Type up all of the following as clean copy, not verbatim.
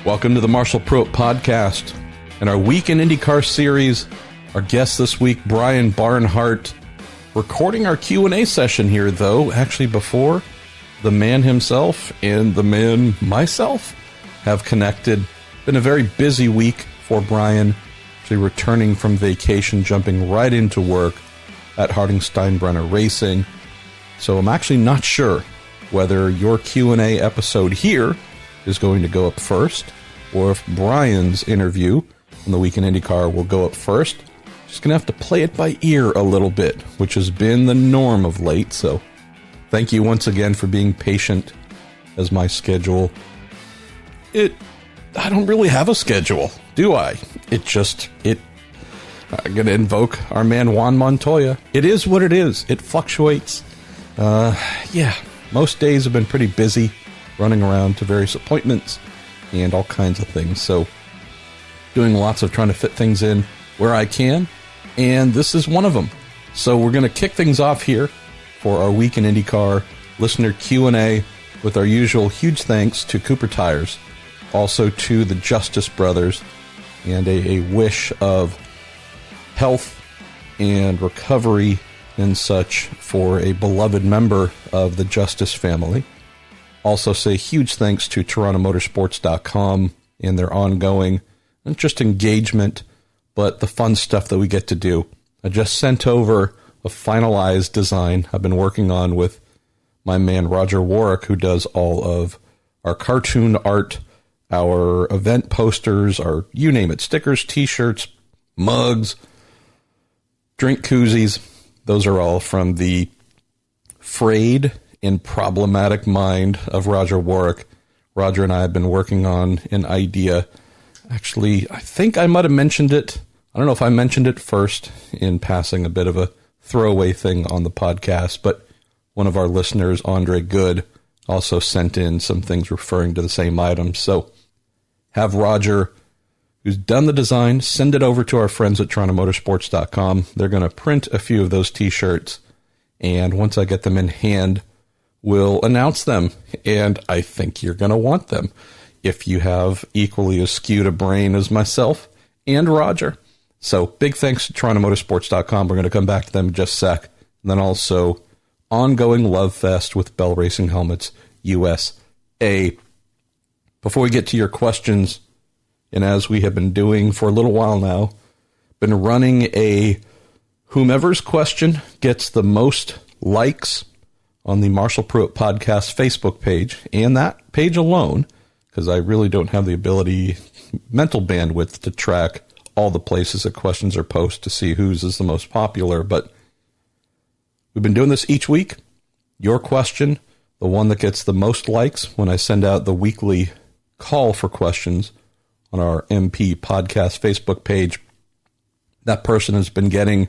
Welcome to the Marshall Pruett podcast. In our Week in IndyCar series, our guest this week, Brian Barnhart, recording our Q&A session here, though, actually before the man himself and the man myself have connected. Been a very busy week for Brian, actually returning from vacation, jumping right into work at Harding Steinbrenner Racing. So I'm actually not sure whether your Q&A episode here is going to go up first, or if Brian's interview on the Week in IndyCar will go up first. Just going to have to play it by ear a little bit, which has been the norm of late. So thank you once again for being patient as my schedule. I don't really have a schedule, do I? I'm going to invoke our man Juan Montoya. It is what it is. It fluctuates. Most days have been pretty busy, running around to various appointments and all kinds of things. So doing lots of trying to fit things in where I can, and this is one of them. So we're going to kick things off here for our Week in IndyCar listener Q&A with our usual huge thanks to Cooper Tires, also to the Justice Brothers, and a wish of health and recovery and such for a beloved member of the Justice family. Also say huge thanks to TorontoMotorsports.com and their ongoing, not just engagement, but the fun stuff that we get to do. I just sent over a finalized design I've been working on with my man Roger Warwick, who does all of our cartoon art, our event posters, our you name it, stickers, t-shirts, mugs, drink koozies. Those are all from the frayed and problematic mind of Roger Warwick. Roger and I have been working on an idea. Actually, I think I might have mentioned it. I don't know if I mentioned it first in passing, a bit of a throwaway thing on the podcast, but one of our listeners, Andre Good, also sent in some things referring to the same items. So have Roger, who's done the design, send it over to our friends at TorontoMotorsports.com. They're going to print a few of those t-shirts, and once I get them in hand, we'll announce them, and I think you're going to want them if you have equally as skewed a brain as myself and Roger. So big thanks to TorontoMotorsports.com. We're going to come back to them in just a sec. And then also ongoing love fest with Bell Racing Helmets USA. Before we get to your questions, and as we have been doing for a little while now, been running a whomever's question gets the most likes on the Marshall Pruett Podcast Facebook page, and that page alone, because I really don't have the mental bandwidth to track all the places that questions are posted to see whose is the most popular, but we've been doing this each week. Your question, the one that gets the most likes when I send out the weekly call for questions on our MP Podcast Facebook page, that person has been getting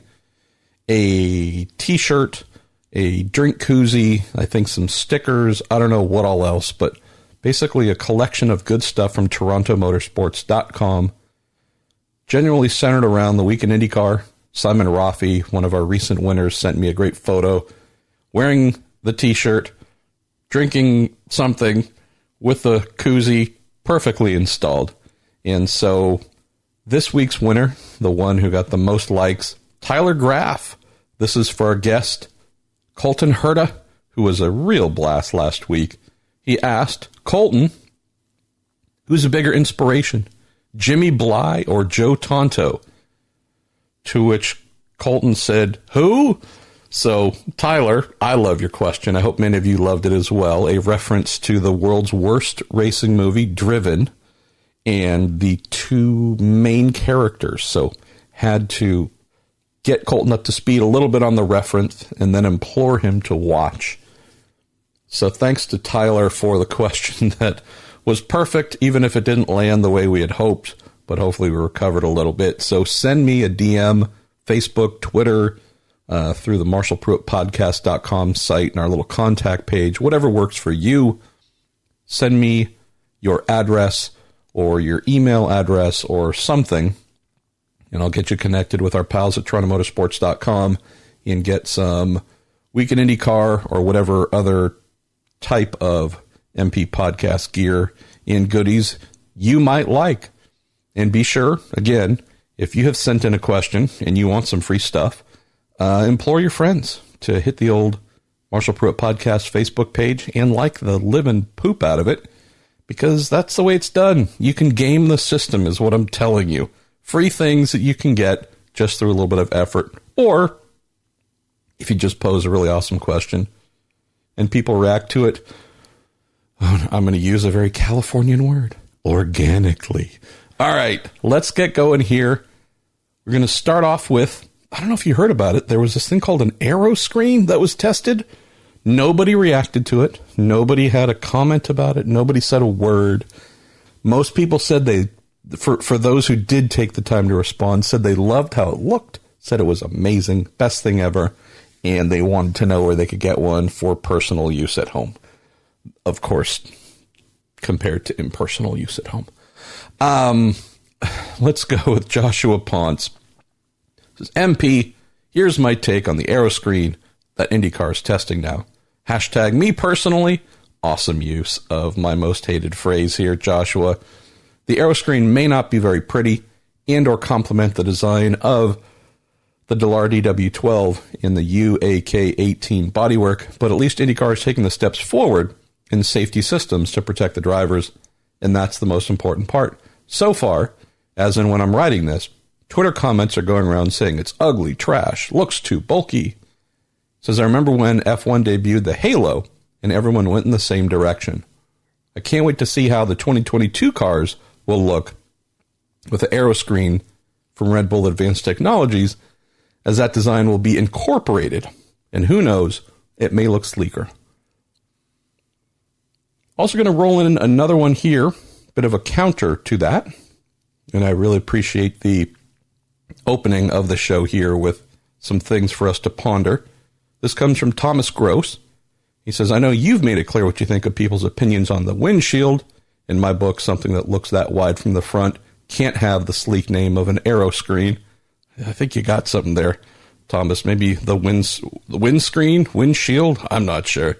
a t-shirt, a drink koozie, I think some stickers, I don't know what all else, but basically a collection of good stuff from TorontoMotorsports.com, generally centered around the Week in IndyCar. Simon Rafi, one of our recent winners, sent me a great photo wearing the t-shirt, drinking something with the koozie perfectly installed. And so this week's winner, the one who got the most likes, Tyler Graff. This is for our guest, Colton Herta, who was a real blast last week. He asked, Colton, who's a bigger inspiration, Jimmy Bly or Joe Tonto? To which Colton said, who? So, Tyler, I love your question. I hope many of you loved it as well. A reference to the world's worst racing movie, Driven, and the two main characters. So, had to get Colton up to speed a little bit on the reference and then implore him to watch. So thanks to Tyler for the question that was perfect, even if it didn't land the way we had hoped, but hopefully we recovered a little bit. So send me a DM, Facebook, Twitter, through the MarshallPruettPodcast.com site and our little contact page, whatever works for you. Send me your address or your email address or something, and I'll get you connected with our pals at TorontoMotorsports.com and get some Week in IndyCar or whatever other type of MP podcast gear and goodies you might like. And be sure, again, if you have sent in a question and you want some free stuff, implore your friends to hit the old Marshall Pruett Podcast Facebook page and like the living poop out of it, because that's the way it's done. You can game the system is what I'm telling you. Free things that you can get just through a little bit of effort. Or if you just pose a really awesome question and people react to it, I'm going to use a very Californian word, organically. All right, let's get going here. We're going to start off with, I don't know if you heard about it. There was this thing called an aero screen that was tested. Nobody reacted to it. Nobody had a comment about it. Nobody said a word. Most people said for those who did take the time to respond, said they loved how it looked, said it was amazing, best thing ever, and they wanted to know where they could get one for personal use at home. Of course, compared to impersonal use at home. Let's go with Joshua Ponce. Says, MP, here's my take on the aero screen that IndyCar is testing now. Hashtag me personally. Awesome use of my most hated phrase here, Joshua. The aero screen may not be very pretty and or complement the design of the Dallar DW12 in the UAK18 bodywork, but at least IndyCar is taking the steps forward in safety systems to protect the drivers, and that's the most important part. So far, as in when I'm writing this, Twitter comments are going around saying it's ugly, trash, looks too bulky. Says, I remember when F1 debuted the Halo, and everyone went in the same direction. I can't wait to see how the 2022 cars will look with the aero screen from Red Bull Advanced Technologies, as that design will be incorporated, and who knows, it may look sleeker. Also going to roll in another one here, bit of a counter to that, and I really appreciate the opening of the show here with some things for us to ponder. This comes from Thomas Gross. He says, I know you've made it clear what you think of people's opinions on the windshield. In my book, something that looks that wide from the front can't have the sleek name of an aero screen. I think you got something there, Thomas. Maybe the windscreen, windshield? I'm not sure. He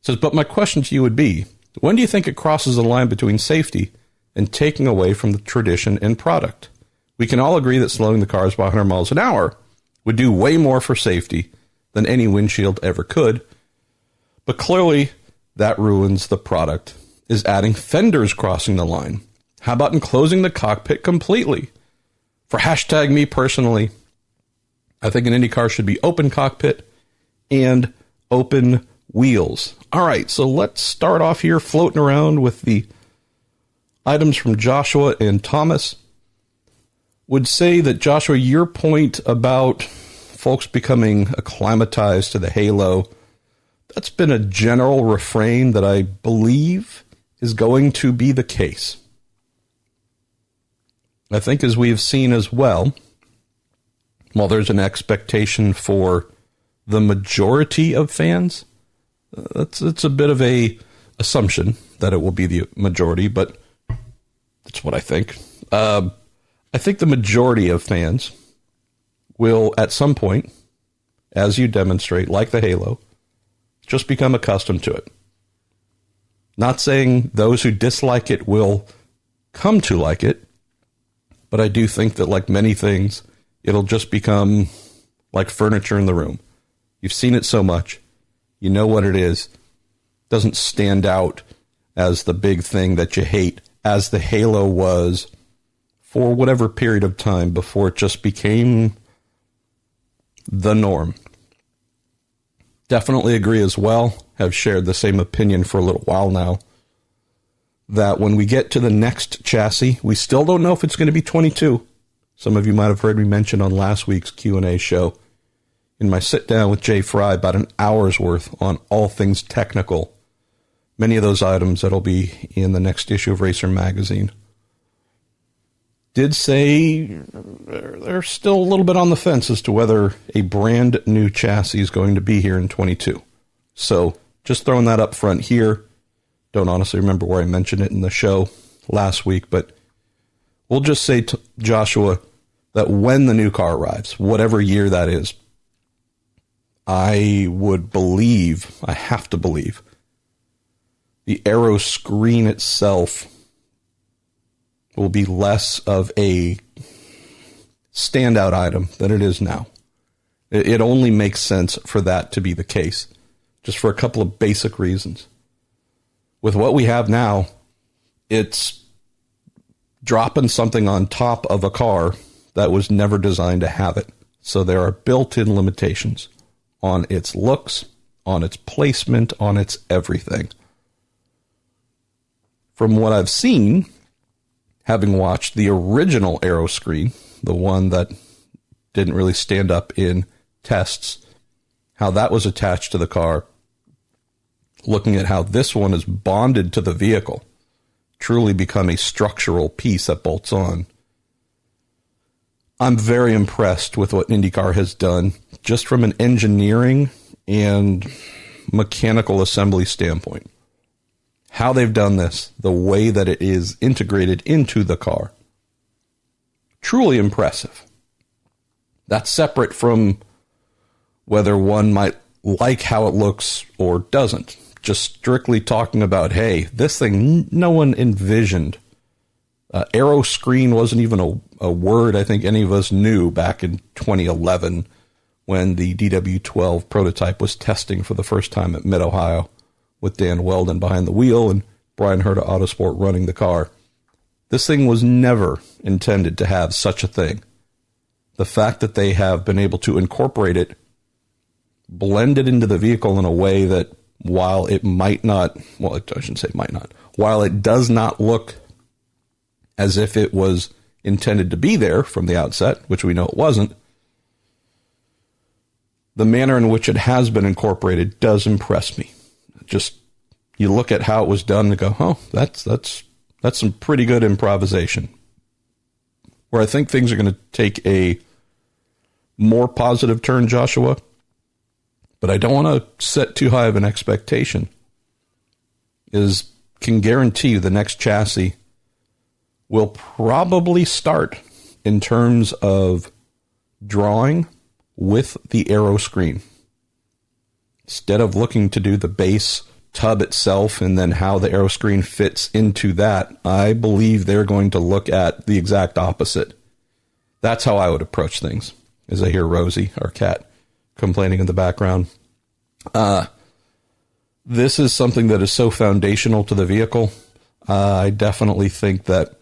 says, but my question to you would be, when do you think it crosses the line between safety and taking away from the tradition and product? We can all agree that slowing the cars by 100 miles an hour would do way more for safety than any windshield ever could. But clearly, that ruins the product, is adding fenders crossing the line. How about enclosing the cockpit completely? For hashtag me personally, I think an IndyCar should be open cockpit and open wheels. All right, so let's start off here floating around with the items from Joshua and Thomas. Would say that, Joshua, your point about folks becoming acclimatized to the Halo, that's been a general refrain that I believe is going to be the case. I think, as we have seen as well, while there's an expectation for the majority of fans, it's a bit of a assumption that it will be the majority, but that's what I think. I think the majority of fans will, at some point, as you demonstrate, like the Halo, just become accustomed to it. Not saying those who dislike it will come to like it, but I do think that, like many things, it'll just become like furniture in the room. You've seen it so much. You know what it is. It doesn't stand out as the big thing that you hate, as the Halo was for whatever period of time before it just became the norm. Definitely agree as well. Have shared the same opinion for a little while now, that when we get to the next chassis, we still don't know if it's going to be 22. Some of you might have heard me mention on last week's Q&A show, in my sit down with Jay Fry, about an hour's worth on all things technical. Many of those items that'll be in the next issue of Racer Magazine. Did say they're still a little bit on the fence as to whether a brand new chassis is going to be here in 22. So just throwing that up front here. Don't honestly remember where I mentioned it in the show last week, but we'll just say to Joshua that when the new car arrives, whatever year that is, I have to believe, the aero screen itself will be less of a standout item than it is now. It only makes sense for that to be the case, just for a couple of basic reasons. With what we have now, it's dropping something on top of a car that was never designed to have it. So there are built-in limitations on its looks, on its placement, on its everything. From what I've seen, having watched the original Aero screen, the one that didn't really stand up in tests, how that was attached to the car, looking at how this one is bonded to the vehicle, truly become a structural piece that bolts on. I'm very impressed with what IndyCar has done, just from an engineering and mechanical assembly standpoint. How they've done this, the way that it is integrated into the car. Truly impressive. That's separate from whether one might like how it looks or doesn't. Just strictly talking about, hey, this thing no one envisioned. Aero screen wasn't even a word I think any of us knew back in 2011 when the DW12 prototype was testing for the first time at Mid-Ohio with Dan Weldon behind the wheel and Brian Herta Autosport running the car. This thing was never intended to have such a thing. The fact that they have been able to incorporate it, blend it into the vehicle in a way that while it might not, well, I shouldn't say might not, while it does not look as if it was intended to be there from the outset, which we know it wasn't, the manner in which it has been incorporated does impress me. Just, you look at how it was done and go, oh, that's some pretty good improvisation. Where I think things are going to take a more positive turn, Joshua, but I don't want to set too high of an expectation, can guarantee you the next chassis will probably start in terms of drawing with the Aero screen. Instead of looking to do the base tub itself and then how the Aero screen fits into that, I believe they're going to look at the exact opposite. That's how I would approach things, as I hear Rosie, our cat, complaining in the background. This is something that is so foundational to the vehicle. I definitely think that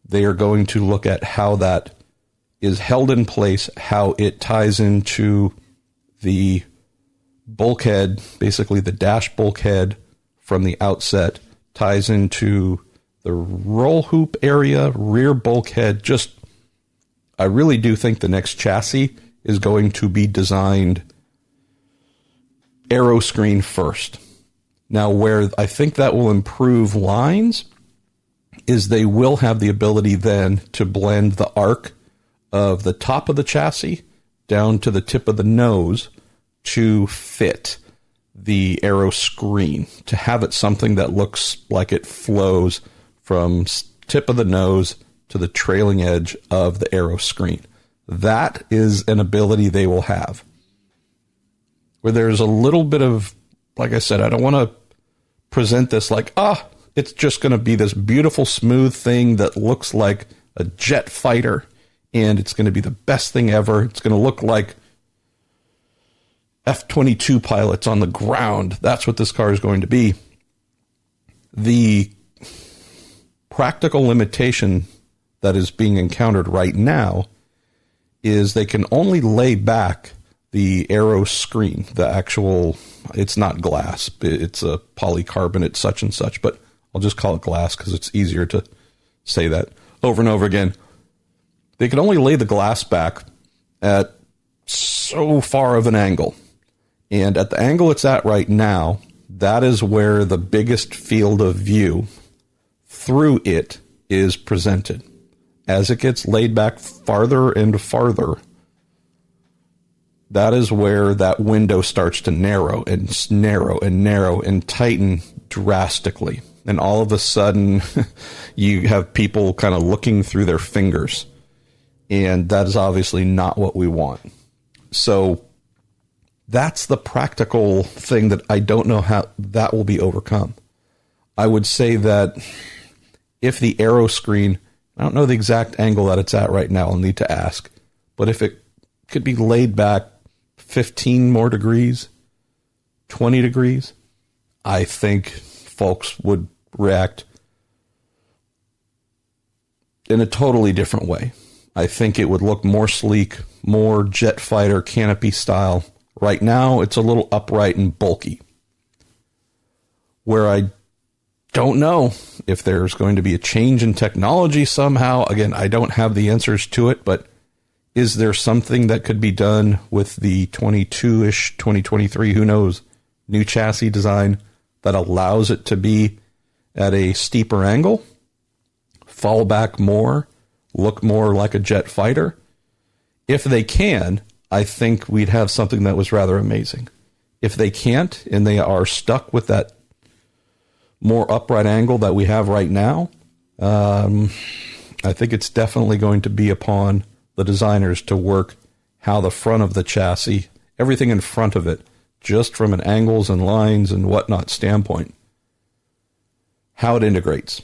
they are going to look at how that is held in place, how it ties into the bulkhead, basically the dash bulkhead from the outset, ties into the roll hoop area, rear bulkhead. Just, I really do think the next chassis is going to be designed Aero screen first. Now, where I think that will improve lines is they will have the ability then to blend the arc of the top of the chassis down to the tip of the nose to fit the Aero screen, to have it something that looks like it flows from tip of the nose to the trailing edge of the Aero screen. That is an ability they will have. Where there's a little bit of, like I said, I don't want to present this like, it's just going to be this beautiful, smooth thing that looks like a jet fighter, and it's going to be the best thing ever. It's going to look like F-22 pilots on the ground. That's what this car is going to be. The practical limitation that is being encountered right now is they can only lay back the Aero screen, the actual, it's not glass, it's a polycarbonate such and such, but I'll just call it glass because it's easier to say that over and over again. They can only lay the glass back at so far of an angle. And at the angle it's at right now, that is where the biggest field of view through it is presented. As it gets laid back farther and farther, that is where that window starts to narrow and narrow and narrow and tighten drastically. And all of a sudden, you have people kind of looking through their fingers. And that is obviously not what we want. So that's the practical thing that I don't know how that will be overcome. I would say that if the aero screen, I don't know the exact angle that it's at right now, I'll need to ask, but if it could be laid back 15 more degrees, 20 degrees, I think folks would react in a totally different way. I think it would look more sleek, more jet fighter canopy style. Right now, it's a little upright and bulky. Where I don't know if there's going to be a change in technology somehow. Again, I don't have the answers to it, but is there something that could be done with the 22-ish, 2023, who knows, new chassis design that allows it to be at a steeper angle, fall back more, look more like a jet fighter? If they can, I think we'd have something that was rather amazing. If they can't, and they are stuck with that more upright angle that we have right now, I think it's definitely going to be upon the designers to work how the front of the chassis, everything in front of it, just from an angles and lines and whatnot standpoint, how it integrates.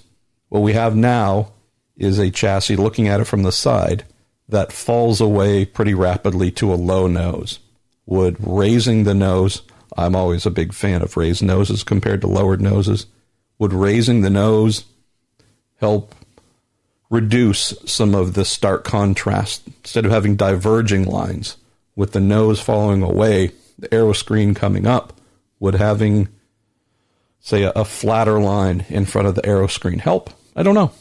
What we have now is a chassis, looking at it from the side, that falls away pretty rapidly to a low nose. Would raising the nose, I'm always a big fan of raised noses compared to lowered noses, would raising the nose help reduce some of the stark contrast? Instead of having diverging lines with the nose following away, the aero screen coming up, would having, say, a flatter line in front of the aero screen help? I don't know.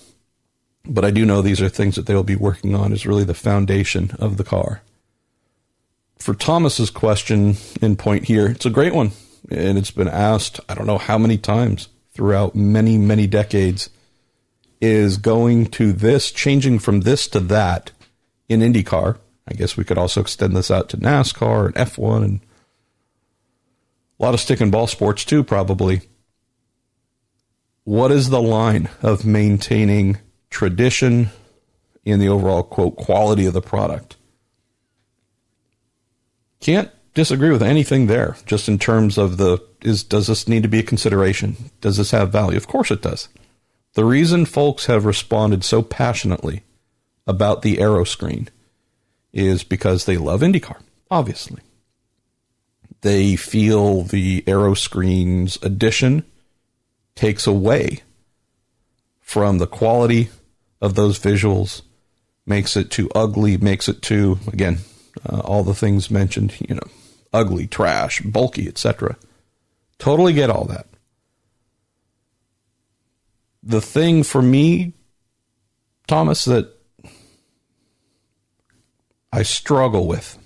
But I do know these are things that they'll be working on as really the foundation of the car. For Thomas's question and point here, it's a great one. And it's been asked, I don't know how many times throughout many, many decades, is going to this, changing from this to that in IndyCar. I guess we could also extend this out to NASCAR and F1 and a lot of stick and ball sports too, probably. What is the line of maintaining tradition in the overall, quote, quality of the product? Can't disagree with anything there, just in terms of does this need to be a consideration? Does this have value? Of course it does. The reason folks have responded so passionately about the aero screen is because they love IndyCar, obviously. They feel the aero screen's addition takes away from the quality of those visuals, makes it too ugly, makes it too, again, all the things mentioned, ugly, trash, bulky, etc. Totally get all that. The thing for me, Thomas, that I struggle with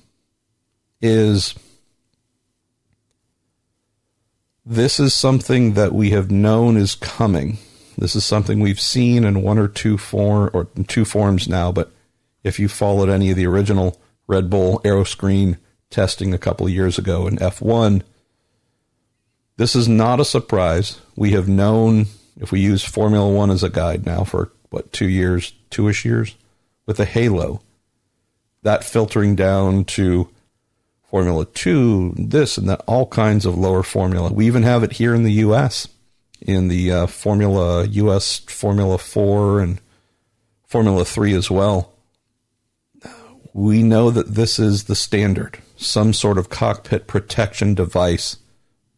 is this is something that we have known is coming. This is something we've seen in one or two forms now, but if you followed any of the original Red Bull aero screen testing a couple of years ago in F1, this is not a surprise. We have known, if we use Formula One as a guide now for, 2-ish years, with the halo, that filtering down to Formula 2, this and that, all kinds of lower formula. We even have it here in the U.S., in the U.S. Formula 4 and Formula 3 as well. We know that this is the standard, some sort of cockpit protection device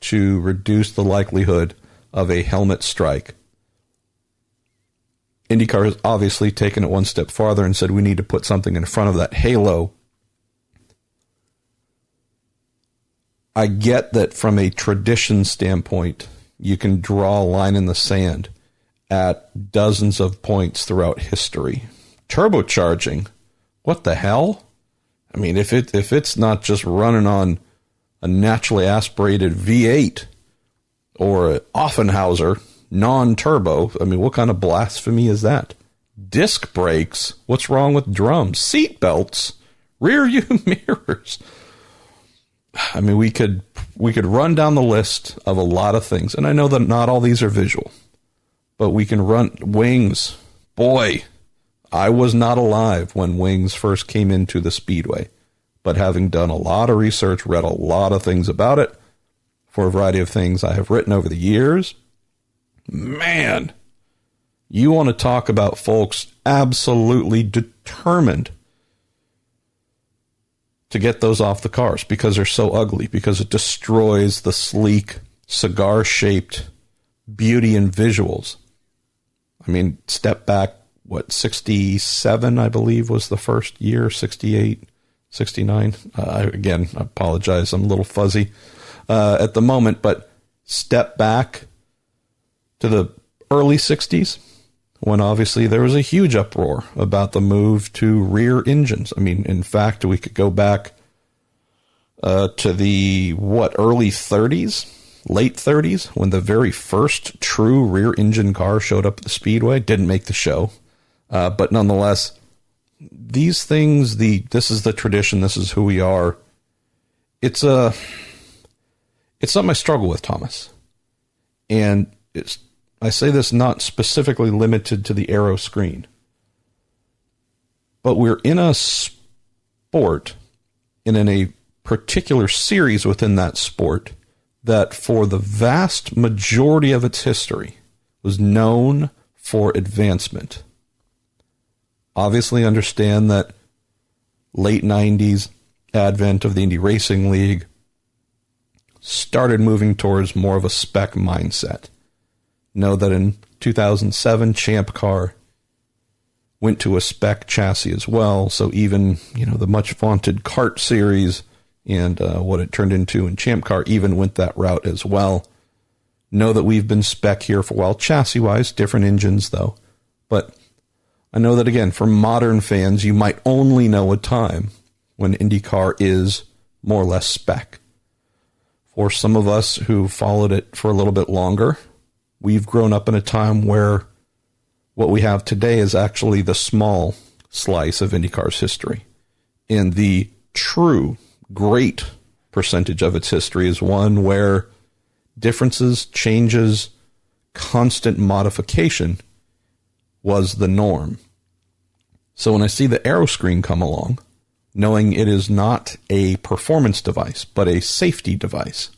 to reduce the likelihood of a helmet strike. IndyCar has obviously taken it one step farther and said we need to put something in front of that halo. I get that from a tradition standpoint, you can draw a line in the sand at dozens of points throughout history. Turbocharging, what the hell? I mean, if it's not just running on a naturally aspirated V8 or an Offenhauser non-turbo, I mean, what kind of blasphemy is that? Disc brakes, what's wrong with drums? Seat belts, rear view mirrors. I mean, we could run down the list of a lot of things, and I know that not all these are visual, but we can run wings. Boy, I was not alive when wings first came into the speedway, but having done a lot of research, read a lot of things about it for a variety of things I have written over the years, man, You want to talk about folks absolutely determined to get those off the cars because they're so ugly, because it destroys the sleek, cigar-shaped beauty and visuals. I mean, step back, 67, I believe, was the first year, 68, 69. Again, I apologize, I'm a little fuzzy at the moment, but step back to the early 60s, when obviously there was a huge uproar about the move to rear engines. I mean, in fact, we could go back to the, early 30s, late 30s, when the very first true rear engine car showed up at the Speedway. Didn't make the show. But nonetheless, these things, this is the tradition, this is who we are. It's something I struggle with, Thomas. And I say this not specifically limited to the aero screen, but we're in a sport and in a particular series within that sport that for the vast majority of its history was known for advancement. Obviously understand that late 90s advent of the Indy Racing League started moving towards more of a spec mindset. Know that in 2007, Champ Car went to a spec chassis as well. So even, the much vaunted kart series and what it turned into in Champ Car even went that route as well. Know that we've been spec here for a while, chassis-wise, different engines though. But I know that, again, for modern fans, you might only know a time when IndyCar is more or less spec. For some of us who followed it for a little bit longer, we've grown up in a time where what we have today is actually the small slice of IndyCar's history. And the true great percentage of its history is one where differences, changes, constant modification was the norm. So when I see the aero screen come along, knowing it is not a performance device, but a safety device,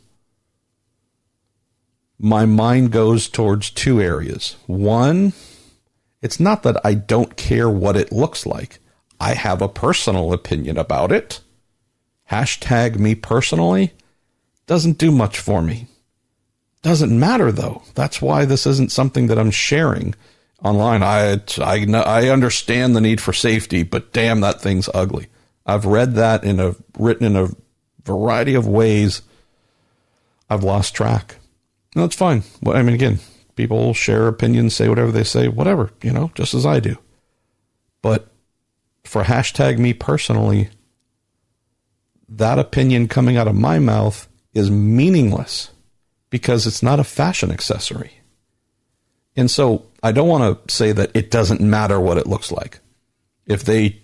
my mind goes towards two areas. One, it's not that I don't care what it looks like. I have a personal opinion about it. Hashtag me personally doesn't do much for me. Doesn't matter, though. That's why this isn't something that I'm sharing online. I understand the need for safety, but damn, that thing's ugly. I've read that written in a variety of ways. I've lost track. No, it's fine. Well, I mean, again, people share opinions, say whatever they say, whatever, just as I do. But for hashtag me personally, that opinion coming out of my mouth is meaningless because it's not a fashion accessory. And so I don't want to say that it doesn't matter what it looks like. If they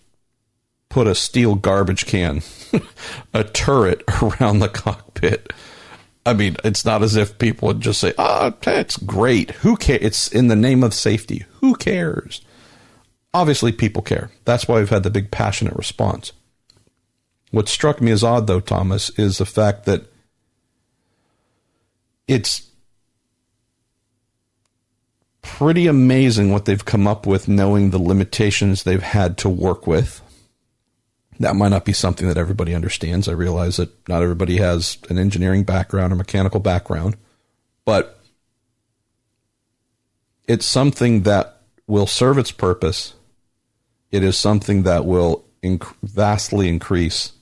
put a steel garbage can, a turret around the cockpit, I mean, it's not as if people would just say, it's great. Who cares? It's in the name of safety. Who cares? Obviously, people care. That's why we've had the big passionate response. What struck me as odd, though, Thomas, is the fact that it's pretty amazing what they've come up with, knowing the limitations they've had to work with. That might not be something that everybody understands. I realize that not everybody has an engineering background or mechanical background, but it's something that will serve its purpose. It is something that will vastly increase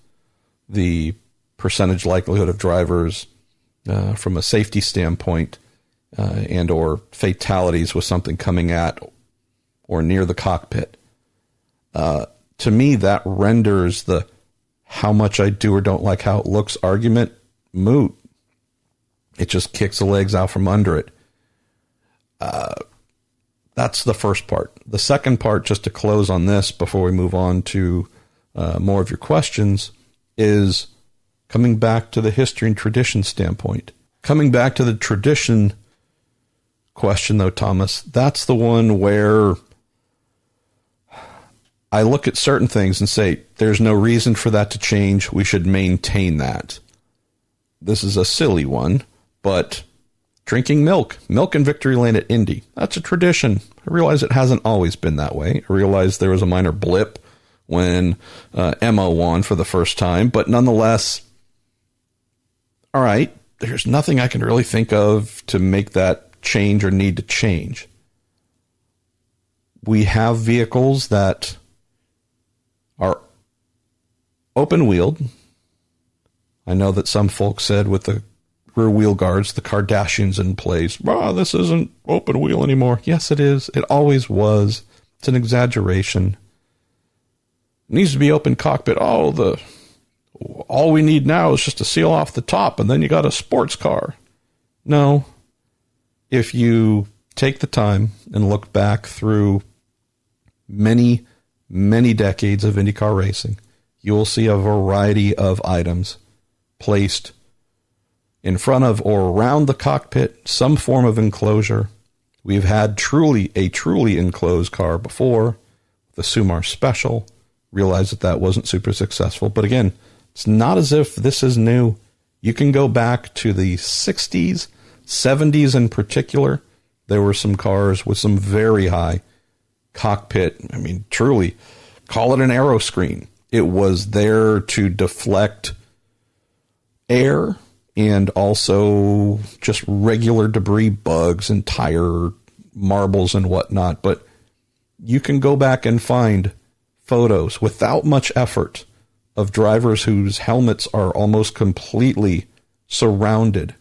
the percentage likelihood of drivers from a safety standpoint and or fatalities with something coming at or near the cockpit. To me, that renders the how much I do or don't like how it looks argument moot. It just kicks the legs out from under it. That's the first part. The second part, just to close on this before we move on to more of your questions, is coming back to the history and tradition standpoint. Coming back to the tradition question, though, Thomas, that's the one where I look at certain things and say, there's no reason for that to change. We should maintain that. This is a silly one, but drinking milk in Victory Lane at Indy. That's a tradition. I realize it hasn't always been that way. I realize there was a minor blip when Emma won for the first time, but nonetheless, all right, there's nothing I can really think of to make that change or need to change. We have vehicles that are open-wheeled. I know that some folks said with the rear wheel guards, the Kardashians in place, this isn't open wheel anymore. Yes, it is. It always was. It's an exaggeration. It needs to be open cockpit. All we need now is just to seal off the top, and then you got a sports car. No. If you take the time and look back through many, many decades of IndyCar racing, you will see a variety of items placed in front of or around the cockpit, some form of enclosure. We've had a truly enclosed car before, the Sumar Special. Realized that wasn't super successful. But again, it's not as if this is new. You can go back to the 60s, 70s in particular. There were some cars with some very high cockpit. I mean, truly, call it an aero screen. It was there to deflect air and also just regular debris, bugs and tire marbles and whatnot. But you can go back and find photos without much effort of drivers whose helmets are almost completely surrounded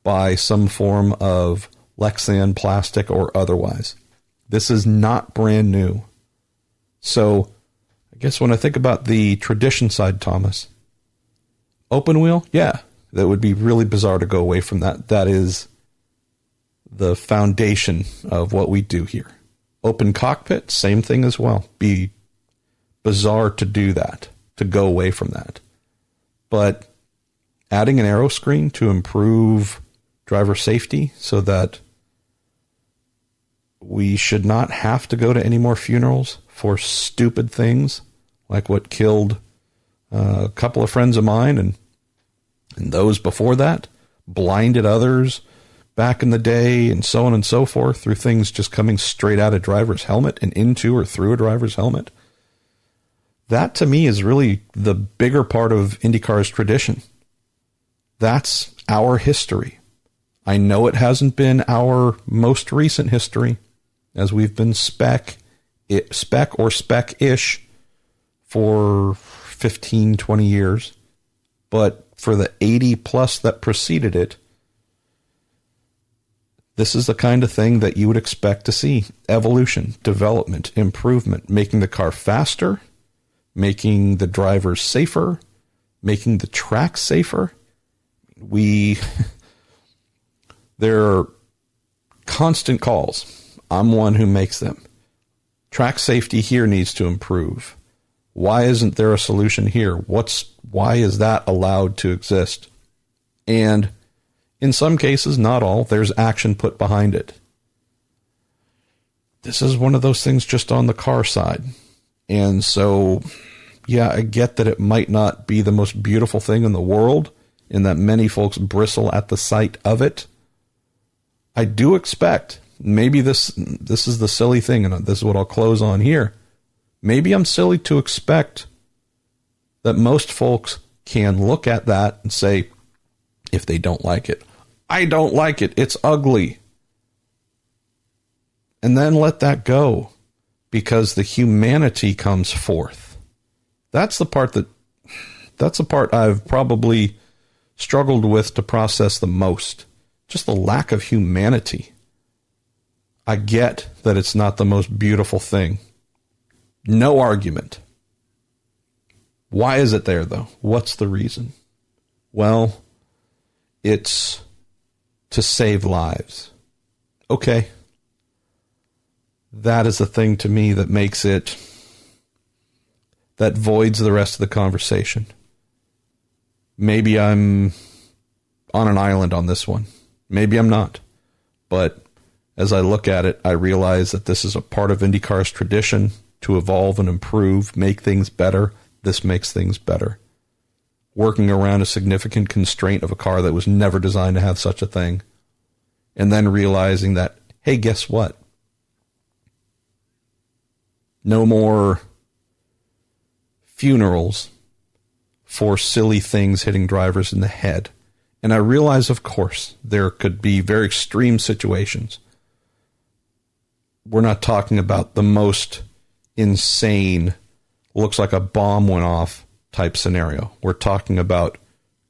by some form of Lexan plastic or otherwise. This is not brand new. So I guess when I think about the tradition side, Thomas, open wheel, yeah, that would be really bizarre to go away from that. That is the foundation of what we do here. Open cockpit, same thing as well. Be bizarre to do that, to go away from that. But adding an aero screen to improve driver safety so that we should not have to go to any more funerals for stupid things like what killed a couple of friends of mine and those before that, blinded others back in the day, and so on and so forth, through things just coming straight out of driver's helmet and into or through a driver's helmet. That, to me, is really the bigger part of IndyCar's tradition. That's our history. I know it hasn't been our most recent history, as we've been spec-ish for 15, 20 years. But for the 80 plus that preceded it, this is the kind of thing that you would expect to see. Evolution, development, improvement, making the car faster, making the drivers safer, making the track safer. There are constant calls. I'm one who makes them. Track safety here needs to improve. Why isn't there a solution here? Why is that allowed to exist? And in some cases, not all, there's action put behind it. This is one of those things just on the car side. And so, yeah, I get that it might not be the most beautiful thing in the world, and that many folks bristle at the sight of it. I do expect, maybe this is the silly thing, and this is what I'll close on here. Maybe I'm silly to expect that most folks can look at that and say, if they don't like it, I don't like it, it's ugly. And then let that go, because the humanity comes forth. That's the part I've probably struggled with to process the most. Just the lack of humanity. I get that it's not the most beautiful thing. No argument. Why is it there, though? What's the reason? Well, it's to save lives. Okay. That is the thing to me that makes it, that voids the rest of the conversation. Maybe I'm on an island on this one. Maybe I'm not. But as I look at it, I realize that this is a part of IndyCar's tradition to evolve and improve, make things better. This makes things better. Working around a significant constraint of a car that was never designed to have such a thing. and then realizing that, hey, guess what? No more funerals for silly things hitting drivers in the head. And I realize, of course, there could be very extreme situations. We're not talking about the most insane, looks like a bomb went off type scenario. We're talking about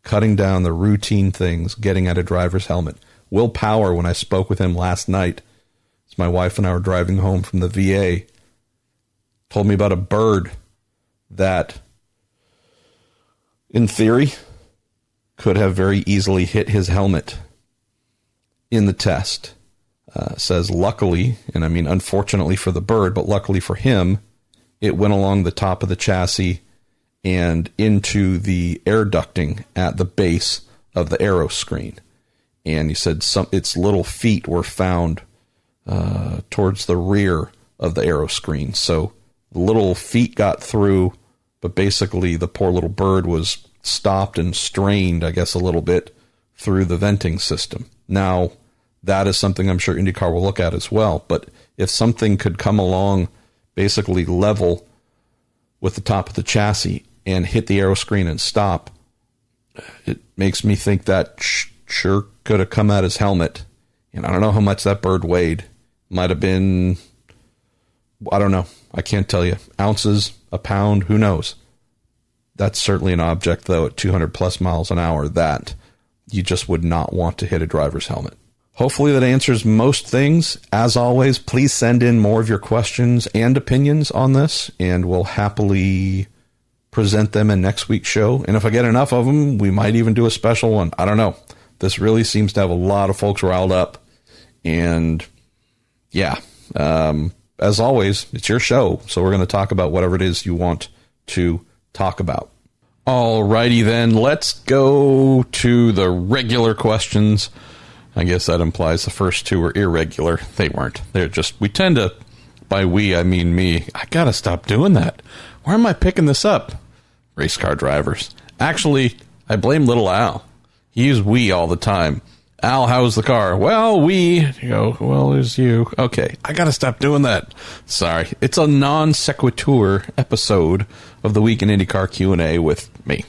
cutting down the routine things, getting at a driver's helmet. Will Power, when I spoke with him last night, as my wife and I were driving home from the VA, told me about a bird that, in theory, could have very easily hit his helmet in the test. Says luckily, and I mean unfortunately for the bird, but luckily for him, it went along the top of the chassis and into the air ducting at the base of the aero screen. And he said its little feet were found towards the rear of the aero screen. So the little feet got through, but basically the poor little bird was stopped and strained, I guess, a little bit through the venting system. Now, that is something I'm sure IndyCar will look at as well. But if something could come along basically level with the top of the chassis and hit the aero screen and stop, it makes me think that sure could have come at his helmet. And I don't know how much that bird weighed. Might have been, I don't know. I can't tell you. Ounces, a pound, who knows? That's certainly an object, though, at 200 plus miles an hour that you just would not want to hit a driver's helmet. Hopefully that answers most things. As always, please send in more of your questions and opinions on this, and we'll happily present them in next week's show. And if I get enough of them, we might even do a special one. I don't know. This really seems to have a lot of folks riled up. And yeah, as always, it's your show, so we're going to talk about whatever it is you want to talk about. Alrighty then, let's go to the regular questions. I guess that implies the first two were irregular. They weren't. They're just, we tend to, by we, I mean me. I gotta stop doing that. Where am I picking this up? Race car drivers. Actually, I blame little Al. He used we all the time. Al, how's the car? Well, we. You go, well, there's you. Okay, I gotta stop doing that. Sorry. It's a non sequitur episode of the Week in IndyCar Q&A with me.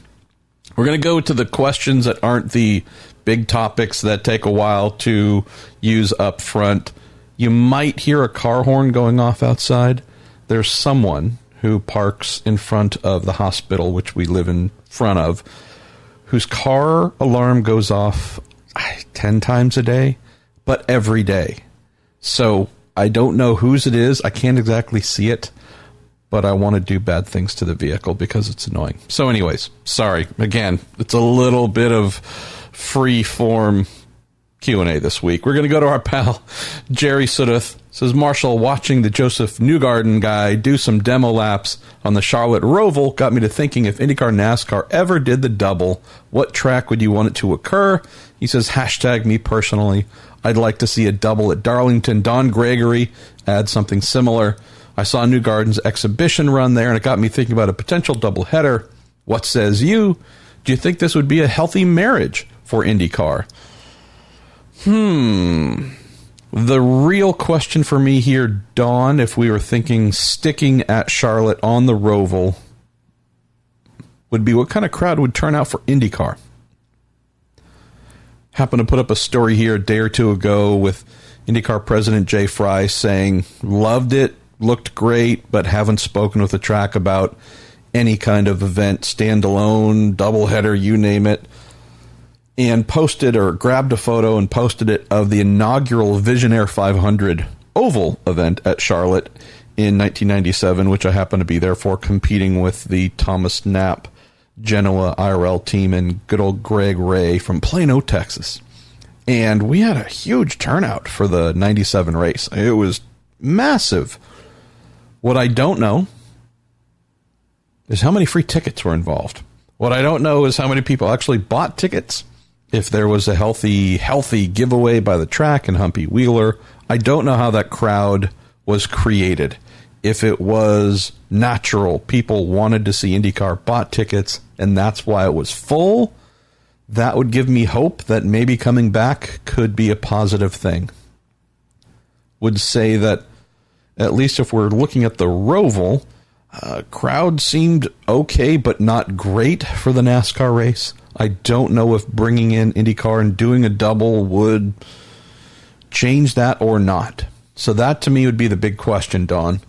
We're gonna go to the questions that aren't the big topics that take a while to use up front. You might hear a car horn going off outside. There's someone who parks in front of the hospital, which we live in front of, whose car alarm goes off 10 times a day, but every day. So I don't know whose it is. I can't exactly see it, but I want to do bad things to the vehicle because it's annoying. So anyways, sorry. Again, it's a little bit of free form Q&A this week. We're going to go to our pal, Jerry Sudduth. Says, Marshall, watching the Joseph Newgarden guy do some demo laps on the Charlotte Roval got me to thinking if IndyCar NASCAR ever did the double, what track would you want it to occur? He says, hashtag me personally. I'd like to see a double at Darlington. Don Gregory add something similar. I saw Newgarden's exhibition run there, and it got me thinking about a potential doubleheader. What says you? Do you think this would be a healthy marriage for IndyCar? The real question for me here, Dawn, if we were thinking sticking at Charlotte on the Roval, would be what kind of crowd would turn out for IndyCar. Happened to put up a story here a day or two ago with IndyCar President Jay Fry saying, loved it, looked great, but haven't spoken with the track about any kind of event, standalone, doubleheader, you name it. And posted or grabbed a photo and posted it of the inaugural Visionaire 500 oval event at Charlotte in 1997, which I happened to be there for, competing with the Thomas Knapp Genoa IRL team and good old Greg Ray from Plano, Texas. And we had a huge turnout for the 97 race. It was massive. What I don't know is how many free tickets were involved. What I don't know is how many people actually bought tickets. If there was a healthy giveaway by the track and Humpy Wheeler. I don't know how that crowd was created. If it was natural, people wanted to see IndyCar, bought tickets, and that's why it was full, that would give me hope that maybe coming back could be a positive thing. Would say that, at least if we're looking at the Roval, crowd seemed okay, but not great for the NASCAR race. I don't know if bringing in IndyCar and doing a double would change that or not. So that to me would be the big question, Don.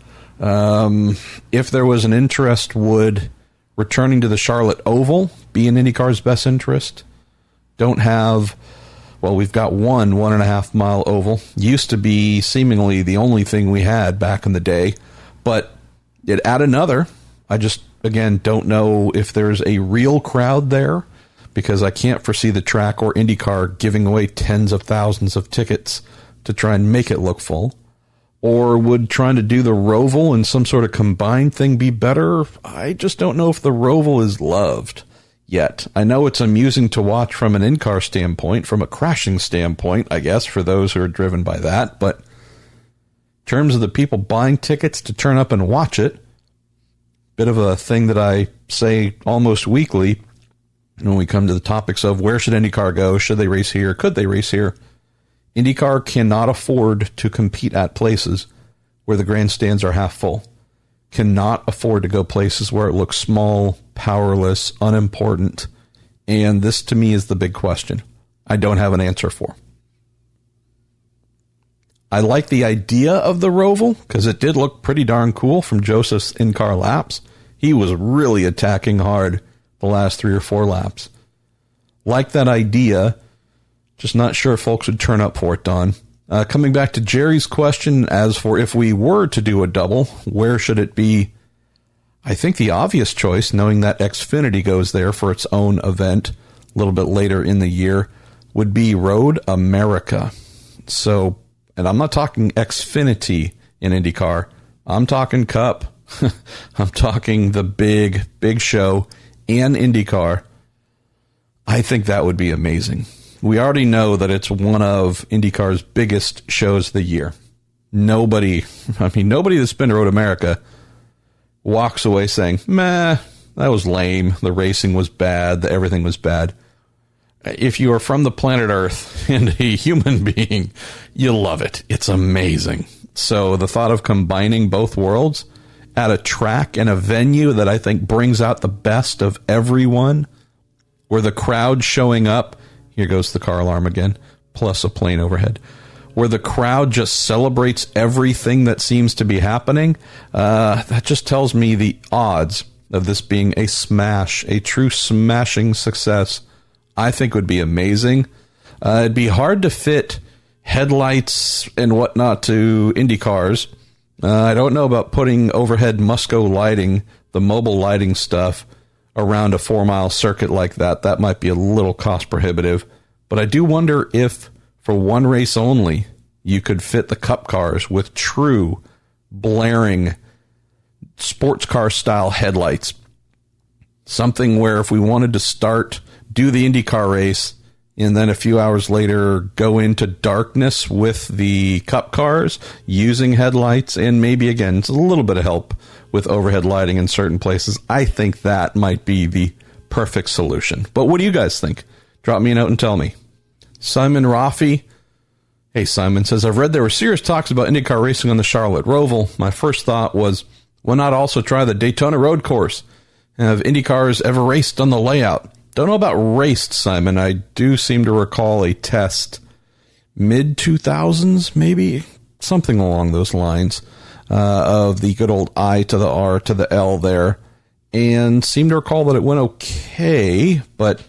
If there was an interest, would returning to the Charlotte Oval be in IndyCar's best interest? We've got 1.5 mile oval. Used to be seemingly the only thing we had back in the day, but it add another. I just, again, don't know if there's a real crowd there, because I can't foresee the track or IndyCar giving away tens of thousands of tickets to try and make it look full. Or would trying to do the Roval and some sort of combined thing be better? I just don't know if the Roval is loved yet. I know it's amusing to watch from an in-car standpoint, from a crashing standpoint, I guess, for those who are driven by that. But in terms of the people buying tickets to turn up and watch it, bit of a thing that I say almost weekly when we come to the topics of where should IndyCar go? Should they race here? Could they race here? IndyCar cannot afford to compete at places where the grandstands are half full. Cannot afford to go places where it looks small, powerless, unimportant. And this, to me, is the big question I don't have an answer for. I like the idea of the Roval because it did look pretty darn cool from Joseph's in-car laps. He was really attacking hard the last 3 or 4 laps. Like that idea, just not sure if folks would turn up for it, Don. Coming back to Jerry's question, as for if we were to do a double, where should it be? I think the obvious choice, knowing that Xfinity goes there for its own event a little bit later in the year, would be Road America. So, and I'm not talking Xfinity in IndyCar. I'm talking Cup. I'm talking the big show and IndyCar. I think that would be amazing. We already know that it's one of IndyCar's biggest shows of the year. Nobody that's been to Road America walks away saying, meh, that was lame. The racing was bad. Everything was bad. If you are from the planet Earth and a human being, you love it. It's amazing. So the thought of combining both worlds at a track and a venue that I think brings out the best of everyone, where the crowd showing up, here goes the car alarm again, plus a plane overhead, where the crowd just celebrates everything that seems to be happening, that just tells me the odds of this being a smash, a true smashing success, I think would be amazing. It'd be hard to fit headlights and whatnot to Indy cars. I don't know about putting overhead Musco lighting, the mobile lighting stuff, around a 4-mile circuit like that. That might be a little cost prohibitive. But I do wonder if, for one race only, you could fit the Cup cars with true blaring sports car style headlights. Something where if we wanted to do the IndyCar race, and then a few hours later go into darkness with the Cup cars using headlights, and maybe, again, it's a little bit of help with overhead lighting in certain places. I think that might be the perfect solution. But what do you guys think? Drop me a note and tell me. Simon Rafi, hey Simon, says, I've read there were serious talks about IndyCar racing on the Charlotte Roval. My first thought was, why not also try the Daytona road course? Have IndyCars ever raced on the layout? Don't know about raced, Simon. I do seem to recall a test mid-2000s, maybe, something along those lines, of the good old I to the R to the L there, and seem to recall that it went okay, but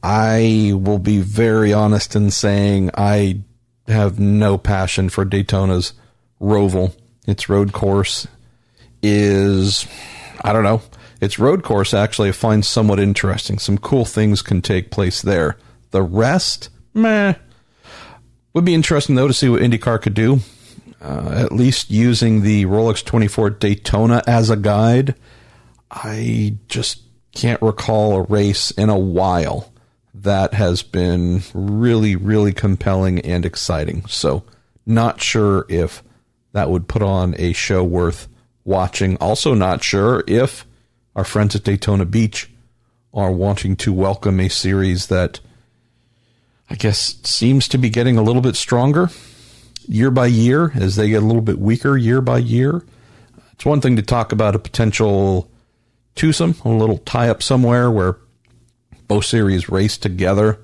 I will be very honest in saying I have no passion for Daytona's Roval. Its road course is, I don't know, its road course actually I find somewhat interesting. Some cool things can take place there. The rest, meh. Would be interesting, though, to see what IndyCar could do. At least using the Rolex 24 Daytona as a guide. I just can't recall a race in a while that has been really, really compelling and exciting. So not sure if that would put on a show worth watching. Also not sure if our friends at Daytona Beach are wanting to welcome a series that I guess seems to be getting a little bit stronger year by year as they get a little bit weaker year by year. It's one thing to talk about a potential twosome, a little tie-up somewhere where both series race together.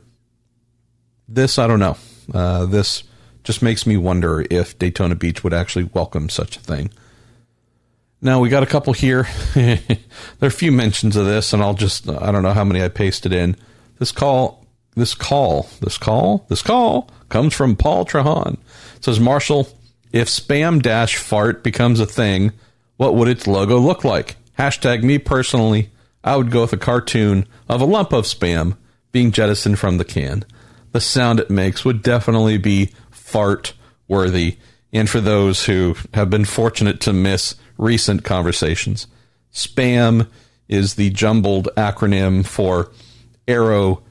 This, I don't know. This just makes me wonder if Daytona Beach would actually welcome such a thing. Now, we got a couple here. There are a few mentions of this, and I don't know how many I pasted in. This call comes from Paul Trahan. It says, Marshall, if spam-fart becomes a thing, what would its logo look like? Hashtag me personally, I would go with a cartoon of a lump of spam being jettisoned from the can. The sound it makes would definitely be fart-worthy. And for those who have been fortunate to miss recent conversations, SPAM is the jumbled acronym for Aero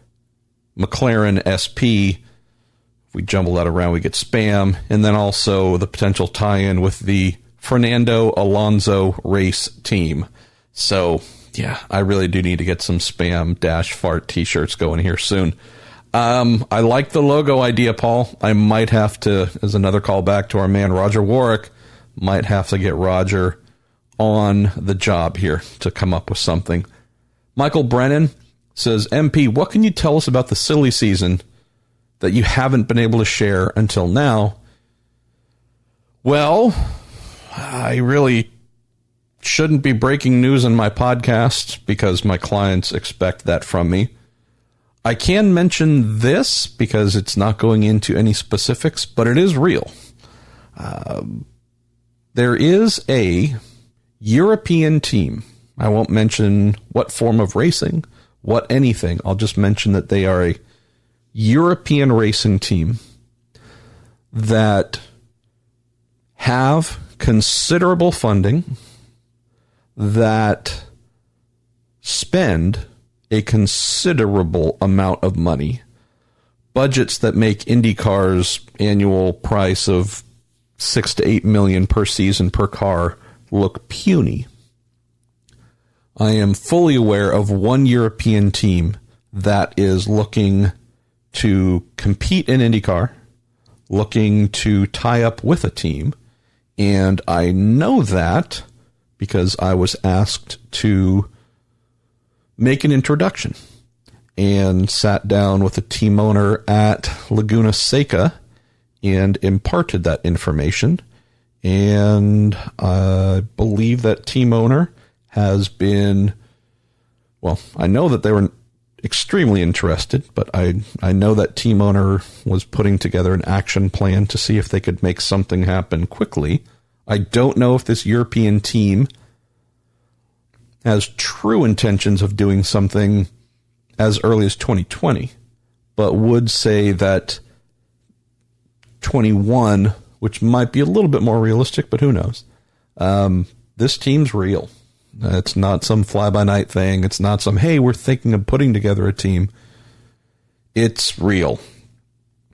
McLaren SP. If we jumble that around, we get SPAM. And then also the potential tie-in with the Fernando Alonso race team. So, yeah, I really do need to get some spam-fart t-shirts going here soon. I like the logo idea, Paul. I might have to, as another call back to our man Roger Warwick, might have to get Roger on the job here to come up with something. Michael Brennan says, MP, what can you tell us about the silly season that you haven't been able to share until now? Well, I really shouldn't be breaking news in my podcast because my clients expect that from me. I can mention this because it's not going into any specifics, but it is real. There is a European team. I won't mention what form of racing, what anything. I'll just mention that they are a European racing team that have considerable funding, that spend a considerable amount of money, budgets that make IndyCar's annual price of $6 to $8 million per season per car look puny. I am fully aware of one European team that is looking to compete in IndyCar, looking to tie up with a team, and I know that because I was asked to make an introduction and sat down with a team owner at Laguna Seca and imparted that information. And I believe that team owner has been, well, I know that they were extremely interested, but I know that team owner was putting together an action plan to see if they could make something happen quickly. I don't know if this European team has true intentions of doing something as early as 2020, but would say that 21, which might be a little bit more realistic, but who knows? This team's real. It's not some fly-by-night thing. It's not some, hey, we're thinking of putting together a team. It's real.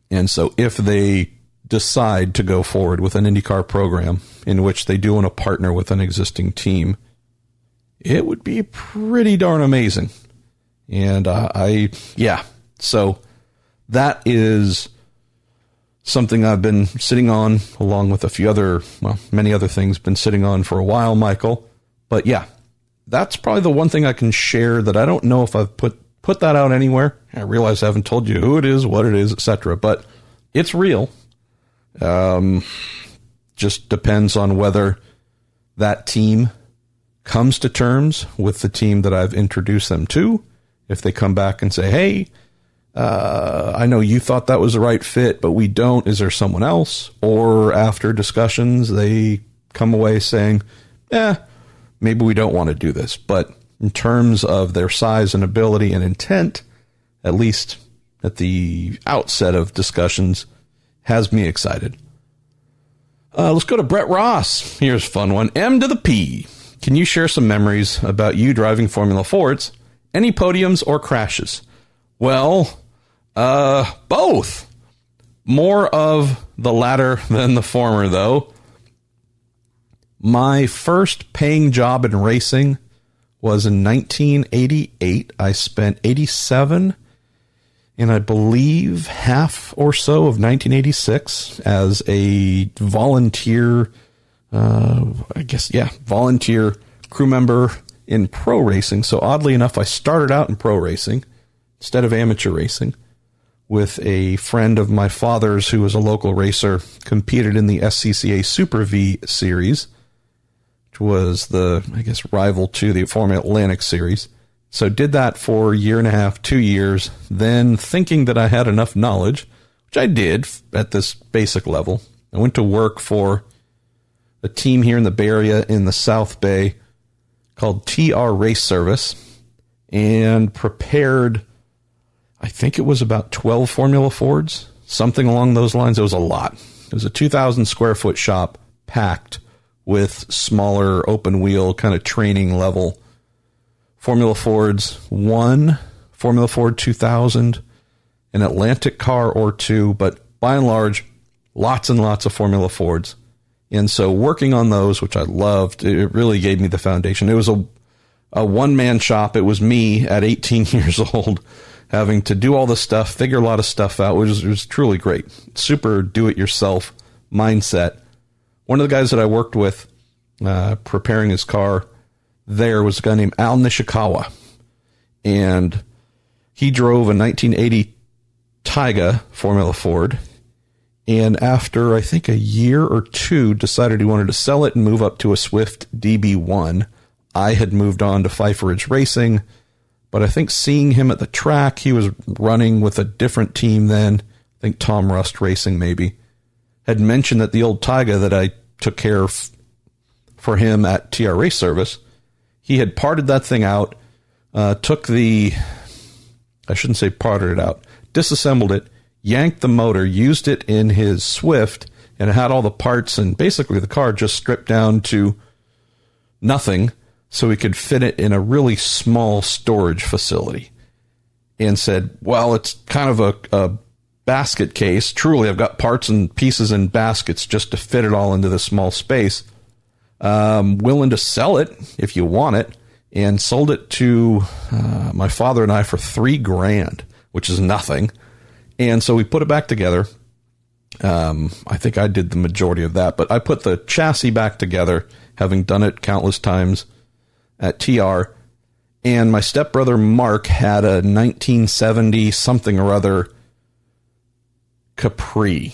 And so if they decide to go forward with an IndyCar program in which they do want to partner with an existing team, it would be pretty darn amazing. And so that is something I've been sitting on along with many other things, been sitting on for a while, Michael. But yeah, that's probably the one thing I can share that I don't know if I've put that out anywhere. I realize I haven't told you who it is, what it is, etc. But it's real. Just depends on whether that team comes to terms with the team that I've introduced them to. If they come back and say, hey, I know you thought that was the right fit, but we don't. Is there someone else? Or after discussions, they come away saying, maybe we don't want to do this. But in terms of their size and ability and intent, at least at the outset of discussions, has me excited. Let's go to Brett Ross. Here's a fun one. M to the P. Can you share some memories about you driving Formula Fords? Any podiums or crashes? Well, both. More of the latter than the former, though. My first paying job in racing was in 1988. I spent 87 and I believe half or so of 1986 as a volunteer, volunteer crew member in pro racing. So oddly enough, I started out in pro racing instead of amateur racing with a friend of my father's who was a local racer, competed in the SCCA Super V series, which was the, rival to the Formula Atlantic series. So did that for a year and a half, 2 years, then thinking that I had enough knowledge, which I did at this basic level. I went to work for a team here in the Bay Area in the South Bay called TR Race Service and prepared, I think it was about 12 Formula Fords, something along those lines. It was a lot. It was a 2,000 square foot shop packed with smaller open wheel kind of training level Formula Fords, one Formula Ford 2000, an Atlantic car or two, but by and large, lots and lots of Formula Fords. And so working on those, which I loved, it really gave me the foundation. It was a one-man shop. It was me at 18 years old having to do all this stuff, figure a lot of stuff out, which was truly great. Super do-it-yourself mindset. One of the guys that I worked with preparing his car there was a guy named Al Nishikawa, and he drove a 1980 Taiga Formula Ford, and after I think a year or two decided he wanted to sell it and move up to a Swift DB1. I had moved on to Pfeiffer Ridge Racing, but I think seeing him at the track, he was running with a different team then, I think Tom Rust Racing maybe, had mentioned that the old Taiga that I took care of for him at TR Race Service, he had parted that thing out, disassembled it, yanked the motor, used it in his Swift, and it had all the parts and basically the car just stripped down to nothing so he could fit it in a really small storage facility. And said, well, it's kind of a basket case. Truly, I've got parts and pieces in baskets just to fit it all into this small space. Willing to sell it if you want it, and sold it to my father and I for $3,000, which is nothing. And so we put it back together. I think I did the majority of that, but I put the chassis back together, having done it countless times at TR. And my stepbrother Mark had a 1970 something or other Capri,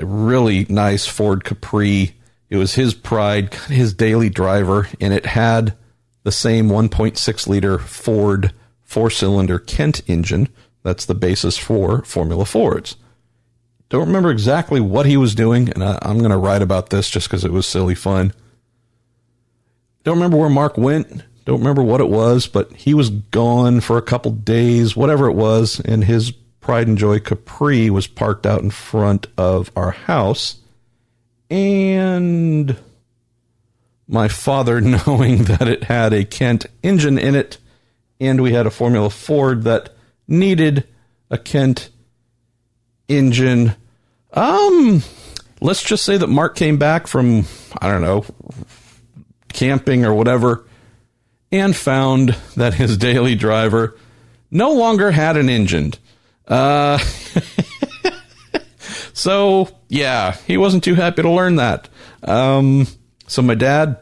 really nice Ford Capri. It was his pride, his daily driver, and it had the same 1.6 liter Ford 4-cylinder Kent engine. That's the basis for Formula Fords. Don't remember exactly what he was doing, and I'm going to write about this just because it was silly fun. Don't remember where Mark went. Don't remember what it was, but he was gone for a couple days, whatever it was, and his Pride and Joy Capri was parked out in front of our house. And my father, knowing that it had a Kent engine in it, and we had a Formula Ford that needed a Kent engine, let's just say that Mark came back from, I don't know, camping or whatever, and found that his daily driver no longer had an engine. So, yeah, he wasn't too happy to learn that. So my dad,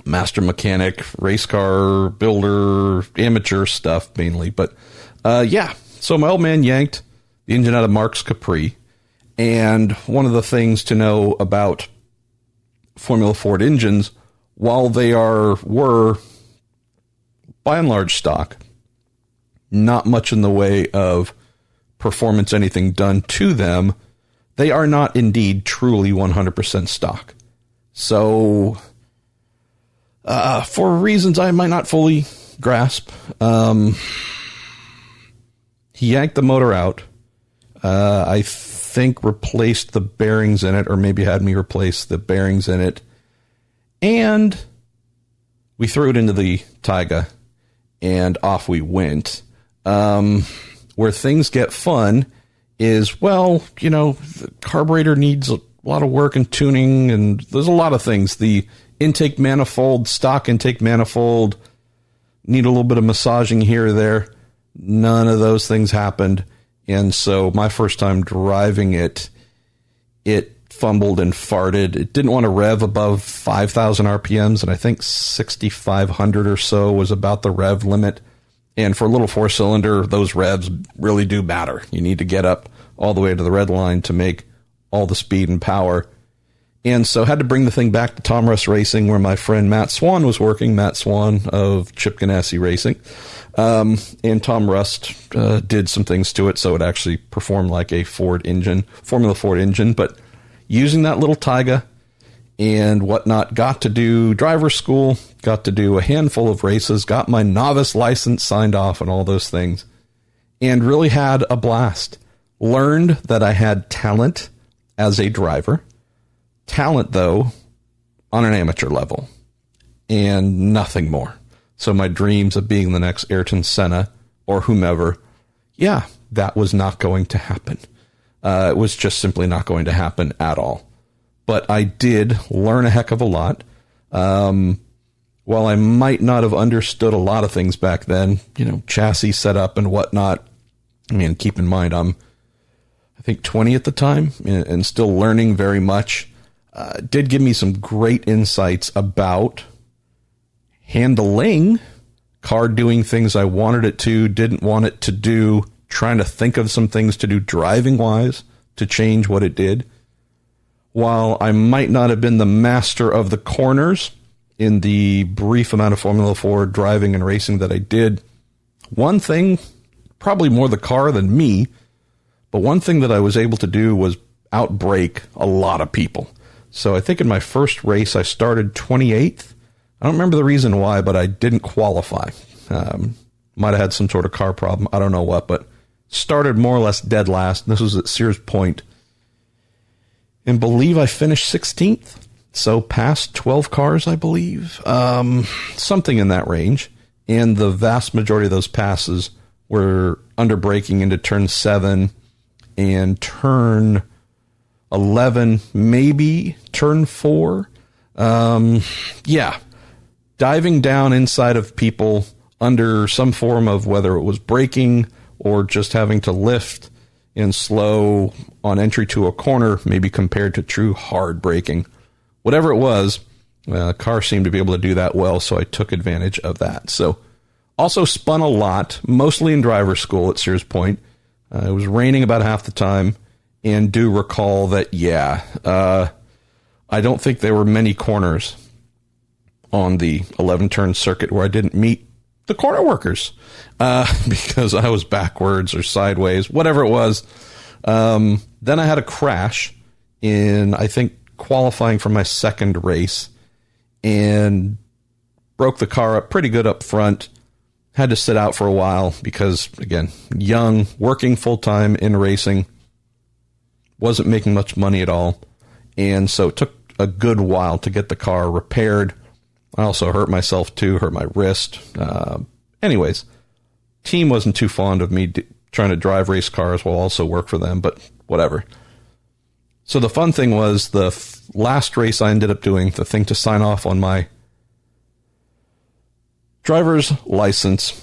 master mechanic, race car builder, amateur stuff mainly. But, so my old man yanked the engine out of Mark's Capri. And one of the things to know about Formula Ford engines, while they were by and large stock, not much in the way of performance, anything done to them, they are not indeed truly 100% stock. So, for reasons I might not fully grasp, he yanked the motor out. I think replaced the bearings in it, or maybe had me replace the bearings in it. And we threw it into the Taiga, and off we went. Where things get fun is, well, the carburetor needs a lot of work and tuning, and there's a lot of things. The intake manifold, stock intake manifold, need a little bit of massaging here or there. None of those things happened. And so my first time driving it, it fumbled and farted. It didn't want to rev above 5,000 RPMs, and I think 6,500 or so was about the rev limit. And for a little four-cylinder, those revs really do matter. You need to get up all the way to the red line to make all the speed and power. And so had to bring the thing back to Tom Russ Racing, where my friend Matt Swan was working, Matt Swan of Chip Ganassi Racing. And Tom Rust did some things to it, so it actually performed like a Formula Ford engine. But using that little Taiga and whatnot, got to do driver's school, got to do a handful of races, got my novice license signed off and all those things, and really had a blast. Learned that I had talent as a driver. Talent, though, on an amateur level, and nothing more. So my dreams of being the next Ayrton Senna or whomever, yeah, that was not going to happen. It was just simply not going to happen at all. But I did learn a heck of a lot. While I might not have understood a lot of things back then, chassis setup and whatnot, I mean, keep in mind, I think 20 at the time and still learning very much. Did give me some great insights about handling car, doing things I wanted it to, didn't want it to do, trying to think of some things to do driving wise to change what it did. While I might not have been the master of the corners in the brief amount of Formula Ford driving and racing that I did, one thing, probably more the car than me, but one thing that I was able to do was outbrake a lot of people. So I think in my first race, I started 28th. I don't remember the reason why, but I didn't qualify. Might have had some sort of car problem. I don't know what, but started more or less dead last. This was at Sears Point. And believe I finished 16th. So passed 12 cars, I believe. Something in that range. And the vast majority of those passes were under braking into turn 7 and turn 11, maybe turn 4. Yeah. Diving down inside of people under some form of whether it was braking or just having to lift and slow on entry to a corner, maybe compared to true hard braking. Whatever it was, car seemed to be able to do that well, so I took advantage of that. So also spun a lot, mostly in driver's school at Sears Point. It was raining about half the time, and do recall that, I don't think there were many corners on the 11-turn circuit where I didn't meet the corner workers because I was backwards or sideways, whatever it was. Then I had a crash in, I think, qualifying for my second race and broke the car up pretty good up front. Had to sit out for a while because, again, young, working full-time in racing, wasn't making much money at all. And so it took a good while to get the car repaired. I also hurt myself too, hurt my wrist. Anyways, team wasn't too fond of me trying to drive race cars while also work for them, but whatever. So the fun thing was the last race I ended up doing, the thing to sign off on my driver's license,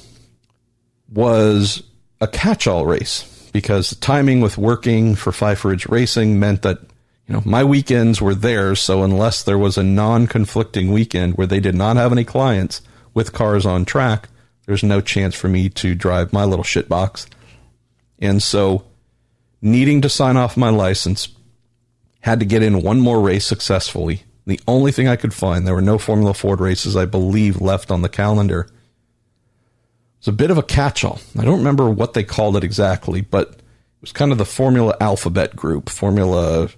was a catch-all race because the timing with working for Five Ridge Racing meant that my weekends were theirs, so unless there was a non-conflicting weekend where they did not have any clients with cars on track, there's no chance for me to drive my little shitbox. And so, needing to sign off my license, had to get in one more race successfully. The only thing I could find, there were no Formula Ford races, I believe, left on the calendar. It was a bit of a catch-all. I don't remember what they called it exactly, but it was kind of the Formula Alphabet group, Formula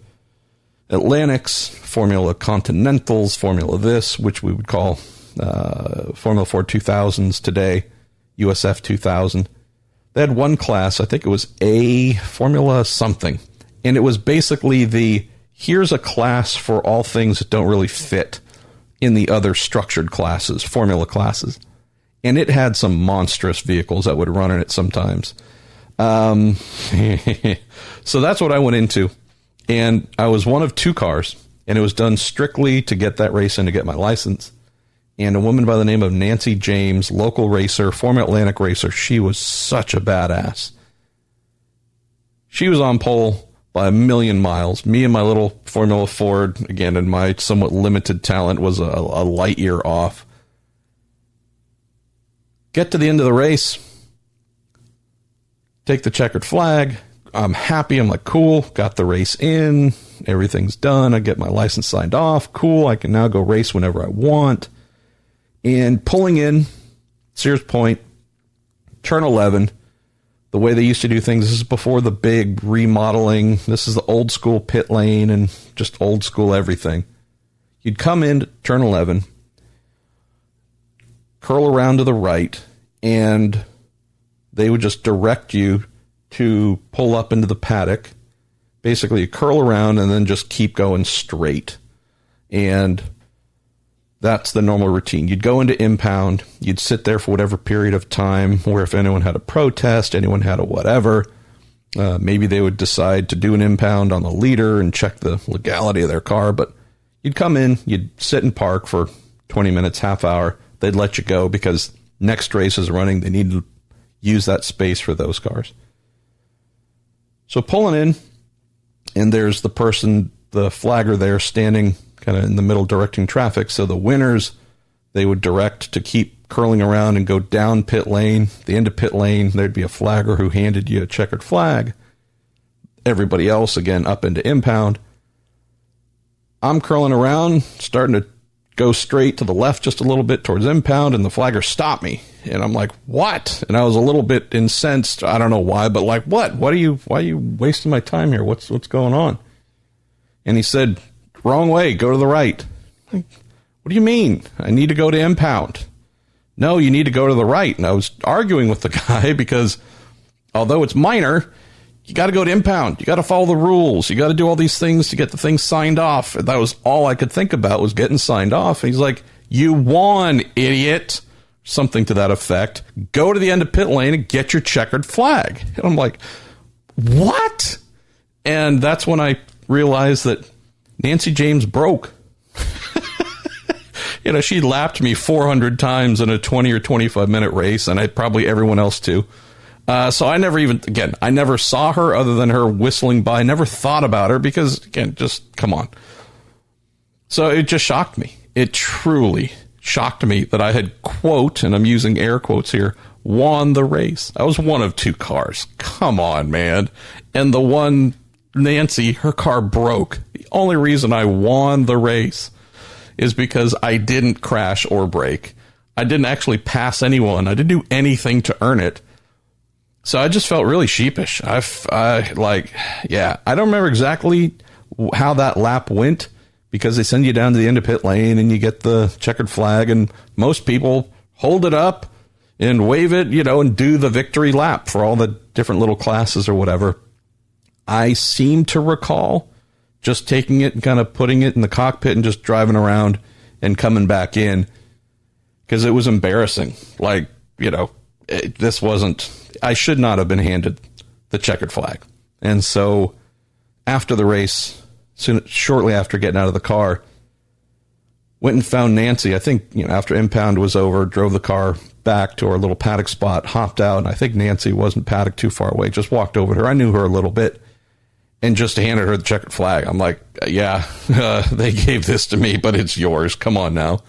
Atlantics, Formula Continentals, Formula this, which we would call Formula Ford 2000s today, USF 2000. They had one class, I think it was A Formula something, and it was basically here's a class for all things that don't really fit in the other structured classes, formula classes. And it had some monstrous vehicles that would run in it sometimes. So that's what I went into. And I was one of two cars. And it was done strictly to get that race in to get my license. And a woman by the name of Nancy James, local racer, former Atlantic racer, she was such a badass. She was on pole by a million miles. Me and my little Formula Ford, again, and my somewhat limited talent, was a light year off. Get to the end of the race. Take the checkered flag. I'm happy. I'm like, cool. Got the race in. Everything's done. I get my license signed off. Cool. I can now go race whenever I want. And pulling in, Sears Point, turn 11. The way they used to do things, this is before the big remodeling. This is the old school pit lane and just old school everything. You'd come in to turn 11, curl around to the right, and they would just direct you to pull up into the paddock. Basically, you curl around and then just keep going straight. And that's the normal routine. You'd go into impound. You'd sit there for whatever period of time, where if anyone had a protest, anyone had a whatever, maybe they would decide to do an impound on the leader and check the legality of their car. But you'd come in, you'd sit and park for 20 minutes, half hour. They'd let you go because next race is running. They need to use that space for those cars. So pulling in, and there's the person, the flagger there, standing kind of in the middle directing traffic. So the winners, they would direct to keep curling around and go down pit lane. At the end of pit lane, there'd be a flagger who handed you a checkered flag. Everybody else, again, up into impound. I'm curling around, starting to go straight to the left just a little bit towards impound, and the flagger stopped me. And I'm like, what? And I was a little bit incensed. I don't know why, but like, what? Why are you wasting my time here? What's going on? And he said, wrong way, go to the right. Like, what do you mean? I need to go to impound. No, you need to go to the right. And I was arguing with the guy because although it's minor, you got to go to impound. You got to follow the rules. You got to do all these things to get the thing signed off. And that was all I could think about, was getting signed off. And he's like, you won, idiot. Something to that effect. Go to the end of pit lane and get your checkered flag. And I'm like, what? And that's when I realized that Nancy James broke. She lapped me 400 times in a 20 or 25 minute race, and probably everyone else too. So I never saw her other than her whistling by. Never thought about her because, again, just come on. So it just shocked me. It truly shocked me that I had, quote, and I'm using air quotes here, won the race. I was one of two cars. Come on, man. And the one, Nancy, her car broke. The only reason I won the race is because I didn't crash or brake. I didn't actually pass anyone. I didn't do anything to earn it. So I just felt really sheepish. I don't remember exactly how that lap went, because they send you down to the end of pit lane and you get the checkered flag, and most people hold it up and wave it, and do the victory lap for all the different little classes or whatever. I seem to recall just taking it and kind of putting it in the cockpit and just driving around and coming back in, because it was embarrassing. I should not have been handed the checkered flag. And so after the race, shortly after getting out of the car, went and found Nancy. I think, after impound was over, drove the car back to our little paddock spot, hopped out, and I think Nancy wasn't paddock too far away, just walked over to her. I knew her a little bit, and just handed her the checkered flag. I'm like, yeah, they gave this to me, but it's yours. Come on now.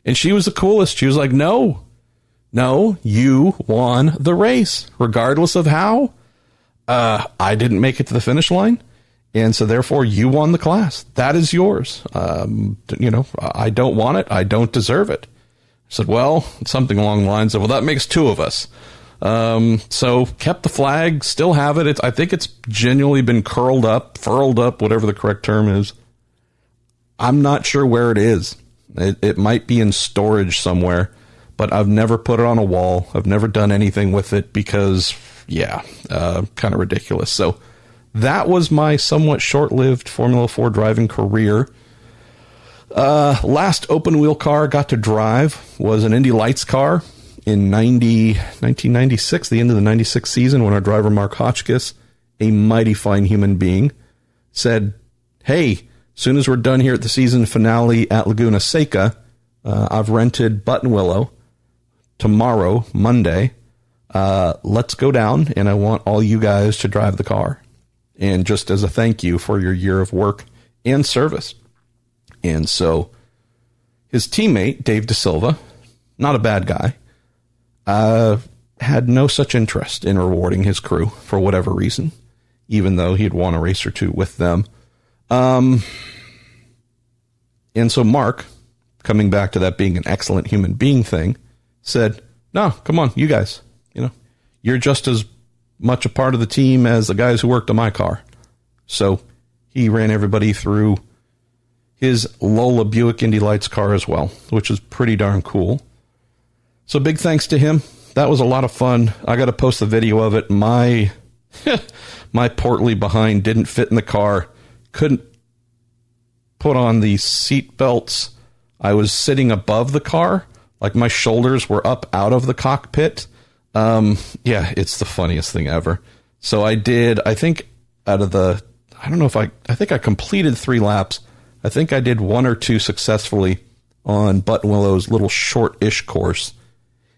And she was the coolest. She was like, no, you won the race, regardless of how. I didn't make it to the finish line. And so therefore you won the class. That is yours. I don't want it. I don't deserve it. I said, well, something along the lines of, well, that makes two of us. So kept the flag, still have it. I think it's genuinely been furled up, whatever the correct term is. I'm not sure where it is. It might be in storage somewhere, but I've never put it on a wall. I've never done anything with it because, kind of ridiculous. So that was my somewhat short-lived Formula 4 driving career. Last open-wheel car I got to drive was an Indy Lights car in 1996, the end of the 96 season, when our driver, Mark Hotchkiss, a mighty fine human being, said, hey, soon as we're done here at the season finale at Laguna Seca, I've rented Buttonwillow tomorrow, Monday. Let's go down, and I want all you guys to drive the car. And just as a thank you for your year of work and service. And so his teammate, Dave DeSilva, not a bad guy, had no such interest in rewarding his crew for whatever reason, even though he'd won a race or two with them. And so Mark, coming back to that being an excellent human being thing, said, no, come on, you guys, you're just as much a part of the team as the guys who worked on my car. So he ran everybody through his Lola Buick Indy Lights car as well, which is pretty darn cool. So big thanks to him. That was a lot of fun. I got to post the video of it. My portly behind didn't fit in the car. Couldn't put on the seat belts. I was sitting above the car. Like my shoulders were up out of the cockpit. Yeah, it's the funniest thing ever. So I think I completed 3 laps. I think I did 1 or 2 successfully on Buttonwillow's little short-ish course,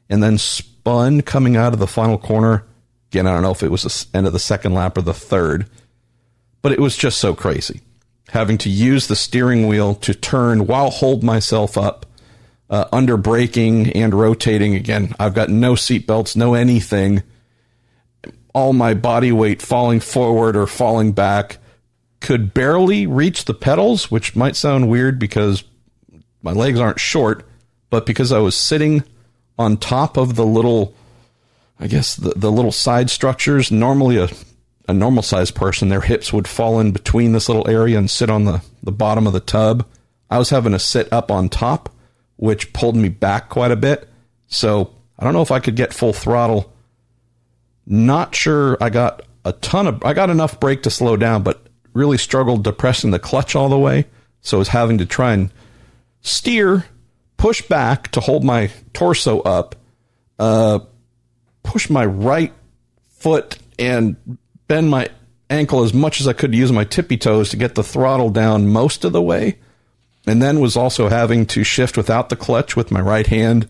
and then spun coming out of the final corner. Again, I don't know if it was the end of the second lap or the third, but it was just so crazy. Having to use the steering wheel to turn while hold myself up, under braking and rotating. Again, I've got no seat belts, no anything. All my body weight falling forward or falling back. Could barely reach the pedals, which might sound weird because my legs aren't short, but because I was sitting on top of the little, I guess, the little side structures. Normally a normal sized person, their hips would fall in between this little area and sit on the bottom of the tub. I was having to sit up on top, which pulled me back quite a bit. So I don't know if I could get full throttle. Not sure I got enough brake to slow down, but really struggled depressing the clutch all the way. So I was having to try and steer, push back to hold my torso up, push my right foot and bend my ankle as much as I could using my tippy toes to get the throttle down most of the way. And then was also having to shift without the clutch with my right hand.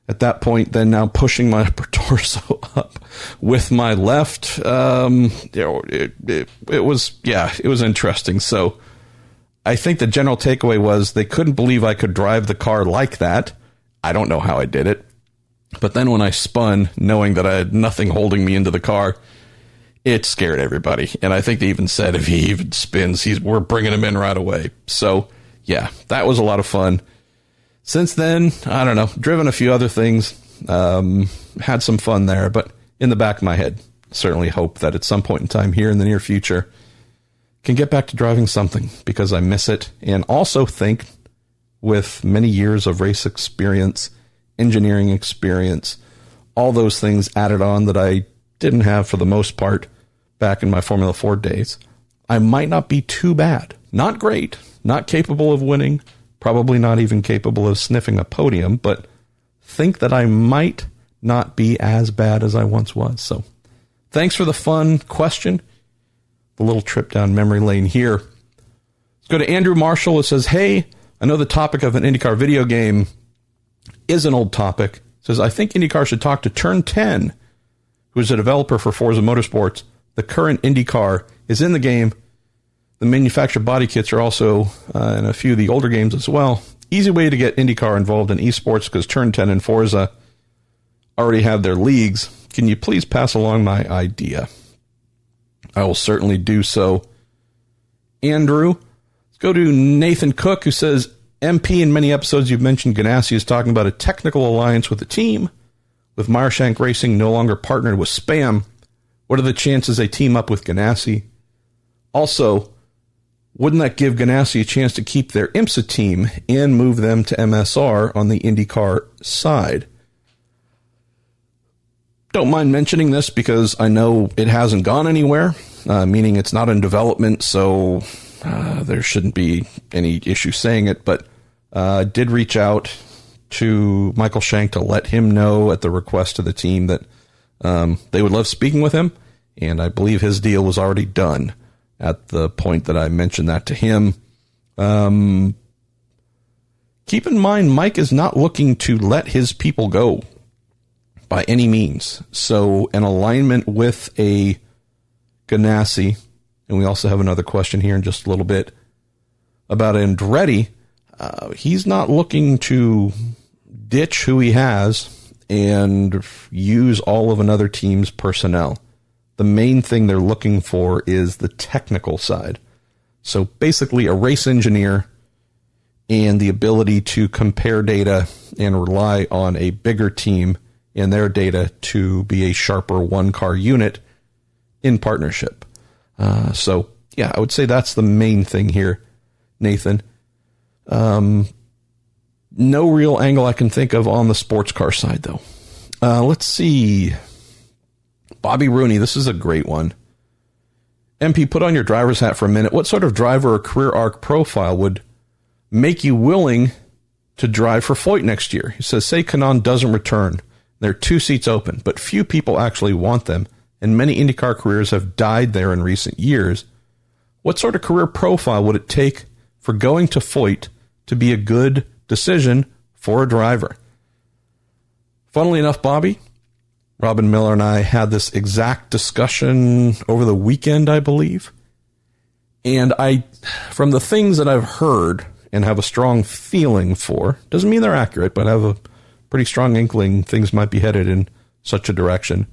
At that point, then now pushing my upper torso up with my left. It was interesting. So I think the general takeaway was they couldn't believe I could drive the car like that. I don't know how I did it. But then when I spun, knowing that I had nothing holding me into the car, it scared everybody. And I think they even said if he even spins, we're bringing him in right away. So yeah, that was a lot of fun. Since then, I don't know, driven a few other things, had some fun there, but in the back of my head, certainly hope that at some point in time here in the near future, can get back to driving something because I miss it. And also think with many years of race experience, engineering experience, all those things added on that I didn't have for the most part back in my Formula 4 days, I might not be too bad. Not great, not capable of winning, probably not even capable of sniffing a podium, but think that I might not be as bad as I once was. So thanks for the fun question. The little trip down memory lane here. Let's go to Andrew Marshall, who says, hey, I know the topic of an IndyCar video game is an old topic. Says, I think IndyCar should talk to Turn 10, who is a developer for Forza Motorsports. The current IndyCar is in the game. The manufactured body kits are also in a few of the older games as well. Easy way to get IndyCar involved in esports because Turn 10 and Forza already have their leagues. Can you please pass along my idea? I will certainly do so. Andrew, let's go to Nathan Cook, who says, MP, in many episodes you've mentioned Ganassi is talking about a technical alliance with the team. With Meyershank Racing no longer partnered with Spam, what are the chances they team up with Ganassi? Also, wouldn't that give Ganassi a chance to keep their IMSA team and move them to MSR on the IndyCar side? Don't mind mentioning this because I know it hasn't gone anywhere, meaning it's not in development, so there shouldn't be any issue saying it, but did reach out to Michael Shank to let him know at the request of the team that they would love speaking with him, and I believe his deal was already done at the point that I mentioned that to him. Keep in mind, Mike is not looking to let his people go by any means. So an alignment with a Ganassi, and we also have another question here in just a little bit about Andretti. He's not looking to ditch who he has and use all of another team's personnel. The main thing they're looking for is the technical side. So basically a race engineer and the ability to compare data and rely on a bigger team and their data to be a sharper one-car unit in partnership. So, yeah, I would say that's the main thing here, Nathan. No real angle I can think of on the sports car side, though. Let's see. Bobby Rooney, this is a great one. MP, put on your driver's hat for a minute. What sort of driver or career arc profile would make you willing to drive for Foyt next year? He says, say Kanaan doesn't return. There are 2 seats open, but few people actually want them, and many IndyCar careers have died there in recent years. What sort of career profile would it take for going to Foyt to be a good decision for a driver? Funnily enough, Bobby, Robin Miller and I had this exact discussion over the weekend, I believe. And from the things that I've heard and have a strong feeling for, doesn't mean they're accurate, but I have a pretty strong inkling things might be headed in such a direction.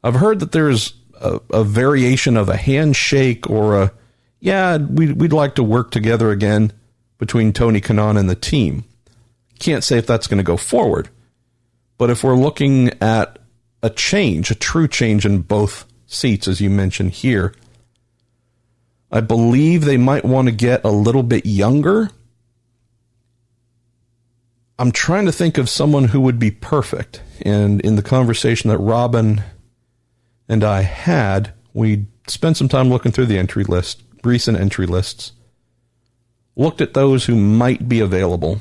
I've heard that there's a variation of a handshake or we'd like to work together again between Tony Kanaan and the team. Can't say if that's going to go forward. But if we're looking at a true change in both seats, as you mentioned here, I believe they might want to get a little bit younger. I'm trying to think of someone who would be perfect. And in the conversation that Robin and I had, we spent some time looking through the recent entry lists, looked at those who might be available.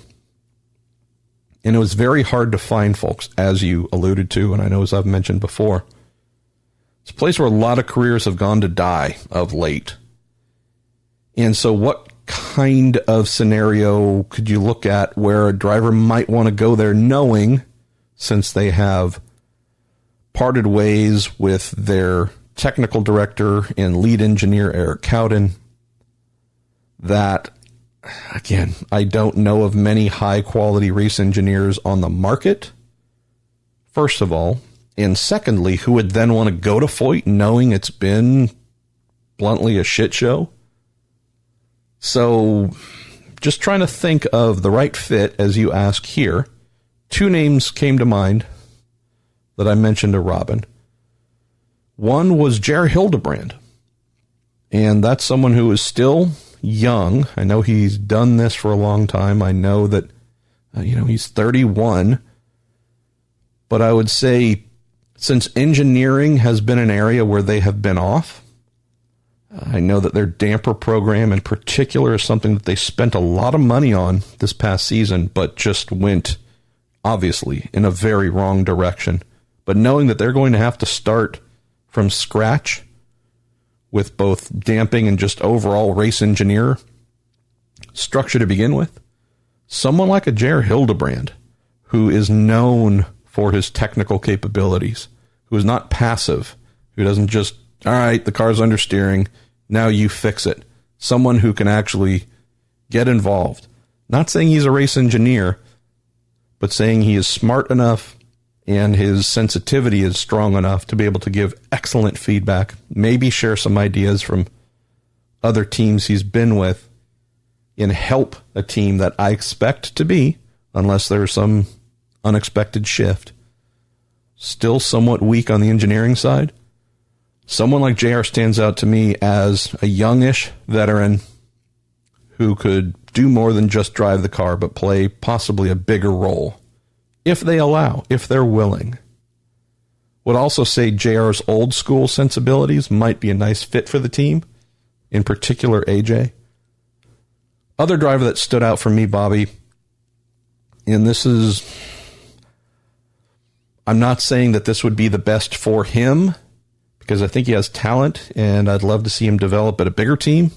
And it was very hard to find folks, as you alluded to, and I know as I've mentioned before. It's a place where a lot of careers have gone to die of late. And so what kind of scenario could you look at where a driver might want to go there knowing, since they have parted ways with their technical director and lead engineer, Eric Cowden, that, again, I don't know of many high-quality race engineers on the market, first of all, and secondly, who would then want to go to Foyt knowing it's been, bluntly, a shit show? So, just trying to think of the right fit, as you ask here. 2 names came to mind that I mentioned to Robin. One was J.R. Hildebrand, and that's someone who is still young. I know he's done this for a long time. I know that, he's 31. But I would say, since engineering has been an area where they have been off, I know that their damper program in particular is something that they spent a lot of money on this past season, but just went, obviously, in a very wrong direction. But knowing that they're going to have to start from scratch with both damping and just overall race engineer structure to begin with, someone like a J.R. Hildebrand, who is known for his technical capabilities, who is not passive, who doesn't just, all right, the car's understeering, now you fix it. Someone who can actually get involved. Not saying he's a race engineer, but saying he is smart enough and his sensitivity is strong enough to be able to give excellent feedback, maybe share some ideas from other teams he's been with, and help a team that I expect to be, unless there's some unexpected shift, still somewhat weak on the engineering side. Someone like JR stands out to me as a youngish veteran who could do more than just drive the car, but play possibly a bigger role, if they allow, if they're willing. Would also say JR's old school sensibilities might be a nice fit for the team, in particular AJ. Other driver that stood out for me, Bobby, and this is, I'm not saying that this would be the best for him, because I think he has talent, and I'd love to see him develop at a bigger team.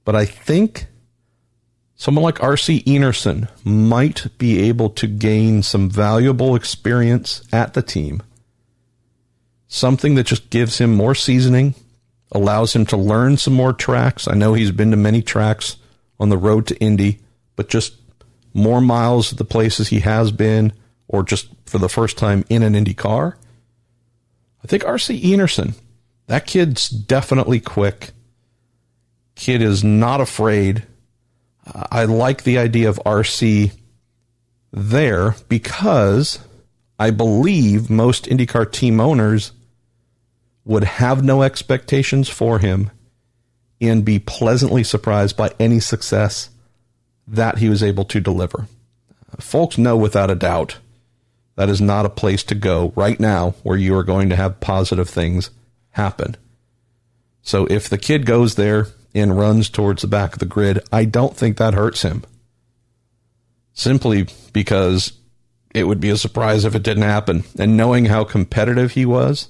But I think someone like R.C. Enerson might be able to gain some valuable experience at the team. Something that just gives him more seasoning, allows him to learn some more tracks. I know he's been to many tracks on the road to Indy, but just more miles at the places he has been, or just for the first time in an Indy car. I think R.C. Enerson, that kid's definitely quick. Kid is not afraid. I like the idea of RC there because I believe most IndyCar team owners would have no expectations for him and be pleasantly surprised by any success that he was able to deliver. Folks know without a doubt that is not a place to go right now where you are going to have positive things happen. So if the kid goes there and runs towards the back of the grid, I don't think that hurts him. Simply because it would be a surprise if it didn't happen. And knowing how competitive he was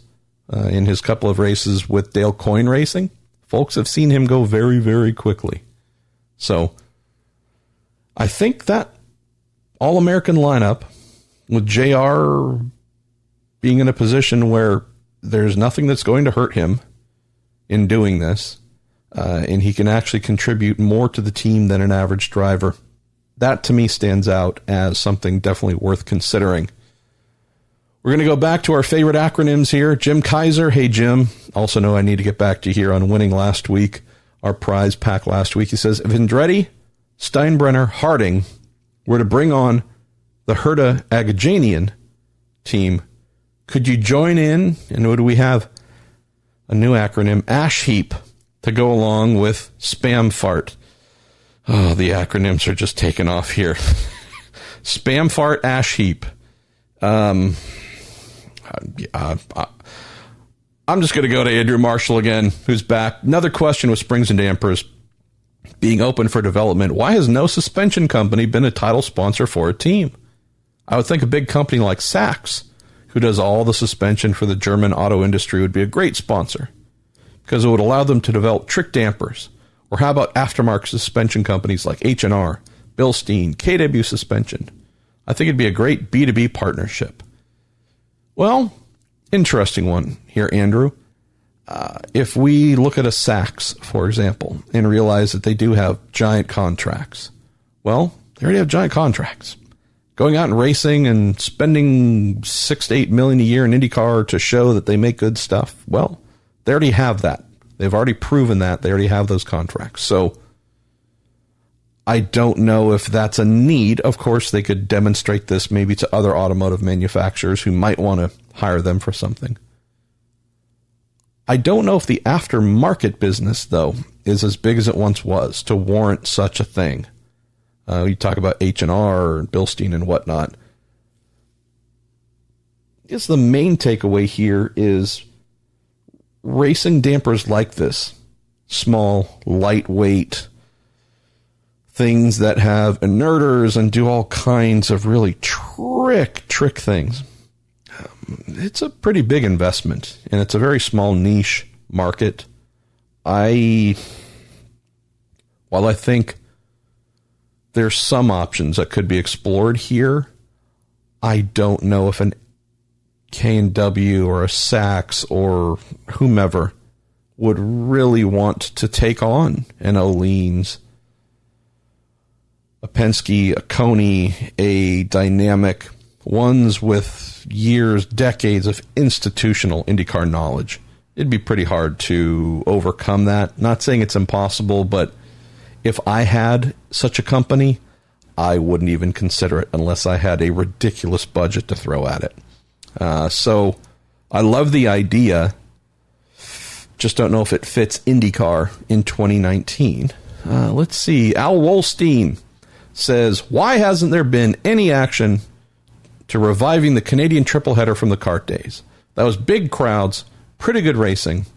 in his couple of races with Dale Coyne Racing, folks have seen him go very, very quickly. So I think that All-American lineup with JR being in a position where there's nothing that's going to hurt him in doing this, and he can actually contribute more to the team than an average driver. That, to me, stands out as something definitely worth considering. We're going to go back to our favorite acronyms here. Jim Kaiser. Hey, Jim. Also know I need to get back to here on winning last week, our prize pack last week. He says, if Andretti, Steinbrenner, Harding were to bring on the Herta Agajanian team, could you join in? And what do we have? A new acronym, Ash Heap, to go along with Spam Fart. Oh, the acronyms are just taking off here. Spam Fart, Ash Heap. I'm just going to go to Andrew Marshall again, who's back. Another question with springs and dampers being open for development. Why has no suspension company been a title sponsor for a team? I would think a big company like Sachs, who does all the suspension for the German auto industry, would be a great sponsor because it would allow them to develop trick dampers. Or how about aftermarket suspension companies like H&R, Bilstein, KW Suspension? I think it'd be a great B2B partnership. Well, interesting one here, Andrew. If we look at a Sachs, for example, and realize that they do have giant contracts, well, they already have giant contracts. Going out and racing and spending $6 to $8 million a year in IndyCar to show that they make good stuff, well, they already have that. They've already proven that. They already have those contracts. So I don't know if that's a need. Of course, they could demonstrate this maybe to other automotive manufacturers who might want to hire them for something. I don't know if the aftermarket business, though, is as big as it once was to warrant such a thing. You talk about H&R and Bilstein and whatnot. I guess the main takeaway here is racing dampers like this, small, lightweight, things that have inerters and do all kinds of really trick things. It's a pretty big investment, and it's a very small niche market. While I think there's some options that could be explored here, I don't know if an K&W or a Sachs or whomever would really want to take on an O'Leans, a Penske, a Coney, a Dynamic, ones with years, decades of institutional IndyCar knowledge. It'd be pretty hard to overcome that. Not saying it's impossible, but if I had such a company, I wouldn't even consider it unless I had a ridiculous budget to throw at it. So I love the idea. Just don't know if it fits IndyCar in 2019. Let's see. Al Wolstein says, why hasn't there been any action to reviving the Canadian triple header from the kart days? That was big crowds, pretty good racing,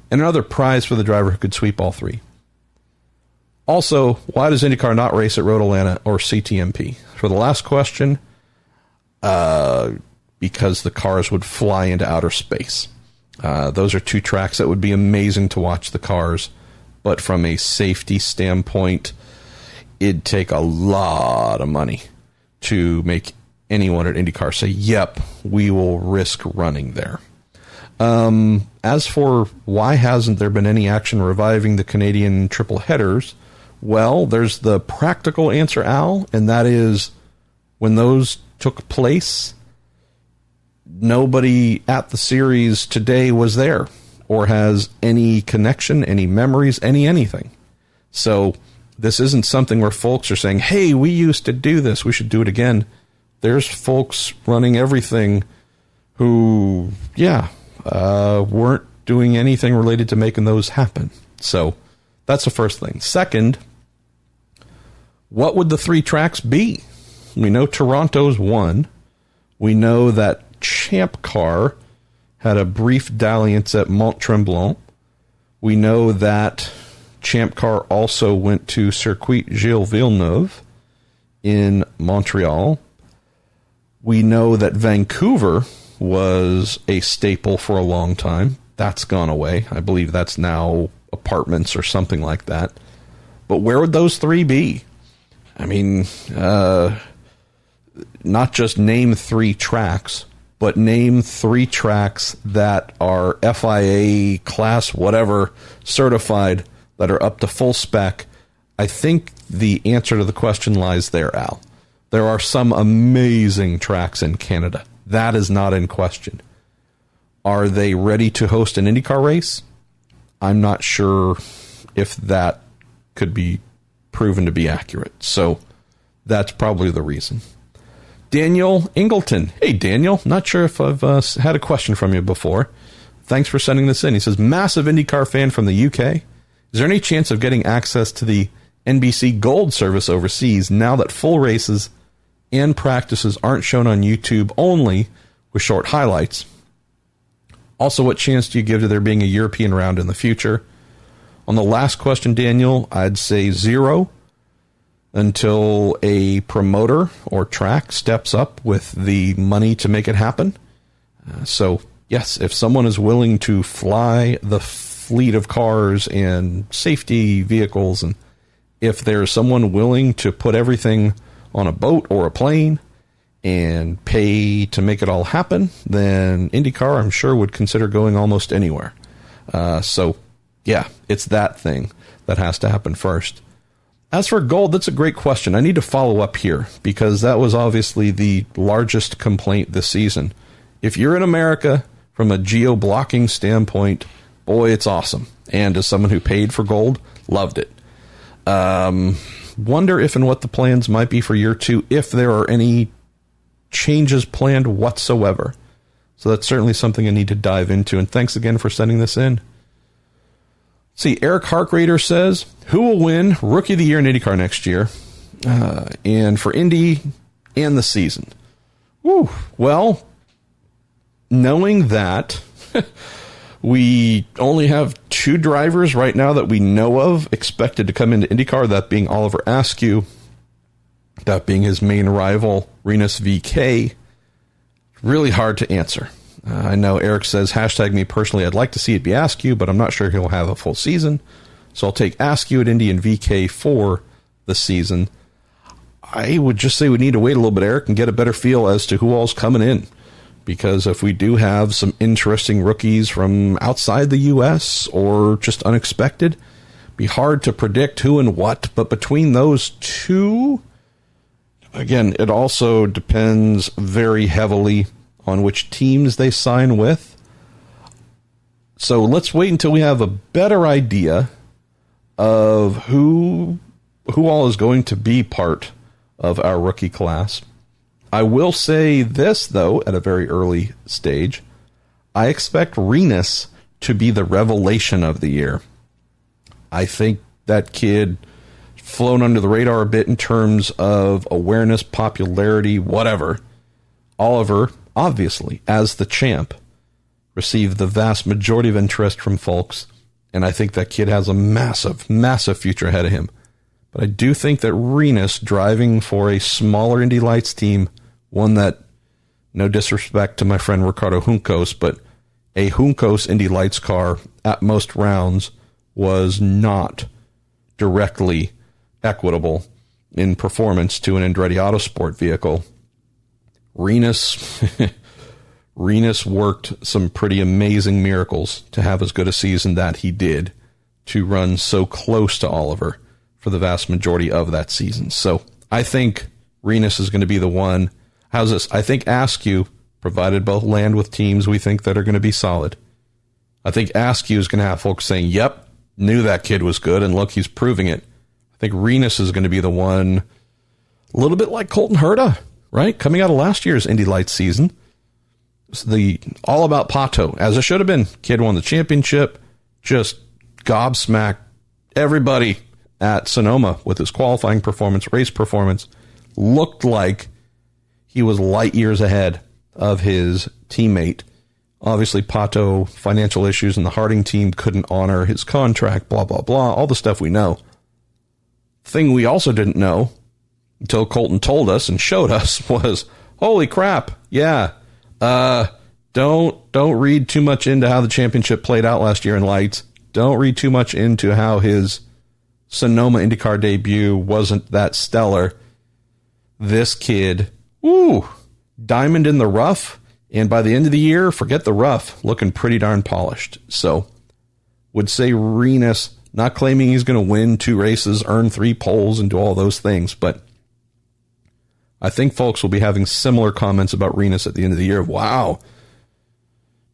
and another prize for the driver who could sweep all three. Also, why does IndyCar not race at Road Atlanta or CTMP? For the last question, because the cars would fly into outer space. Those are two tracks that would be amazing to watch the cars, but from a safety standpoint, it'd take a lot of money to make anyone at IndyCar say, yep, we will risk running there. As for why hasn't there been any action reviving the Canadian triple headers, well, there's the practical answer, Al, and that is when those took place, nobody at the series today was there or has any connection, any memories, anything. So this isn't something where folks are saying, hey, we used to do this, we should do it again. There's folks running everything who, weren't doing anything related to making those happen. So that's the first thing. Second, what would the 3 tracks be? We know Toronto's one. We know that Champ Car had a brief dalliance at Mont Tremblant. We know that Champ Car also went to Circuit Gilles Villeneuve in Montreal. We know that Vancouver was a staple for a long time. That's gone away. I believe that's now apartments or something like that. But where would those 3 be? I mean, not just name 3 tracks, but name 3 tracks that are FIA class whatever certified, that are up to full spec. I think the answer to the question lies there, Al. There are some amazing tracks in Canada. That is not in question. Are they ready to host an IndyCar race? I'm not sure if that could be proven to be accurate. So that's probably the reason. Daniel Ingleton. Hey, Daniel. Not sure if I've had a question from you before. Thanks for sending this in. He says, massive IndyCar fan from the UK. Is there any chance of getting access to the NBC Gold service overseas now that full races and practices aren't shown on YouTube only with short highlights? Also, what chance do you give to there being a European round in the future? On the last question, Daniel, I'd say 0 until a promoter or track steps up with the money to make it happen. So, yes, if someone is willing to fly the fleet of cars and safety vehicles, and if there's someone willing to put everything on a boat or a plane and pay to make it all happen, then IndyCar, I'm sure, would consider going almost anywhere. So, yeah, it's that thing that has to happen first. As for gold, that's a great question. I need to follow up here because that was obviously the largest complaint this season. If you're in America, from a geo-blocking standpoint, boy, it's awesome. And as someone who paid for gold, loved it. Wonder if and what the plans might be for year 2, if there are any changes planned whatsoever. So that's certainly something I need to dive into. And thanks again for sending this in. See, Eric Harkrader says, who will win Rookie of the Year in IndyCar next year? And for Indy and the season. Woo. Well, knowing that we only have 2 drivers right now that we know of expected to come into IndyCar, that being Oliver Askew, that being his main rival, Rinus VeeKay. Really hard to answer. I know Eric says, hashtag me personally, I'd like to see it be Askew, but I'm not sure he'll have a full season. So I'll take Askew at Indy and VeeKay for the season. I would just say we need to wait a little bit, Eric, and get a better feel as to who all's coming in. Because if we do have some interesting rookies from outside the U.S. or just unexpected, it'd be hard to predict who and what. But between those 2, again, it also depends very heavily on which teams they sign with. So let's wait until we have a better idea of who all is going to be part of our rookie class. I will say this, though, at a very early stage. I expect Rinus to be the revelation of the year. I think that kid flown under the radar a bit in terms of awareness, popularity, whatever. Oliver, obviously, as the champ, received the vast majority of interest from folks, and I think that kid has a massive, massive future ahead of him. But I do think that Rinus, driving for a smaller Indy Lights team, one that, no disrespect to my friend Ricardo Juncos, but a Juncos Indy Lights car at most rounds was not directly equitable in performance to an Andretti Autosport vehicle. Rinus worked some pretty amazing miracles to have as good a season that he did, to run so close to Oliver for the vast majority of that season. So I think Rinus is going to be the one. How's this? I think Askew, provided both land with teams we think that are going to be solid, I think Askew is going to have folks saying, yep, knew that kid was good, and look, he's proving it. I think Rinus is going to be the one, a little bit like Colton Herta, right? Coming out of last year's Indy Lights season. It's the all about Pato, as it should have been. Kid won the championship, just gobsmacked everybody at Sonoma with his qualifying performance, race performance. Looked like he was light years ahead of his teammate. Obviously, Pato, financial issues, and the Harding team couldn't honor his contract, blah, blah, blah, all the stuff we know. Thing we also didn't know until Colton told us and showed us was, holy crap, yeah, don't read too much into how the championship played out last year in Lights. Don't read too much into how his Sonoma IndyCar debut wasn't that stellar. This kid, diamond in the rough. And by the end of the year, forget the rough, looking pretty darn polished. So, would say Rinus, not claiming he's going to win 2 races, earn 3 poles, and do all those things, but I think folks will be having similar comments about Rinus at the end of the year. Wow,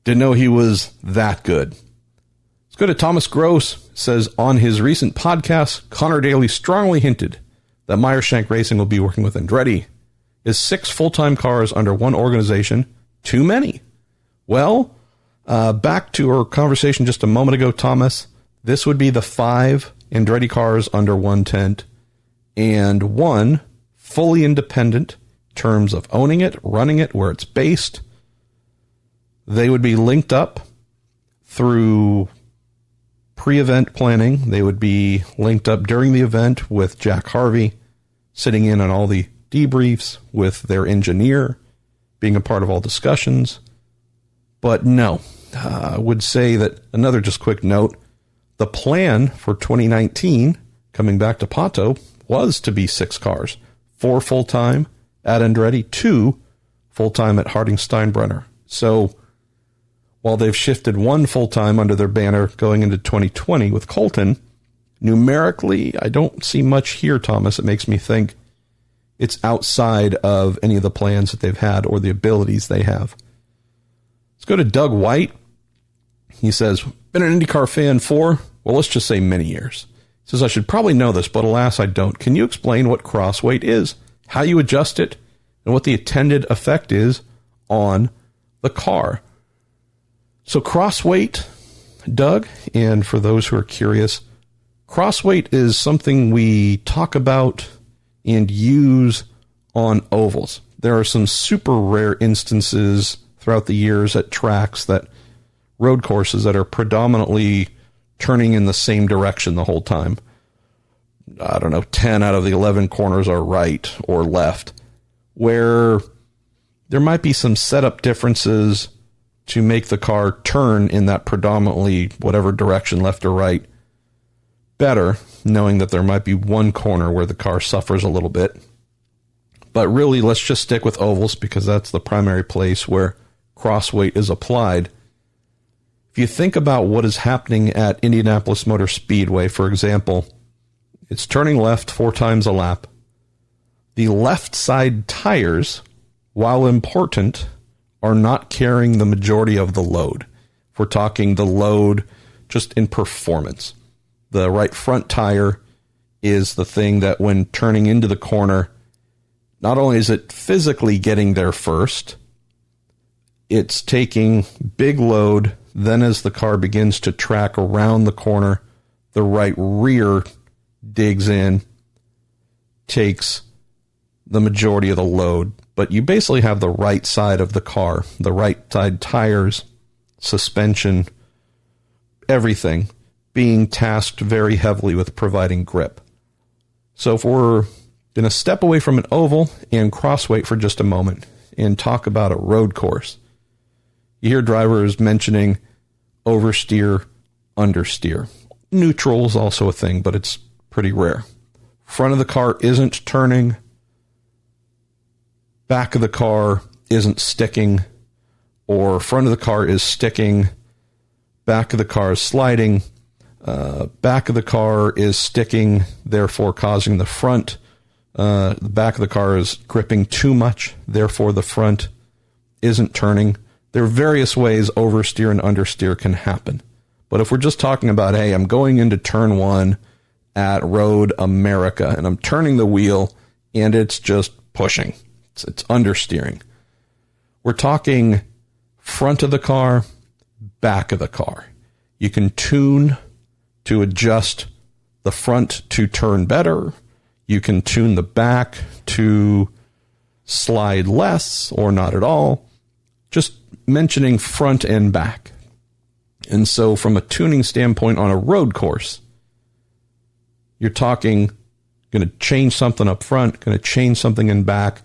didn't know he was that good. Let's go to Thomas Gross. Says, on his recent podcast, Connor Daly strongly hinted that Meyershank Racing will be working with Andretti. Is 6 full-time cars under one organization too many? Well, back to our conversation just a moment ago, Thomas. This would be the 5 Andretti cars under one tent and 1 fully independent in terms of owning it, running it, where it's based. They would be linked up through pre-event planning. They would be linked up during the event with Jack Harvey, sitting in on all the debriefs with their engineer, being a part of all discussions. But no, I would say that another just quick note, the plan for 2019, coming back to Pato, was to be 6 cars, 4 full-time at Andretti, 2 full-time at Harding Steinbrenner. So while they've shifted 1 full-time under their banner going into 2020 with Colton, numerically, I don't see much here, Thomas. It makes me think it's outside of any of the plans that they've had or the abilities they have. Let's go to Doug White. He says, been an IndyCar fan for, well, let's just say many years. He says, I should probably know this, but alas, I don't. Can you explain what crossweight is, how you adjust it, and what the intended effect is on the car? So crossweight, Doug, and for those who are curious, crossweight is something we talk about and use on ovals. There are some super rare instances throughout the years at tracks, that road courses that are predominantly turning in the same direction the whole time. I don't know, 10 out of the 11 corners are right or left, where there might be some setup differences to make the car turn in that predominantly whatever direction, left or right, better, knowing that there might be one corner where the car suffers a little bit. But really, let's just stick with ovals because that's the primary place where crossweight is applied. If you think about what is happening at Indianapolis Motor Speedway, for example, it's turning left 4 times a lap. The left side tires, while important, are not carrying the majority of the load. If we're talking the load just in performance, the right front tire is the thing that when turning into the corner, not only is it physically getting there first, it's taking big load. Then as the car begins to track around the corner, the right rear digs in, takes the majority of the load. But you basically have the right side of the car, the right side tires, suspension, everything being tasked very heavily with providing grip. So if we're going to step away from an oval and crossweight for just a moment and talk about a road course, you hear drivers mentioning oversteer, understeer. Neutral is also a thing, but it's pretty rare. front of the car isn't turning, back of the car isn't sticking, or front of the car is sticking, back of the car is sliding, back of the car is sticking, therefore causing the front. The back of the car is gripping too much, therefore the front isn't turning. There are various ways oversteer and understeer can happen. But if we're just talking about, hey, I'm going into turn 1 at Road America, and I'm turning the wheel, and it's just pushing. It's understeering. We're talking front of the car, back of the car. You can tune to adjust the front to turn better. You can tune the back to slide less or not at all. Just mentioning front and back. And so from a tuning standpoint on a road course, you're talking, going to change something up front, going to change something in back,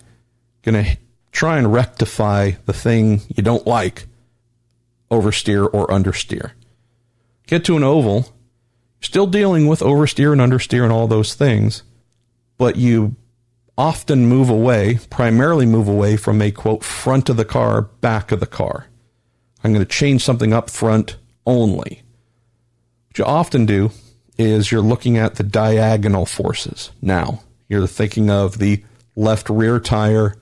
going to try and rectify the thing you don't like, oversteer or understeer. Get to an oval, still dealing with oversteer and understeer and all those things, but you often primarily move away from a, quote, front of the car, back of the car. I'm going to change something up front only. What you often do is you're looking at the diagonal forces. Now, you're thinking of the left rear tire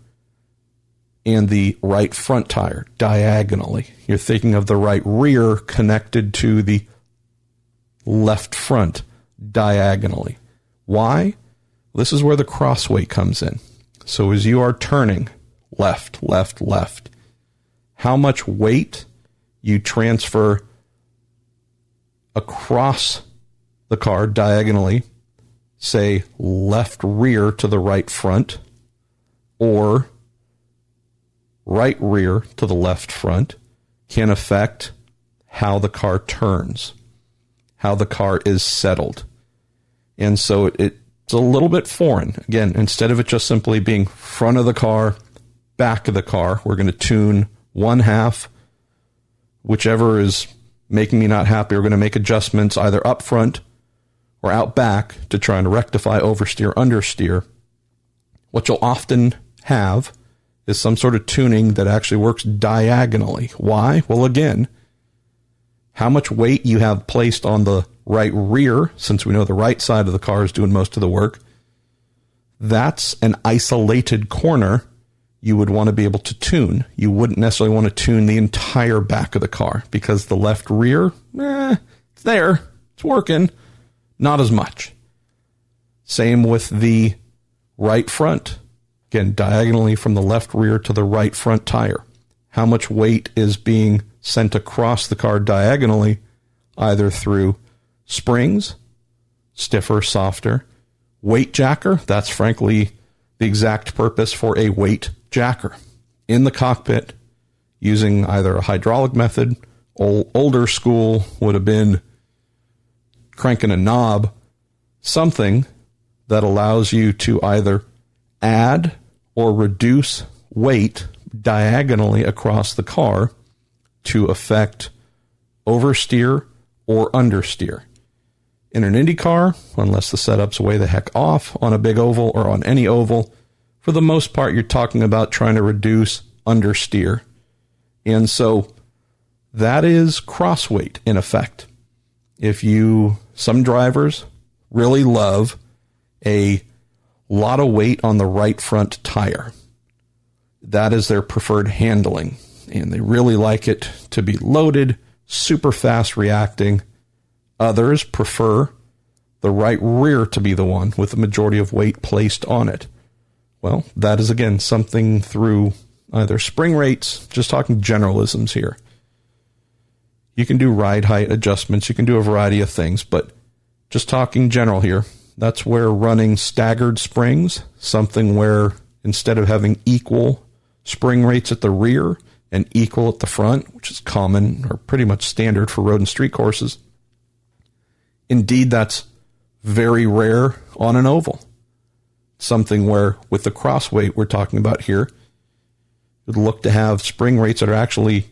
and the right front tire diagonally. You're thinking of the right rear connected to the left front diagonally. Why? This is where the crossweight comes in. So as you are turning left, left, left, how much weight you transfer across the car diagonally, say left rear to the right front, or right rear to the left front, can affect how the car turns, how the car is settled. And so it's a little bit foreign. Again, instead of it just simply being front of the car, back of the car, we're going to tune one half, whichever is making me not happy. We're going to make adjustments either up front or out back to try and rectify oversteer, understeer. What you'll often have is some sort of tuning that actually works diagonally. Why? Well, again, how much weight you have placed on the right rear, since we know the right side of the car is doing most of the work, that's an isolated corner you would want to be able to tune. You wouldn't necessarily want to tune the entire back of the car because the left rear, it's there, it's working, not as much. Same with the right front. Again, diagonally from the left rear to the right front tire. How much weight is being sent across the car diagonally, either through springs, stiffer, softer, weight jacker. That's frankly the exact purpose for a weight jacker. In the cockpit, using either a hydraulic method, older school would have been cranking a knob, something that allows you to either add or reduce weight diagonally across the car to affect oversteer or understeer. In an IndyCar, unless the setup's way the heck off on a big oval or on any oval, for the most part, you're talking about trying to reduce understeer. And so that is crossweight in effect. Some drivers really love a lot of weight on the right front tire. That is their preferred handling. And they really like it to be loaded, super fast reacting. Others prefer the right rear to be the one with the majority of weight placed on it. Well, that is, again, something through either spring rates, just talking generalisms here. You can do ride height adjustments. You can do a variety of things, but just talking general here, that's where running staggered springs, something where instead of having equal spring rates at the rear and equal at the front, which is common or pretty much standard for road and street courses, indeed, that's very rare on an oval. Something where with the crossweight we're talking about here, you'd look to have spring rates that are actually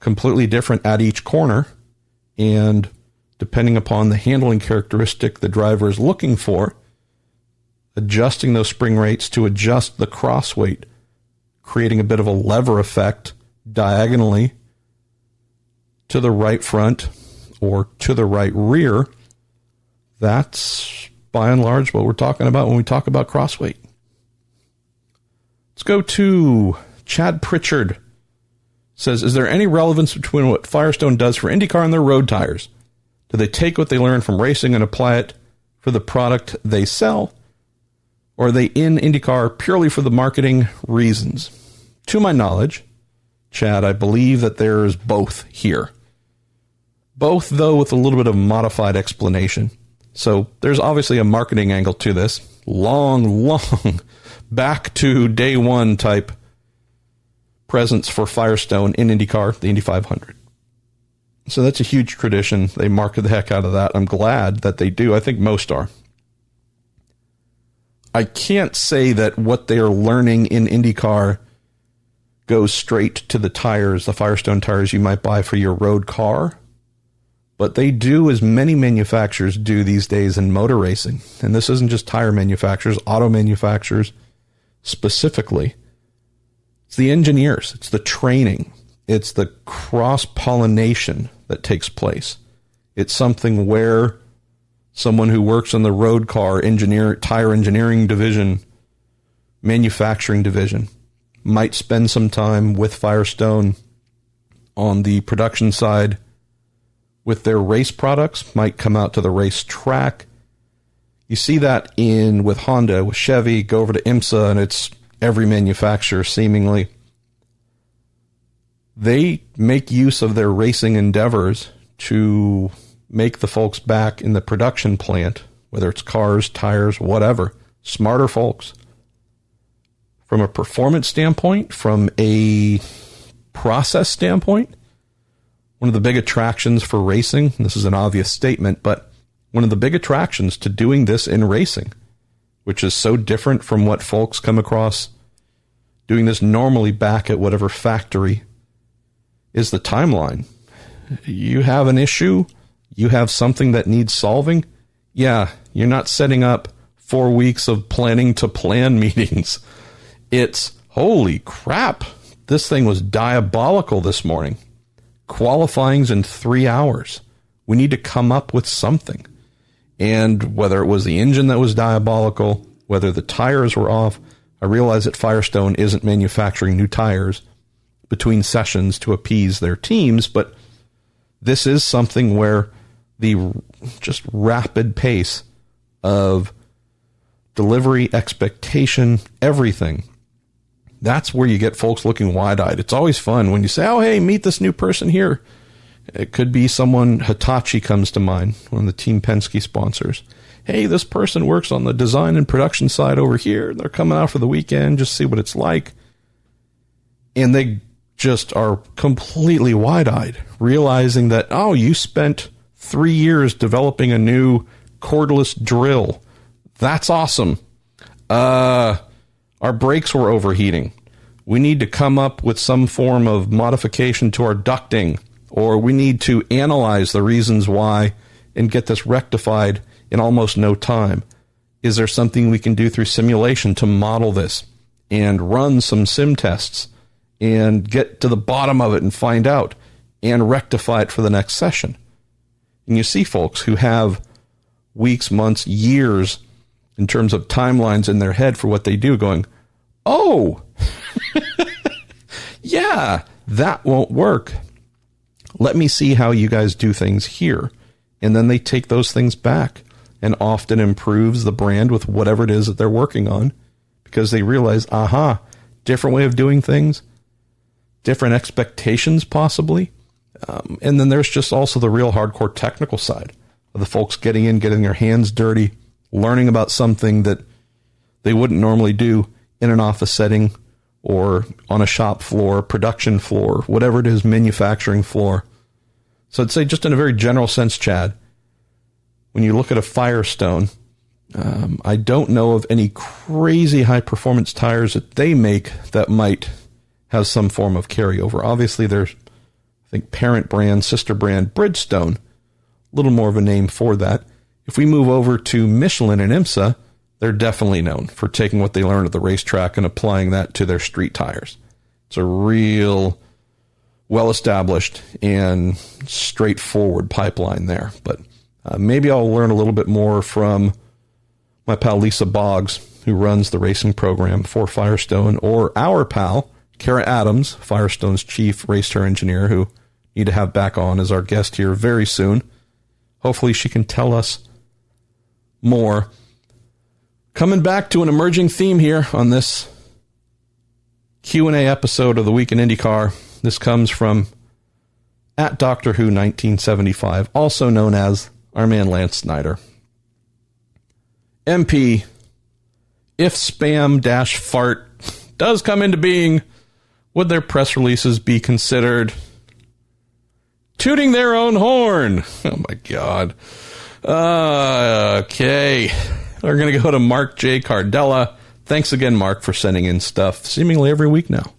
completely different at each corner, and depending upon the handling characteristic the driver is looking for, adjusting those spring rates to adjust the cross weight, creating a bit of a lever effect diagonally to the right front or to the right rear. That's by and large what we're talking about when we talk about cross weight. Let's go to Chad Pritchard. Says, is there any relevance between what Firestone does for IndyCar and their road tires? Do they take what they learn from racing and apply it for the product they sell? Or are they in IndyCar purely for the marketing reasons? To my knowledge, Chad, I believe that there's both here. Both, though, with a little bit of modified explanation. So there's obviously a marketing angle to this. Long back to day one type presence for Firestone in IndyCar, the Indy 500. So that's a huge tradition. They market the heck out of that. I'm glad that they do. I think most are. I can't say that what they are learning in IndyCar goes straight to the tires, the Firestone tires you might buy for your road car. But they do, as many manufacturers do these days in motor racing. And this isn't just tire manufacturers, auto manufacturers specifically. It's the engineers. It's the training. It's the cross-pollination that takes place. It's something where someone who works in the road car tire engineering division, manufacturing division, might spend some time with Firestone on the production side with their race products, might come out to the race track. You see that with Honda, with Chevy, go over to IMSA, and it's every manufacturer seemingly. They make use of their racing endeavors to make the folks back in the production plant, whether it's cars, tires, whatever, smarter folks. From a performance standpoint, from a process standpoint, one of the big attractions for racing, this is an obvious statement, but one of the big attractions to doing this in racing, which is so different from what folks come across doing this normally back at whatever factory, is the timeline. You have an issue, you have something that needs solving. Yeah, you're not setting up 4 weeks of planning to plan meetings. It's, holy crap, this thing was diabolical this morning. Qualifying's in 3 hours. We need to come up with something. And whether it was the engine that was diabolical, whether the tires were off, I realize that Firestone isn't manufacturing new tires between sessions to appease their teams, but this is something where the just rapid pace of delivery, expectation, everything, that's where you get folks looking wide-eyed. It's always fun when you say, oh, hey, meet this new person here. It could be someone, Hitachi comes to mind, one of the Team Penske sponsors. Hey, this person works on the design and production side over here. They're coming out for the weekend, just see what it's like. And they just are completely wide-eyed, realizing that, oh, you spent 3 years developing a new cordless drill. That's awesome. Our brakes were overheating. We need to come up with some form of modification to our ducting, or we need to analyze the reasons why and get this rectified in almost no time. Is there something we can do through simulation to model this and run some sim tests and get to the bottom of it and find out and rectify it for the next session? And you see folks who have weeks, months, years in terms of timelines in their head for what they do going, oh, yeah, that won't work. Let me see how you guys do things here. And then they take those things back and often improves the brand with whatever it is that they're working on because they realize, aha, different way of doing things, different expectations possibly. And then there's just also the real hardcore technical side of the folks getting in, getting their hands dirty, learning about something that they wouldn't normally do in an office setting or on a shop floor, production floor, whatever it is, manufacturing floor. So I'd say just in a very general sense, Chad, when you look at a Firestone, I don't know of any crazy high performance tires that they make that might have some form of carryover. Obviously, there's, I think, parent brand, sister brand, Bridgestone, a little more of a name for that. If we move over to Michelin and IMSA, they're definitely known for taking what they learned at the racetrack and applying that to their street tires. It's a real well-established and straightforward pipeline there. But maybe I'll learn a little bit more from my pal Lisa Boggs, who runs the racing program for Firestone, or our pal Kara Adams, Firestone's chief race car engineer, who need to have back on as our guest here very soon. Hopefully she can tell us more. Coming back to an emerging theme here on this Q&A episode of the Week in IndyCar. This comes from at Doctor Who 1975, also known as our man Lance Snyder. MP, if spam-fart does come into being, would their press releases be considered tooting their own horn? Oh my God. Okay. We're going to go to Mark J. Cardella. Thanks again, Mark, for sending in stuff seemingly every week now.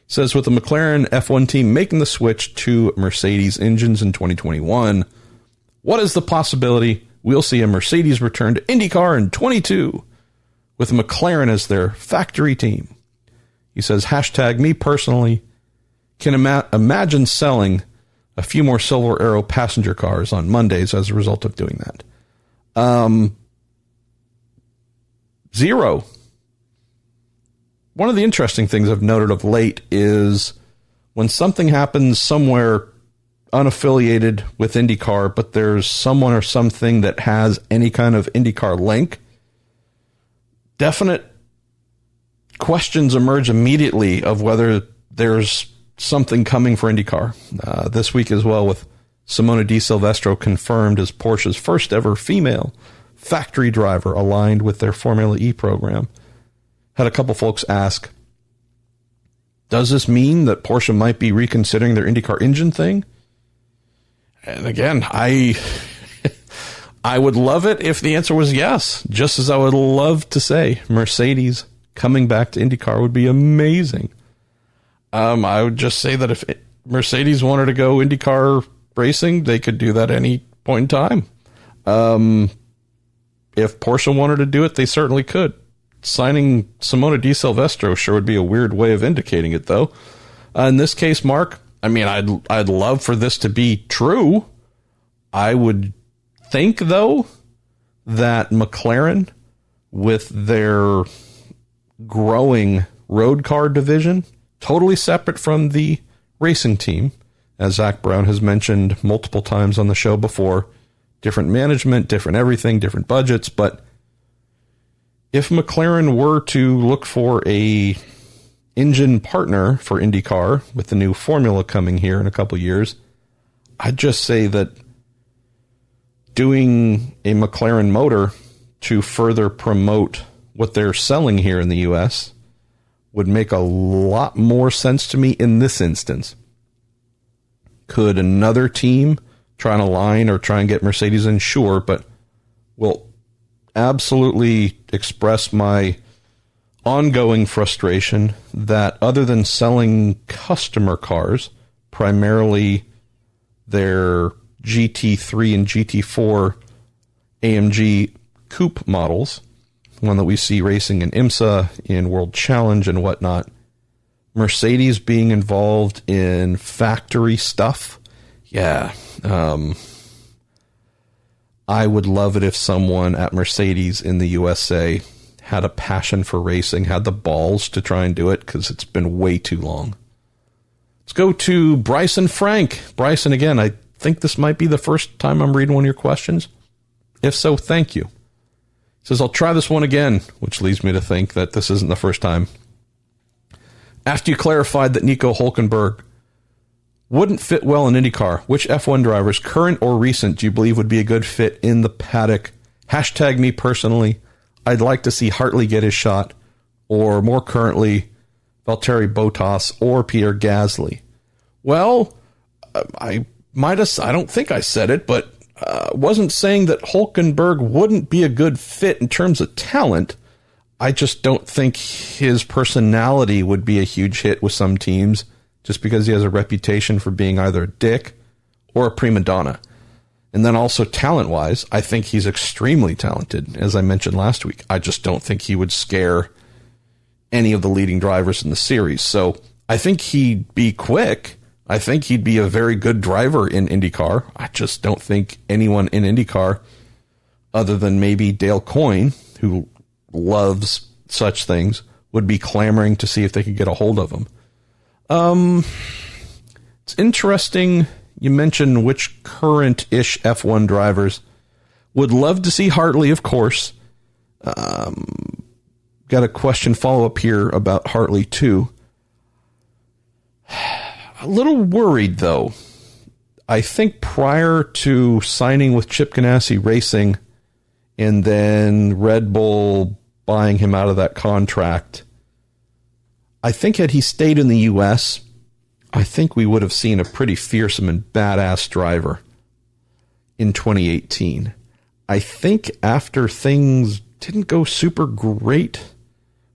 He says, with the McLaren F1 team making the switch to Mercedes engines in 2021, what is the possibility we'll see a Mercedes return to IndyCar in 22 with McLaren as their factory team? He says, hashtag me personally can imagine selling a few more Silver Arrow passenger cars on Mondays as a result of doing that. Zero. One of the interesting things I've noted of late is when something happens somewhere unaffiliated with IndyCar, but there's someone or something that has any kind of IndyCar link, definite questions emerge immediately of whether there's something coming for IndyCar. This week as well, with Simona Di Silvestro confirmed as Porsche's first ever female factory driver aligned with their Formula E program. Had a couple folks ask, does this mean that Porsche might be reconsidering their IndyCar engine thing? And again, I would love it if the answer was yes, just as I would love to say Mercedes coming back to IndyCar would be amazing. I would just say that if Mercedes wanted to go IndyCar racing, they could do that any point in time. If Porsche wanted to do it, they certainly could. Signing Simona Di Silvestro sure would be a weird way of indicating it, though. In this case, Mark, I mean, I'd love for this to be true. I would think, though, that McLaren, with their growing road car division, totally separate from the racing team, as Zach Brown has mentioned multiple times on the show before, different management, different everything, different budgets. But if McLaren were to look for a engine partner for IndyCar with the new formula coming here in a couple years, I'd just say that doing a McLaren motor to further promote what they're selling here in the U.S. would make a lot more sense to me in this instance. Could another team try and align or try and get Mercedes in? Sure, but will absolutely express my ongoing frustration that other than selling customer cars, primarily their GT3 and GT4 AMG coupe models, one that we see racing in IMSA, in World Challenge and whatnot, Mercedes being involved in factory stuff, yeah, I would love it if someone at Mercedes in the USA had a passion for racing, had the balls to try and do it, because it's been way too long. Let's go to Bryson Frank. Bryson, again, I think this might be the first time I'm reading one of your questions. If so, thank you. He says, I'll try this one again, which leads me to think that this isn't the first time. After you clarified that Nico Hülkenberg wouldn't fit well in IndyCar, which F1 drivers, current or recent, do you believe would be a good fit in the paddock? Hashtag me personally. I'd like to see Hartley get his shot, or more currently, Valtteri Bottas or Pierre Gasly. Well, I don't think I said it, but wasn't saying that Hülkenberg wouldn't be a good fit in terms of talent. I just don't think his personality would be a huge hit with some teams, just because he has a reputation for being either a dick or a prima donna. And then also talent-wise, I think he's extremely talented, as I mentioned last week. I just don't think he would scare any of the leading drivers in the series. So I think he'd be quick. I think he'd be a very good driver in IndyCar. I just don't think anyone in IndyCar, other than maybe Dale Coyne, who loves such things, would be clamoring to see if they could get a hold of him. It's interesting you mentioned which current-ish F1 drivers. Would love to see Hartley, of course. Got a question follow-up here about Hartley, too. A little worried, though. I think prior to signing with Chip Ganassi Racing and then Red Bull buying him out of that contract, I think had he stayed in the U.S., I think we would have seen a pretty fearsome and badass driver in 2018. I think after things didn't go super great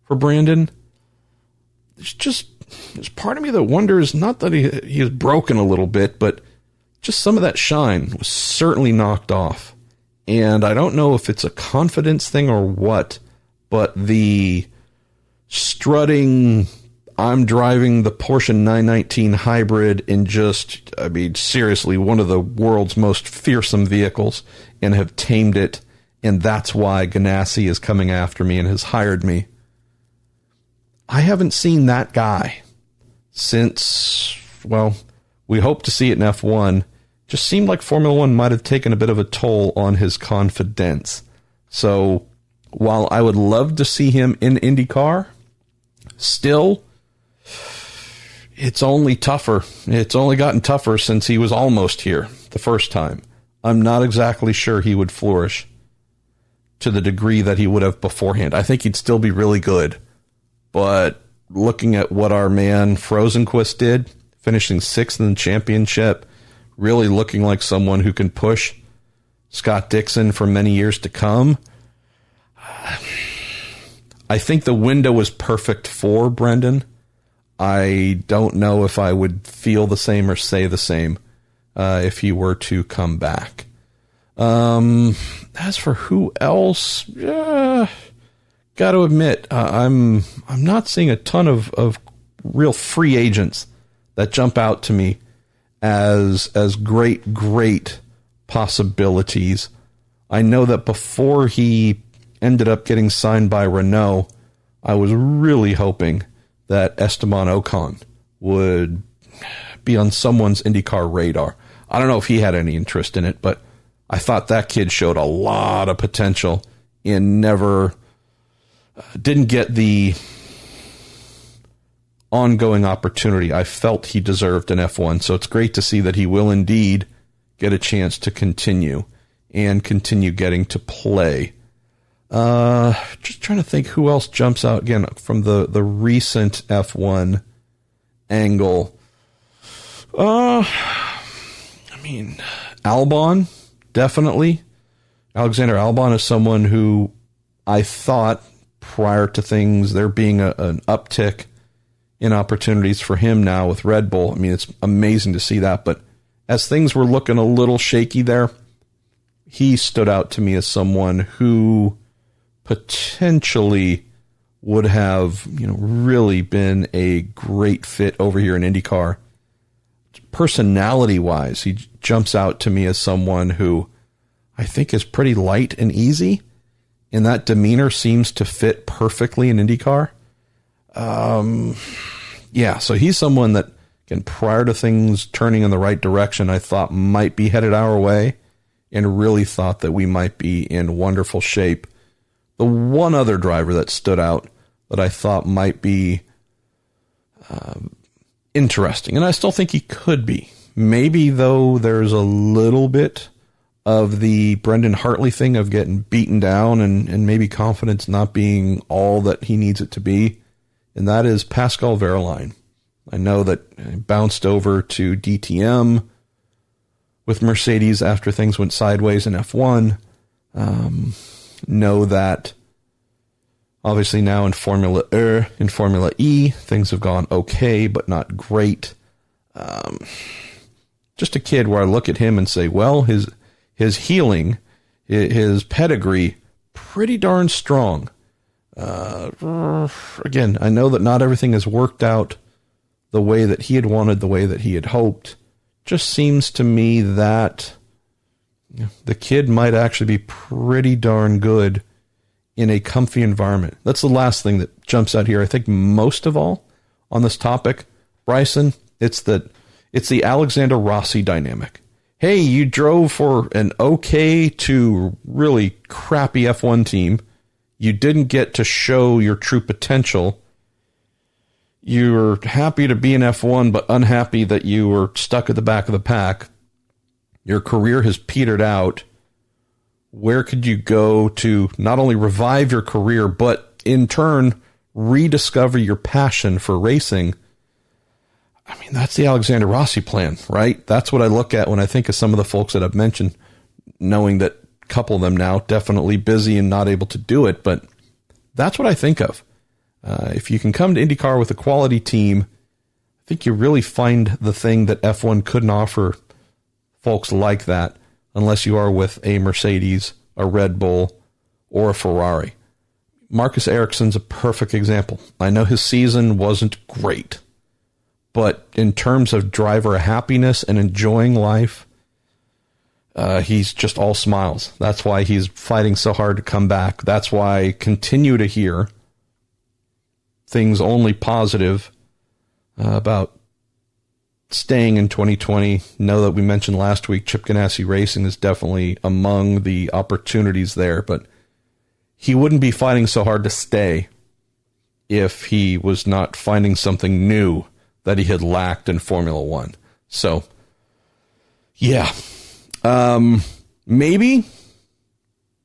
for Brandon, there's part of me that wonders, not that he is broken a little bit, but just some of that shine was certainly knocked off. And I don't know if it's a confidence thing or what, but the strutting, I'm driving the Porsche 919 hybrid in just, I mean, seriously, one of the world's most fearsome vehicles, and have tamed it, and that's why Ganassi is coming after me and has hired me. I haven't seen that guy since, well, we hope to see it in F1. Just seemed like Formula One might have taken a bit of a toll on his confidence. So while I would love to see him in IndyCar, still, it's only tougher. It's only gotten tougher since he was almost here the first time. I'm not exactly sure he would flourish to the degree that he would have beforehand. I think he'd still be really good. But looking at what our man Frozenquist did, finishing 6th in the championship, really looking like someone who can push Scott Dixon for many years to come, I think the window was perfect for Brendan. I don't know if I would feel the same or say the same if he were to come back. As for who else, got to admit, I'm not seeing a ton of real free agents that jump out to me as great possibilities. I know that before he ended up getting signed by Renault, I was really hoping that Esteban Ocon would be on someone's IndyCar radar. I don't know if he had any interest in it, but I thought that kid showed a lot of potential and never didn't get the ongoing opportunity I felt he deserved in F1. So it's great to see that he will indeed get a chance to continue getting to play. Just trying to think who else jumps out again from the recent F1 angle. I mean, Albon, definitely. Alexander Albon is someone who I thought prior to things there being an uptick in opportunities for him now with Red Bull. I mean, it's amazing to see that, but as things were looking a little shaky there, he stood out to me as someone who potentially would have, really been a great fit over here in IndyCar. Personality-wise, he jumps out to me as someone who I think is pretty light and easy, and that demeanor seems to fit perfectly in IndyCar. So he's someone that, again, prior to things turning in the right direction, I thought might be headed our way, and really thought that we might be in wonderful shape. The one other driver that stood out that I thought might be interesting, and I still think he could be. Maybe, though, there's a little bit of the Brendan Hartley thing of getting beaten down and maybe confidence not being all that he needs it to be, and that is Pascal Wehrlein. I know that he bounced over to DTM with Mercedes after things went sideways in F1. Know that obviously now in Formula E, things have gone okay, but not great. Just a kid where I look at him and say, well, his his healing, his pedigree, pretty darn strong. Again, I know that not everything has worked out the way that he had wanted, the way that he had hoped. Just seems to me that the kid might actually be pretty darn good in a comfy environment. That's the last thing that jumps out here. I think most of all on this topic, Bryson, it's the Alexander Rossi dynamic. Hey, you drove for an okay to really crappy F1 team. You didn't get to show your true potential. You're happy to be in F1, but unhappy that you were stuck at the back of the pack. Your career has petered out. Where could you go to not only revive your career, but in turn, rediscover your passion for racing? I mean, that's the Alexander Rossi plan, right? That's what I look at when I think of some of the folks that I've mentioned, knowing that a couple of them now definitely busy and not able to do it, but that's what I think of. If you can come to IndyCar with a quality team, I think you really find the thing that F1 couldn't offer folks like that, unless you are with a Mercedes, a Red Bull, or a Ferrari. Marcus Ericsson's a perfect example. I know his season wasn't great, but in terms of driver happiness and enjoying life, he's just all smiles. That's why he's fighting so hard to come back. That's why I continue to hear things only positive about staying in 2020. Know that we mentioned last week, Chip Ganassi Racing is definitely among the opportunities there, but he wouldn't be fighting so hard to stay if he was not finding something new that he had lacked in Formula One. So, yeah. Maybe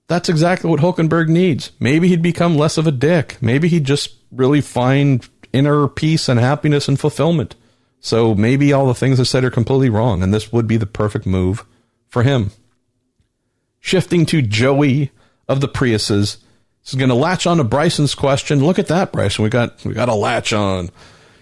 that's exactly what Hülkenberg needs. Maybe he'd become less of a dick. Maybe he'd just really find inner peace and happiness and fulfillment. So maybe all the things I said are completely wrong, and this would be the perfect move for him. Shifting to Joey of the Priuses. This is going to latch on to Bryson's question. Look at that, Bryson. We got a latch on.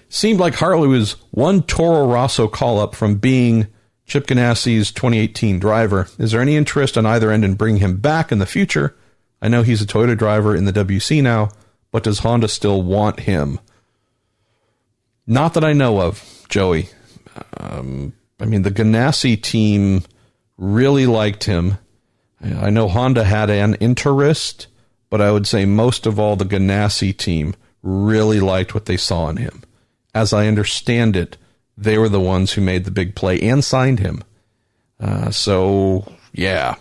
Seemed like Hartley was one Toro Rosso call-up from being Chip Ganassi's 2018 driver. Is there any interest on either end in bringing him back in the future? I know he's a Toyota driver in the WC now, but does Honda still want him? Not that I know of, Joey. I mean, the Ganassi team really liked him. I know Honda had an interest, but I would say most of all, the Ganassi team really liked what they saw in him. As I understand it, they were the ones who made the big play and signed him. So, yeah.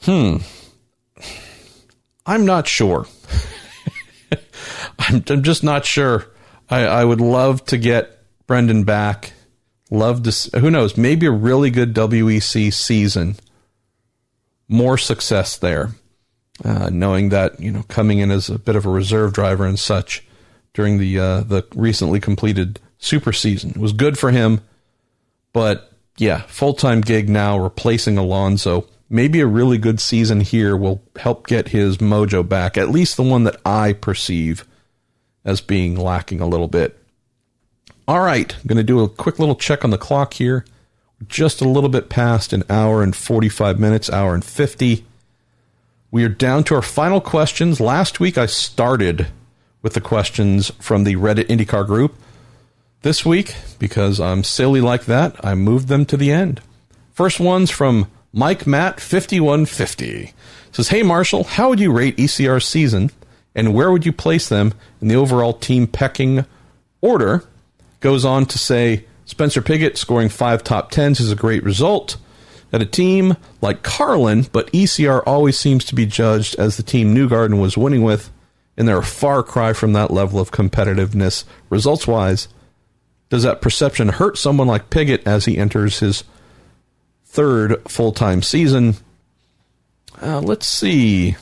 I'm not sure. I'm just not sure. I would love to get Brendan back. Love to, who knows, maybe a really good WEC season. More success there. Knowing that, coming in as a bit of a reserve driver and such during the recently completed super season. It was good for him, but yeah, full-time gig now, replacing Alonso. Maybe a really good season here will help get his mojo back, at least the one that I perceive as being lacking a little bit. All right, I'm going to do a quick little check on the clock here. Just a little bit past an hour and 45 minutes, hour and 50. We are down to our final questions. Last week I started with the questions from the Reddit IndyCar group. This week, because I'm silly like that, I moved them to the end. First one's from Mike Matt 5150. Says, hey Marshall, how would you rate ECR's season and where would you place them in the overall team pecking order? Goes on to say, Spencer Pigot scoring 5 top 10s is a great result at a team like Carlin, but ECR always seems to be judged as the team Newgarden was winning with, and they're a far cry from that level of competitiveness results-wise. Does that perception hurt someone like Pigot as he enters his third full-time season? Let's see.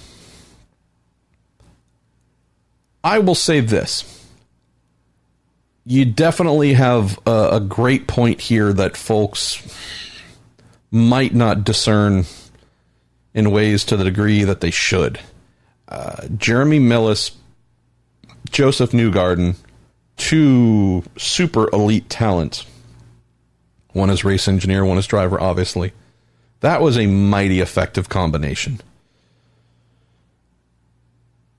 I will say this. You definitely have a great point here that folks might not discern in ways to the degree that they should. Jeremy Millis, Joseph Newgarden, 2 super elite talents. One is race engineer, one is driver, obviously. That was a mighty effective combination.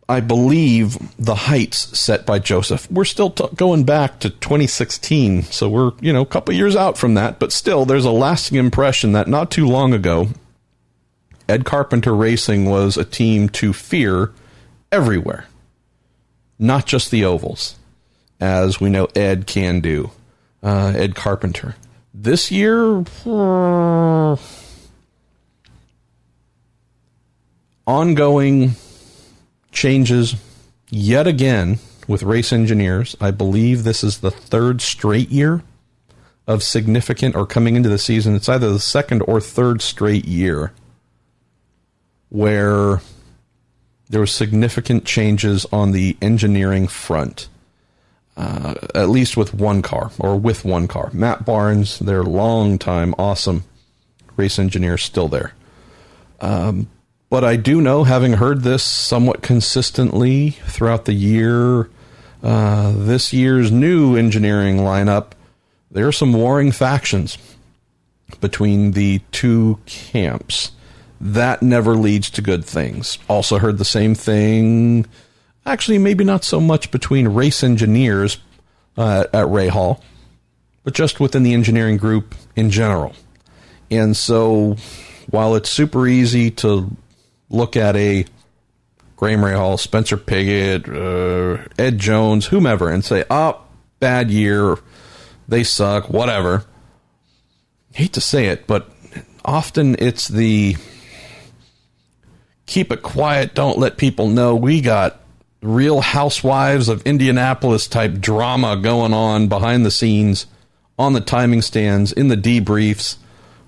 I believe the heights set by Joseph, we're still going back to 2016, so we're, a couple years out from that, but still, there's a lasting impression that not too long ago, Ed Carpenter Racing was a team to fear everywhere, not just the ovals, as we know Ed can do, Ed Carpenter. This year, ongoing changes yet again with race engineers. I believe this is the third straight year of significant, or coming into the season, it's either the second or third straight year where there were significant changes on the engineering front, at least with one car. Matt Barnes, their longtime awesome race engineer, still there. But I do know, having heard this somewhat consistently throughout the year, this year's new engineering lineup, there are some warring factions between the two camps. That never leads to good things. Also heard the same thing, actually maybe not so much between race engineers at Ray Hall, but just within the engineering group in general. And so, while it's super easy to look at a Graham Rahal, Spencer Pigot, Ed Jones, whomever, and say, bad year, they suck, whatever. Hate to say it, but often it's the keep it quiet, don't let people know. We got Real Housewives of Indianapolis type drama going on behind the scenes, on the timing stands, in the debriefs,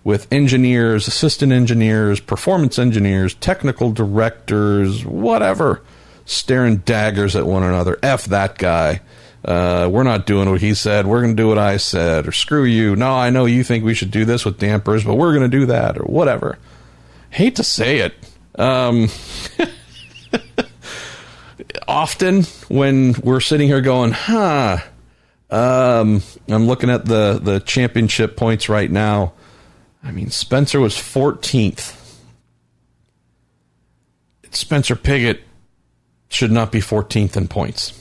with engineers, assistant engineers, performance engineers, technical directors, whatever, staring daggers at one another. F that guy. We're not doing what he said. We're going to do what I said. Or screw you. No, I know you think we should do this with dampers, but we're going to do that. Or whatever. Hate to say it. Often when we're sitting here going, I'm looking at the championship points right now. I mean, Spencer was 14th. Spencer Pigot should not be 14th in points.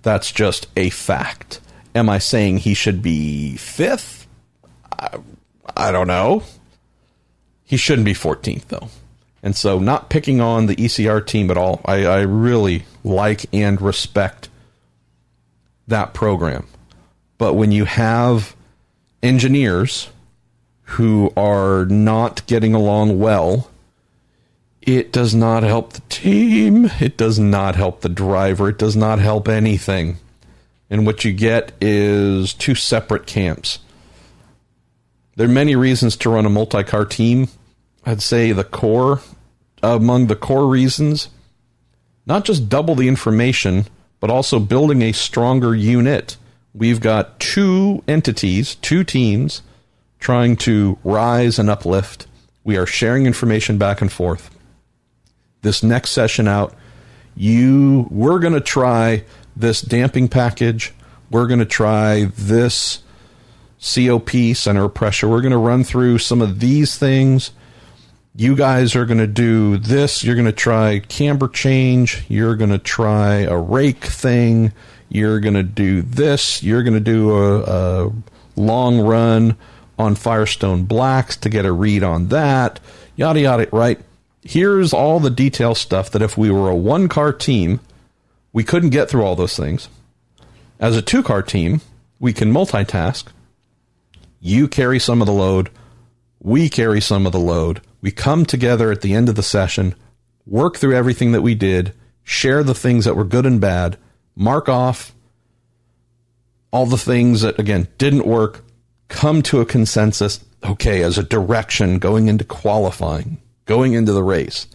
That's just a fact. Am I saying he should be 5th? I don't know. He shouldn't be 14th, though. And so, not picking on the ECR team at all. I really like and respect that program. But when you have engineers who are not getting along well, it does not help the team. It does not help the driver. It does not help anything. And what you get is two separate camps. There are many reasons to run a multi-car team. I'd say among the core reasons, not just double the information, but also building a stronger unit. We've got two entities, two teams, trying to rise and uplift. We are sharing information back and forth. This next session out, we're going to try this damping package. We're going to try this COP, center of pressure. We're going to run through some of these things. You guys are going to do this. You're going to try camber change. You're going to try a rake thing. You're going to do this. You're going to do a long run on Firestone Blacks to get a read on that. Yada, yada, right? Here's all the detail stuff that if we were a one-car team, we couldn't get through all those things. As a two-car team, we can multitask. You carry some of the load. We carry some of the load. We come together at the end of the session, work through everything that we did, share the things that were good and bad, mark off all the things that, again, didn't work, come to a consensus, okay, as a direction going into qualifying, going into the race.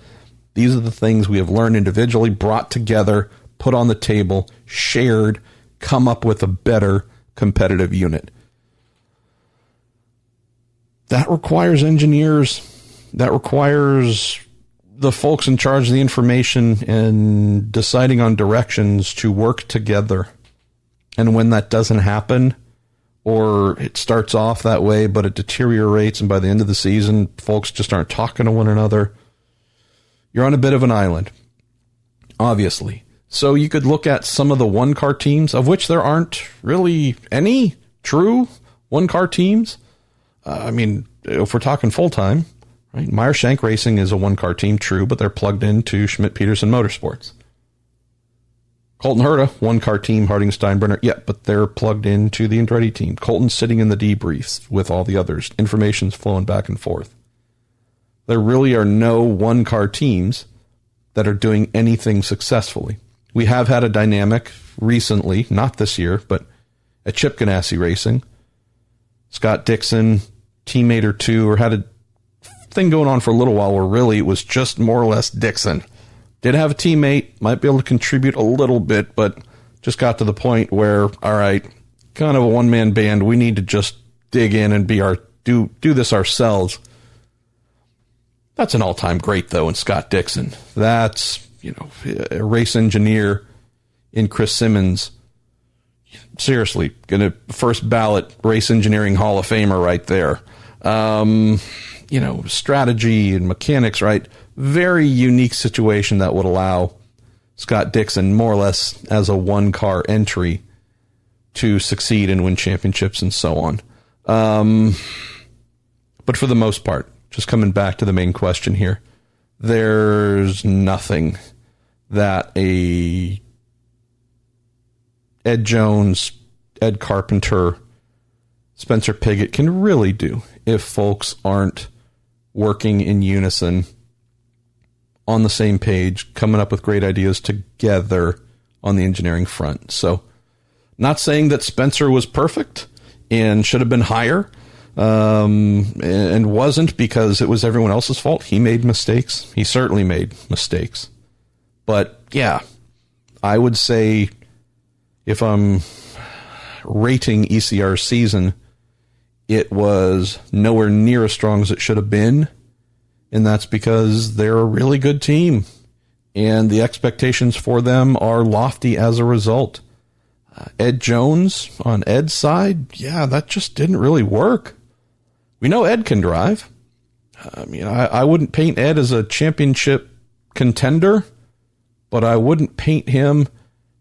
These are the things we have learned individually, brought together, put on the table, shared, come up with a better competitive unit. That requires engineers. That requires the folks in charge of the information and deciding on directions to work together. And when that doesn't happen, or it starts off that way, but it deteriorates, and by the end of the season, folks just aren't talking to one another. You're on a bit of an island, obviously. So you could look at some of the one-car teams, of which there aren't really any true one-car teams. I mean, if we're talking full-time, right? Meyer Shank Racing is a one-car team, true, but they're plugged into Schmidt-Peterson Motorsports. Colton Herta, one-car team, Harding Steinbrenner, yeah, but they're plugged into the Andretti team. Colton's sitting in the debriefs with all the others. Information's flowing back and forth. There really are no one-car teams that are doing anything successfully. We have had a dynamic recently, not this year, but at Chip Ganassi Racing. Scott Dixon, teammate or two, or had a thing going on for a little while where really it was just more or less Dixon. Did have a teammate, might be able to contribute a little bit, but just got to the point where, all right, kind of a one-man band. We need to just dig in and do this ourselves. That's an all-time great, though, in Scott Dixon. That's, a race engineer in Chris Simmons. Seriously, gonna first ballot race engineering Hall of Famer right there. Strategy and mechanics, right? Very unique situation that would allow Scott Dixon more or less as a one-car entry to succeed and win championships and so on. But for the most part, just coming back to the main question here, there's nothing that a Ed Jones, Ed Carpenter, Spencer Pigot can really do if folks aren't working in unison, on the same page, coming up with great ideas together on the engineering front. So, not saying that Spencer was perfect and should have been higher, and wasn't because it was everyone else's fault. He made mistakes. He certainly made mistakes. But, yeah, I would say if I'm rating ECR's season, it was nowhere near as strong as it should have been. And that's because they're a really good team. And the expectations for them are lofty as a result. Ed Jones on Ed's side, yeah, that just didn't really work. We know Ed can drive. I mean, I wouldn't paint Ed as a championship contender, but I wouldn't paint him.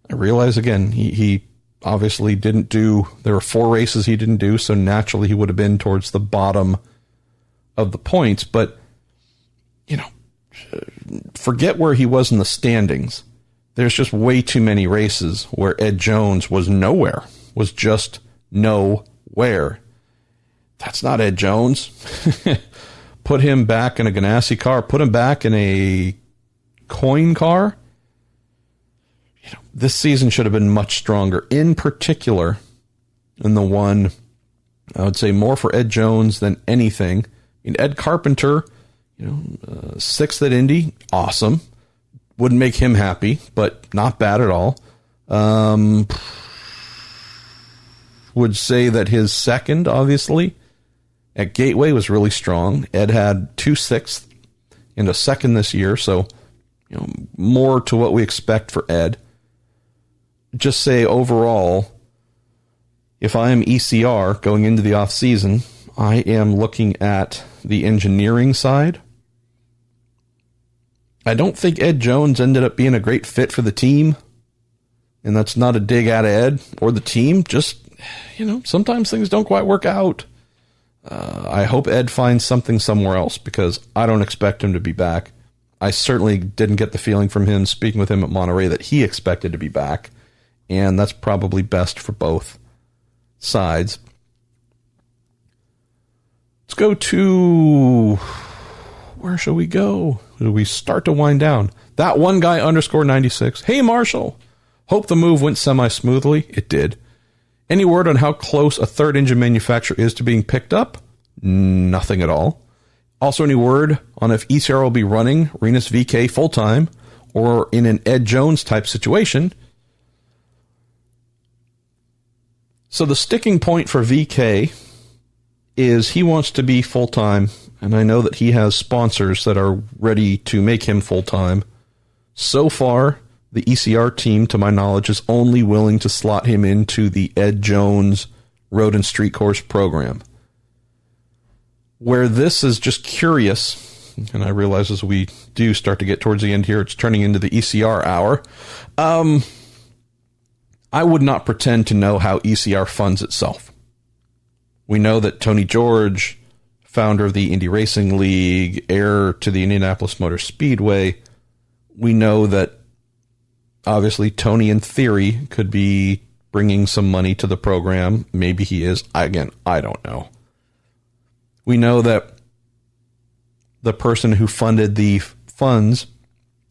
I realize, again, he obviously didn't do, there were 4 races he didn't do, so naturally he would have been towards the bottom of the points. But, forget where he was in the standings. There's just way too many races where Ed Jones was nowhere, was just nowhere. That's not Ed Jones. Put him back in a Ganassi car, put him back in a coin car. This season should have been much stronger, in particular in the one, I would say more for Ed Jones than anything. Ed Carpenter, 6th at Indy, awesome. Wouldn't make him happy, but not bad at all. Would say that his second, obviously, at Gateway was really strong. Ed had 2 6th and a second this year, so more to what we expect for Ed. Just say overall, if I am ECR going into the off season, I am looking at the engineering side. I don't think Ed Jones ended up being a great fit for the team. And that's not a dig at Ed or the team. Just, sometimes things don't quite work out. I hope Ed finds something somewhere else because I don't expect him to be back. I certainly didn't get the feeling from him speaking with him at Monterey that he expected to be back. And that's probably best for both sides. Let's go to... Where shall we go? Do we start to wind down? That one guy _96. Hey, Marshall. Hope the move went semi-smoothly. It did. Any word on how close a third engine manufacturer is to being picked up? Nothing at all. Also, any word on if ECR will be running Renus VK full-time or in an Ed Jones type situation? So the sticking point for VK is he wants to be full-time, and I know that he has sponsors that are ready to make him full-time. So far, the ECR team, to my knowledge, is only willing to slot him into the Ed Jones road and street course program. Where this is just curious, and I realize as we do start to get towards the end here, it's turning into the ECR hour. I would not pretend to know how ECR funds itself. We know that Tony George, founder of the Indy Racing League, heir to the Indianapolis Motor Speedway, we know that obviously Tony in theory could be bringing some money to the program. Maybe he is. I don't know. We know that the person who funded the funds,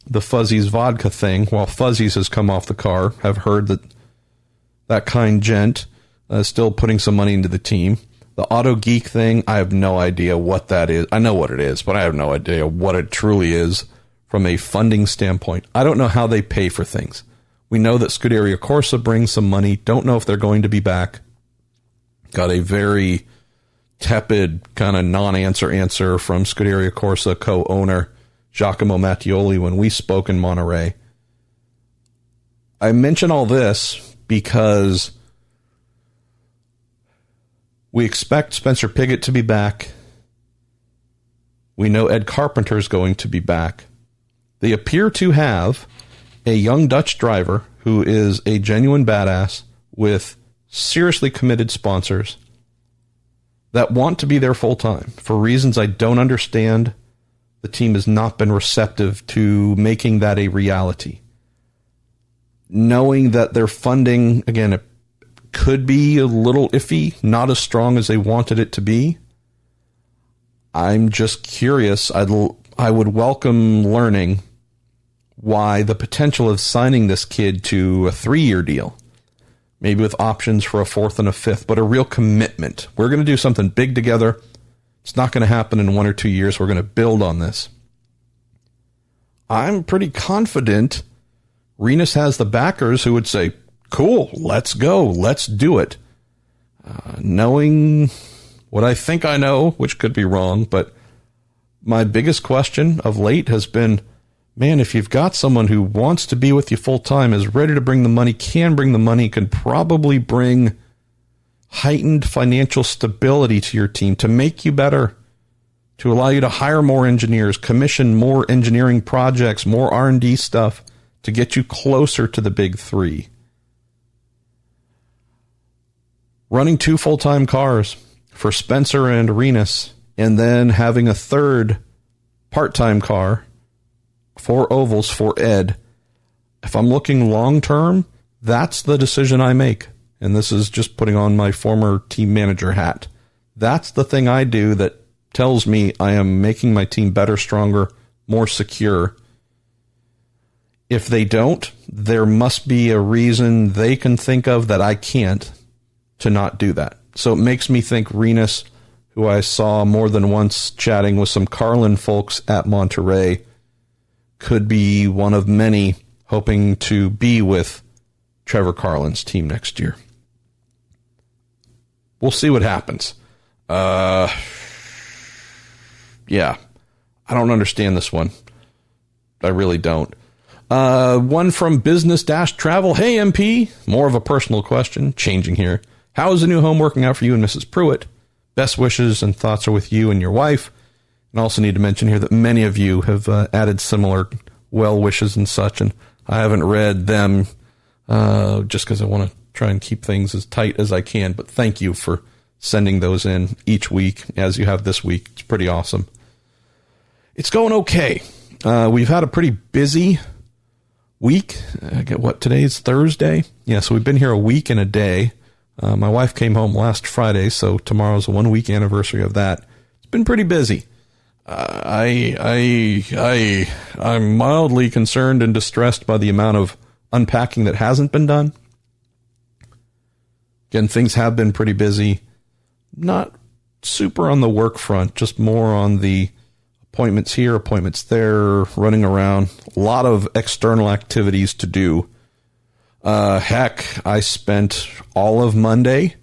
the Fuzzy's vodka thing, while Fuzzy's has come off the car, have heard that that kind gent is still putting some money into the team. The Auto Geek thing, I have no idea what that is. I know what it is, but I have no idea what it truly is from a funding standpoint. I don't know how they pay for things. We know that Scuderia Corsa brings some money. Don't know if they're going to be back. Got a very tepid kind of non-answer from Scuderia Corsa co-owner Giacomo Mattioli when we spoke in Monterey. I mention all this because we expect Spencer Pigot to be back. We know Ed Carpenter's going to be back. They appear to have a young Dutch driver who is a genuine badass with seriously committed sponsors that want to be there full time. For reasons I don't understand, the team has not been receptive to making that a reality. Knowing that their funding, again, it could be a little iffy, not as strong as they wanted it to be. I'm just curious. I would welcome learning why the potential of signing this kid to a 3-year deal, maybe with options for a 4th and a 5th, but a real commitment. We're going to do something big together. It's not going to happen in 1 or 2 years. We're going to build on this. I'm pretty confident Renus has the backers who would say, cool, let's go, let's do it. Knowing what I think I know, which could be wrong, but my biggest question of late has been, man, if you've got someone who wants to be with you full time, is ready to bring the money, can bring the money, can probably bring heightened financial stability to your team to make you better, to allow you to hire more engineers, commission more engineering projects, more R&D stuff to get you closer to the big 3. Running 2 full-time cars for Spencer and Renus, and then having a 3rd part-time car, 4 ovals for Ed. If I'm looking long-term, that's the decision I make. And this is just putting on my former team manager hat. That's the thing I do that tells me I am making my team better, stronger, more secure. If they don't, there must be a reason they can think of that I can't to not do that. So it makes me think Renus, who I saw more than once chatting with some Carlin folks at Monterey, could be one of many hoping to be with Trevor Carlin's team next year. We'll see what happens. Yeah, I don't understand this one. I really don't. One from Business-Travel. Hey, MP. More of a personal question. Changing here. How is the new home working out for you and Mrs. Pruett? Best wishes and thoughts are with you and your wife. And also need to mention here that many of you have added similar well wishes and such, and I haven't read them just because I want to try and keep things as tight as I can. But thank you for sending those in each week, as you have this week. It's pretty awesome. It's going okay. We've had a pretty busy week. Today's Thursday? Yeah, so we've been here a week and a day. My wife came home last Friday, so tomorrow's a 1-week anniversary of that. It's been pretty busy. I'm mildly concerned and distressed by the amount of unpacking that hasn't been done. Again, things have been pretty busy. Not super on the work front, just more on the appointments here, appointments there, running around. A lot of external activities to do. Heck, I spent all of Monday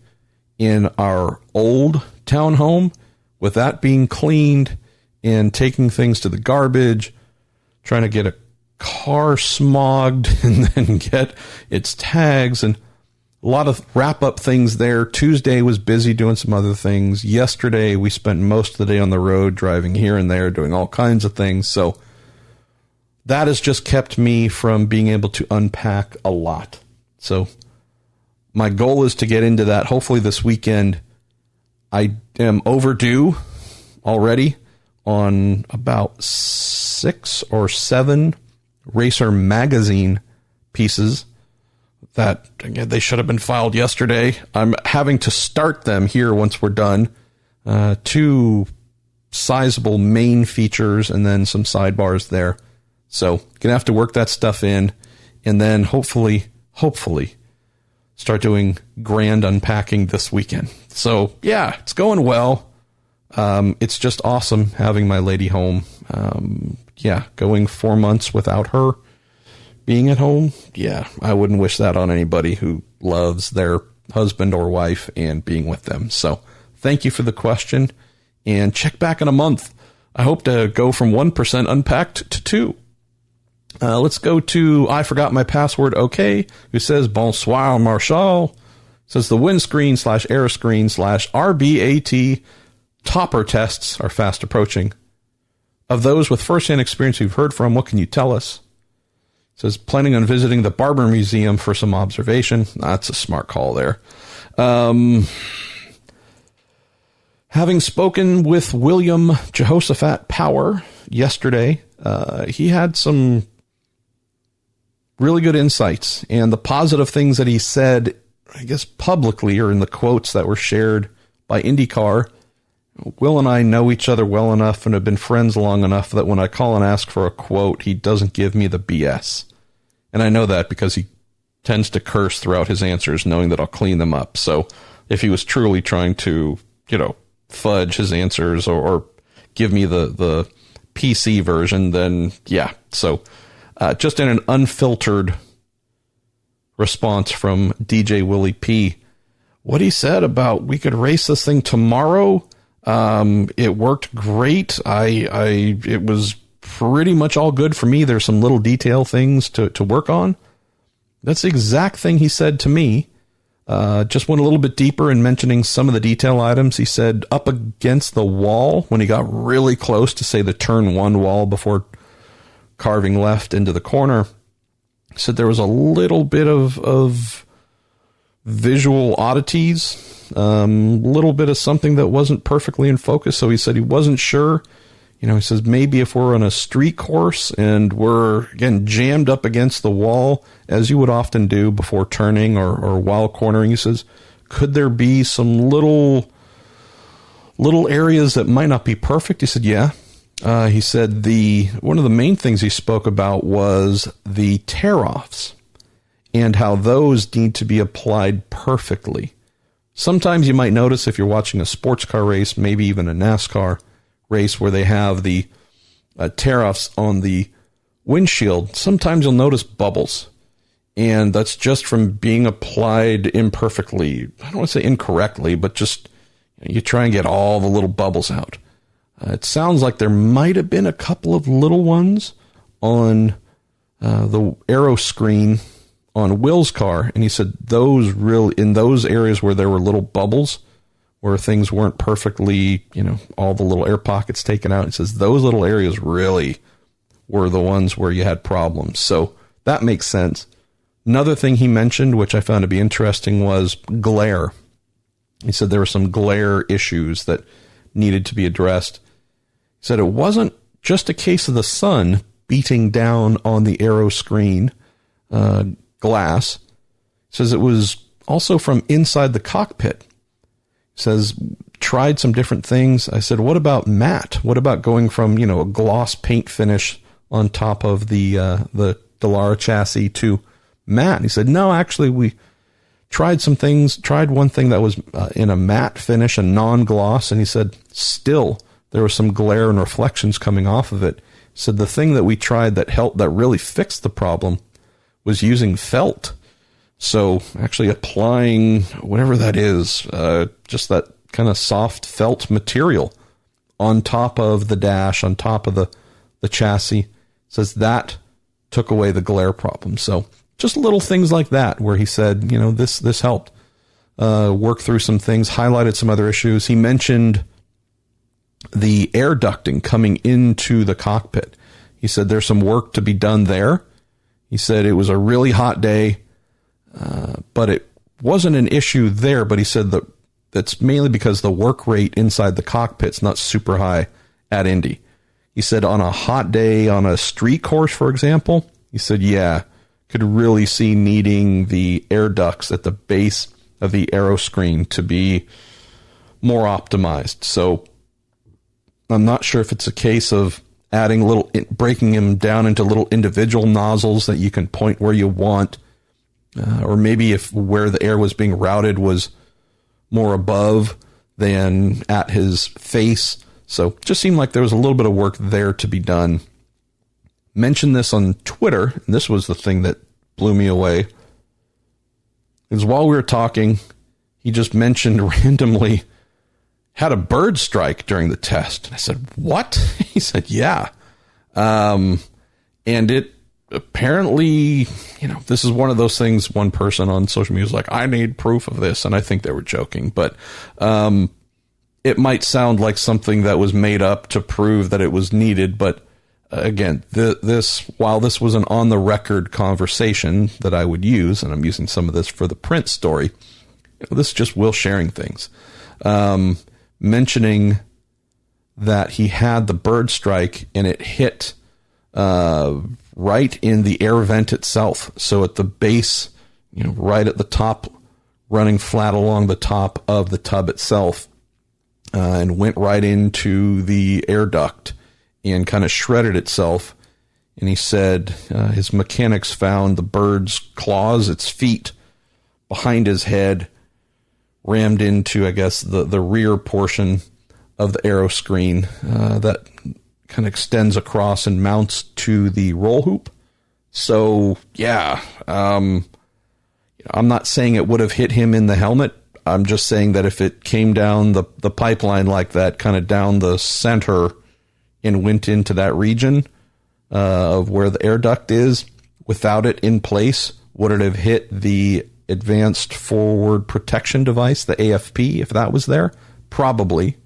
in our old townhome with that being cleaned and taking things to the garbage, trying to get a car smogged and then get its tags, and a lot of wrap up things there. Tuesday was busy doing some other things. Yesterday, we spent most of the day on the road, driving here and there, doing all kinds of things. So that has just kept me from being able to unpack a lot. So my goal is to get into that hopefully this weekend. I am overdue already on about 6 or 7 Racer Magazine pieces that, again, they should have been filed yesterday. I'm having to start them here once we're done. 2 sizable main features and then some sidebars there. So gonna have to work that stuff in, and then hopefully start doing grand unpacking this weekend. So yeah, it's going well. It's just awesome having my lady home. Going 4 months without her being at home. Yeah, I wouldn't wish that on anybody who loves their husband or wife and being with them. So thank you for the question, and check back in a month. I hope to go from 1% unpacked to 2. Let's go to I Forgot My Password OK, who says, Bonsoir, Marshall. Says the windscreen / air screen / RBAT topper tests are fast approaching. Of those with first-hand experience you've heard from, what can you tell us? Says, planning on visiting the Barber Museum for some observation. That's a smart call there. Having spoken with William Jehoshaphat Power yesterday, he had some really good insights, and the positive things that he said, I guess publicly, or in the quotes that were shared by IndyCar. Will and I know each other well enough and have been friends long enough that when I call and ask for a quote, he doesn't give me the BS. And I know that because he tends to curse throughout his answers, knowing that I'll clean them up. So if he was truly trying to, fudge his answers or give me the PC version, then yeah. So just in an unfiltered response from DJ Willie P, what he said about we could race this thing tomorrow. It worked great. It was pretty much all good for me. There's some little detail things to work on. That's the exact thing he said to me. Just went a little bit deeper in mentioning some of the detail items. He said up against the wall when he got really close to, say, the turn 1 wall before carving left into the corner. He said there was a little bit of visual oddities. A little bit of something that wasn't perfectly in focus. So he said he wasn't sure. He says maybe if we're on a street course and we're, again, jammed up against the wall, as you would often do before turning or while cornering, he says, could there be some little areas that might not be perfect? He said, yeah. He said one of the main things he spoke about was the tear-offs and how those need to be applied perfectly. Sometimes you might notice if you're watching a sports car race, maybe even a NASCAR race where they have the tear-offs on the windshield, sometimes you'll notice bubbles. And that's just from being applied imperfectly. I don't want to say incorrectly, but just you try and get all the little bubbles out. It sounds like there might have been a couple of little ones on the aero screen on Will's car, and he said in those areas where there were little bubbles, where things weren't perfectly, all the little air pockets taken out, he says those little areas really were the ones where you had problems. So that makes sense. Another thing he mentioned, which I found to be interesting, was glare. He said there were some glare issues that needed to be addressed. He said it wasn't just a case of the sun beating down on the aero screen glass. He says it was also from inside the cockpit. He says, tried some different things. I said, what about matte? What about going from, a gloss paint finish on top of the Dallara chassis to matte? He said, no, actually, we tried some things, tried one thing that was in a matte finish, a non-gloss, and he said, still, there was some glare and reflections coming off of it. He said, the thing that we tried that helped, that really fixed the problem, was using felt. So actually applying whatever that is, just that kind of soft felt material on top of the dash, on top of the chassis, says that took away the glare problem. So just little things like that where he said, this helped work through some things, highlighted some other issues. He mentioned the air ducting coming into the cockpit. He said there's some work to be done there. He said it was a really hot day, but it wasn't an issue there. But he said that's mainly because the work rate inside the cockpit's not super high at Indy. He said on a hot day on a street course, for example, he said, could really see needing the air ducts at the base of the aero screen to be more optimized. So I'm not sure if it's a case of breaking them down into little individual nozzles that you can point where you want, or maybe if where the air was being routed was more above than at his face. So just seemed like there was a little bit of work there to be done. Mentioned this on Twitter, and this was the thing that blew me away. Because while we were talking, he just mentioned randomly had a bird strike during the test. And I said, what? He said, yeah. And it apparently, this is one of those things, one person on social media was like, I need proof of this. And I think they were joking, but it might sound like something that was made up to prove that it was needed. But again, while this was an on the record conversation that I would use, and I'm using some of this for the print story, this is just Will sharing things. Mentioning that he had the bird strike and it hit right in the air vent itself. So at the base, right at the top, running flat along the top of the tub itself, and went right into the air duct and kind of shredded itself. And he said his mechanics found the bird's claws, its feet, behind his head, rammed into, I guess, the rear portion of the aero screen that kind of extends across and mounts to the roll hoop. So, I'm not saying it would have hit him in the helmet. I'm just saying that if it came down the pipeline like that, kind of down the center and went into that region of where the air duct is, without it in place, would it have hit the advanced forward protection device, the AFP, if that was there? Probably.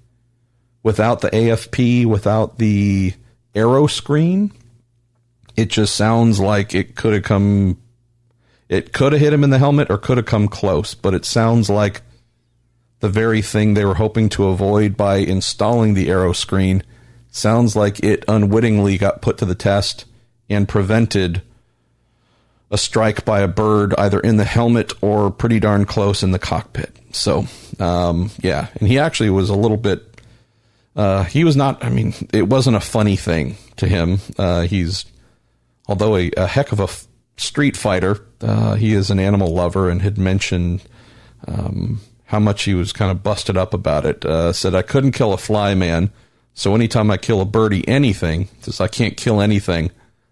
Without the AFP, without the aero screen, it just sounds like it could have hit him in the helmet or could have come close, but it sounds like the very thing they were hoping to avoid by installing the aero screen sounds like it unwittingly got put to the test and prevented a strike by a bird either in the helmet or pretty darn close in the cockpit. So, and he actually was a little bit, he was not, it wasn't a funny thing to him. He's, although a heck of a street fighter, he is an animal lover and had mentioned how much he was kind of busted up about it. Said, I couldn't kill a fly, man. So anytime I kill a birdie, anything, says I can't kill anything.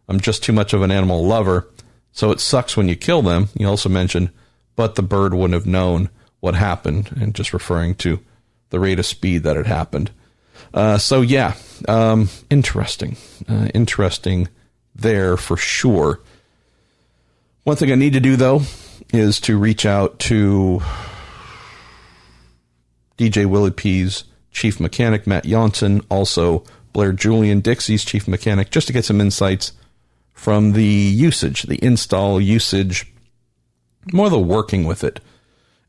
I'm just too much of an animal lover. So it sucks when you kill them. He also mentioned, but the bird wouldn't have known what happened, and just referring to the rate of speed that it happened. Interesting. Interesting there for sure. One thing I need to do, though, is to reach out to DJ Willie P's chief mechanic, Matt Janssen, also Blair Julian, Dixie's chief mechanic, just to get some insights from the usage, the install usage, more the working with it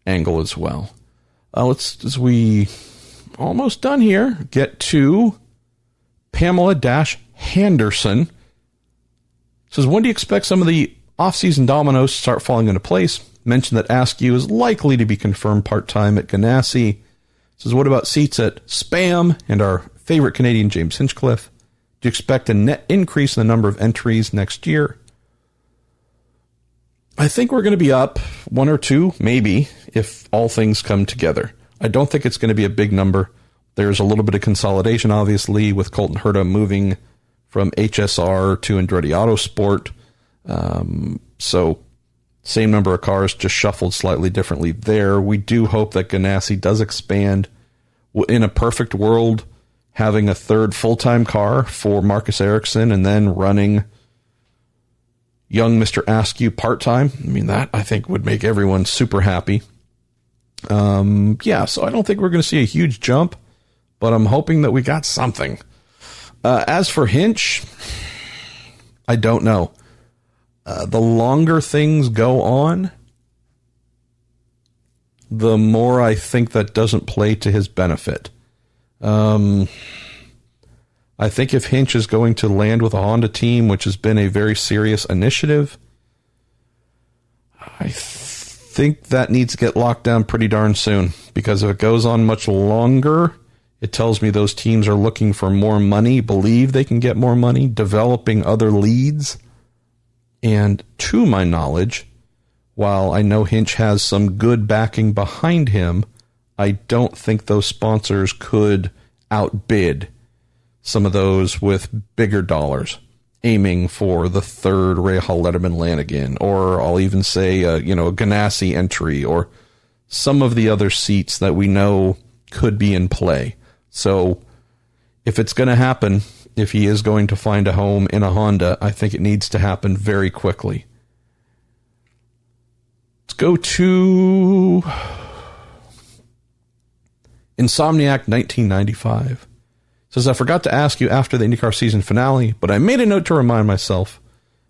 angle as well. As we almost done here, get to Pamela-Henderson. Says, when do you expect some of the off-season dominoes to start falling into place? Mentioned that Askew is likely to be confirmed part-time at Ganassi. Says, what about seats at Spam and our favorite Canadian James Hinchcliffe? Do you expect a net increase in the number of entries next year? I think we're going to be up one or two, maybe, if all things come together. I don't think it's going to be a big number. There's a little bit of consolidation, obviously, with Colton Herta moving from HSR to Andretti Autosport. So same number of cars, just shuffled slightly differently there. We do hope that Ganassi does expand. In a perfect world, having a third full-time car for Marcus Ericsson and then running young Mr. Askew part-time. I mean, that I think would make everyone super happy. Yeah, so I don't think we're going to see a huge jump, but I'm hoping that we got something. As for Hinch, I don't know. The longer things go on, the more I think that doesn't play to his benefit. I think if Hinch is going to land with a Honda team, which has been a very serious initiative, I think that needs to get locked down pretty darn soon, because if it goes on much longer, it tells me those teams are looking for more money, believe they can get more money, developing other leads. And to my knowledge, while I know Hinch has some good backing behind him, I don't think those sponsors could outbid some of those with bigger dollars, aiming for the third Rahal Letterman Lanigan, or I'll even say, a Ganassi entry, or some of the other seats that we know could be in play. So if it's going to happen, if he is going to find a home in a Honda, I think it needs to happen very quickly. Let's go to Insomniac 1995. Says, I forgot to ask you after the IndyCar season finale, but I made a note to remind myself.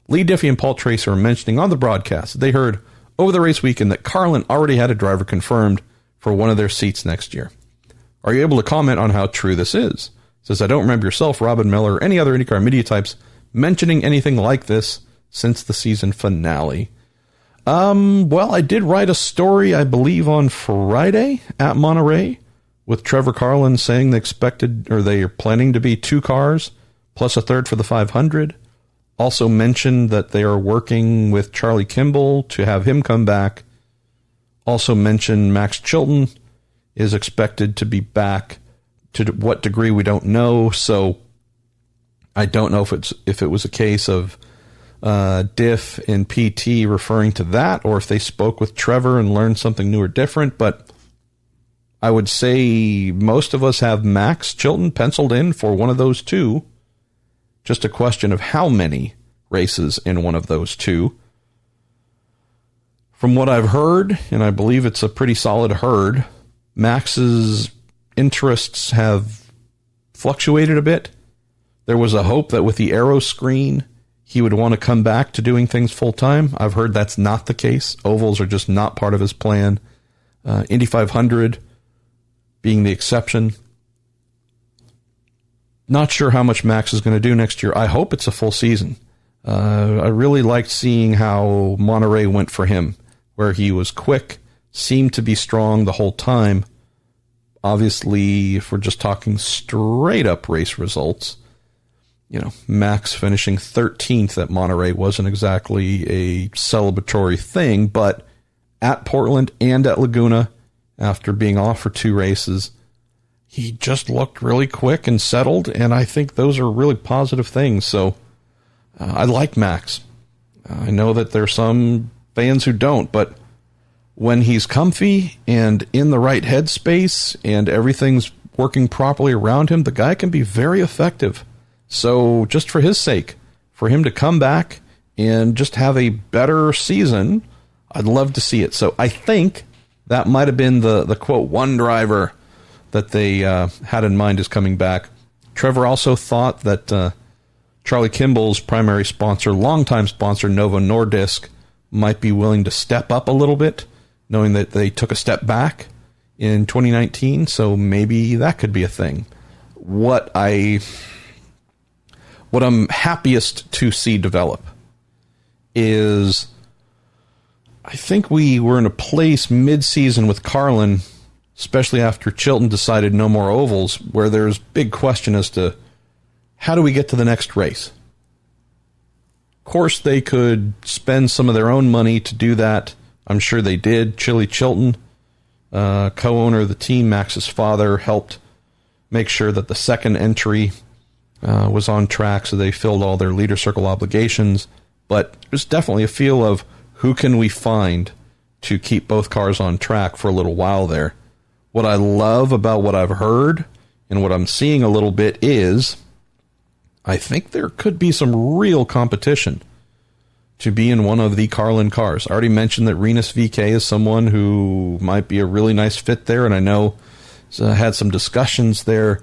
Lee Diffie and Paul Tracy were mentioning on the broadcast that they heard over the race weekend that Carlin already had a driver confirmed for one of their seats next year. Are you able to comment on how true this is? Says, I don't remember yourself, Robin Miller, or any other IndyCar media types mentioning anything like this since the season finale. Well, I did write a story, I believe, on Friday at Monterey, with Trevor Carlin saying they are planning to be 2 cars plus a third for the 500. Also mentioned that they are working with Charlie Kimball to have him come back. Also mentioned Max Chilton is expected to be back. To what degree, we don't know. So I don't know if it was a case of Diff and PT referring to that, or if they spoke with Trevor and learned something new or different. But I would say most of us have Max Chilton penciled in for one of those 2. Just a question of how many races in one of those 2. From what I've heard, and I believe it's a pretty solid herd, Max's interests have fluctuated a bit. There was a hope that with the aero screen, he would want to come back to doing things full time. I've heard that's not the case. Ovals are just not part of his plan. Indy 500 being the exception. Not sure how much Max is going to do next year. I hope it's a full season. I really liked seeing how Monterey went for him, where he was quick, seemed to be strong the whole time. Obviously, if we're just talking straight up race results, Max finishing 13th at Monterey wasn't exactly a celebratory thing, but at Portland and at Laguna, after being off for 2 races, he just looked really quick and settled, and I think those are really positive things. So I like Max. I know that there's some fans who don't, but when he's comfy and in the right headspace and everything's working properly around him, the guy can be very effective. So just for his sake, for him to come back and just have a better season, I'd love to see it. So I think that might have been the quote, one driver that they had in mind is coming back. Trevor also thought that Charlie Kimball's primary sponsor, longtime sponsor, Novo Nordisk, might be willing to step up a little bit, knowing that they took a step back in 2019, so maybe that could be a thing. What I'm happiest to see develop is, I think we were in a place mid-season with Carlin, especially after Chilton decided no more ovals, where there's big question as to how do we get to the next race. Of course, they could spend some of their own money to do that. I'm sure they did. Chili Chilton, co-owner of the team, Max's father, helped make sure that the second entry was on track, so they filled all their leader circle obligations. But there's definitely a feel of who can we find to keep both cars on track for a little while there. What I love about what I've heard and what I'm seeing a little bit is I think there could be some real competition to be in one of the Carlin cars. I already mentioned that Rinus VeeKay is someone who might be a really nice fit there, and I know had some discussions there.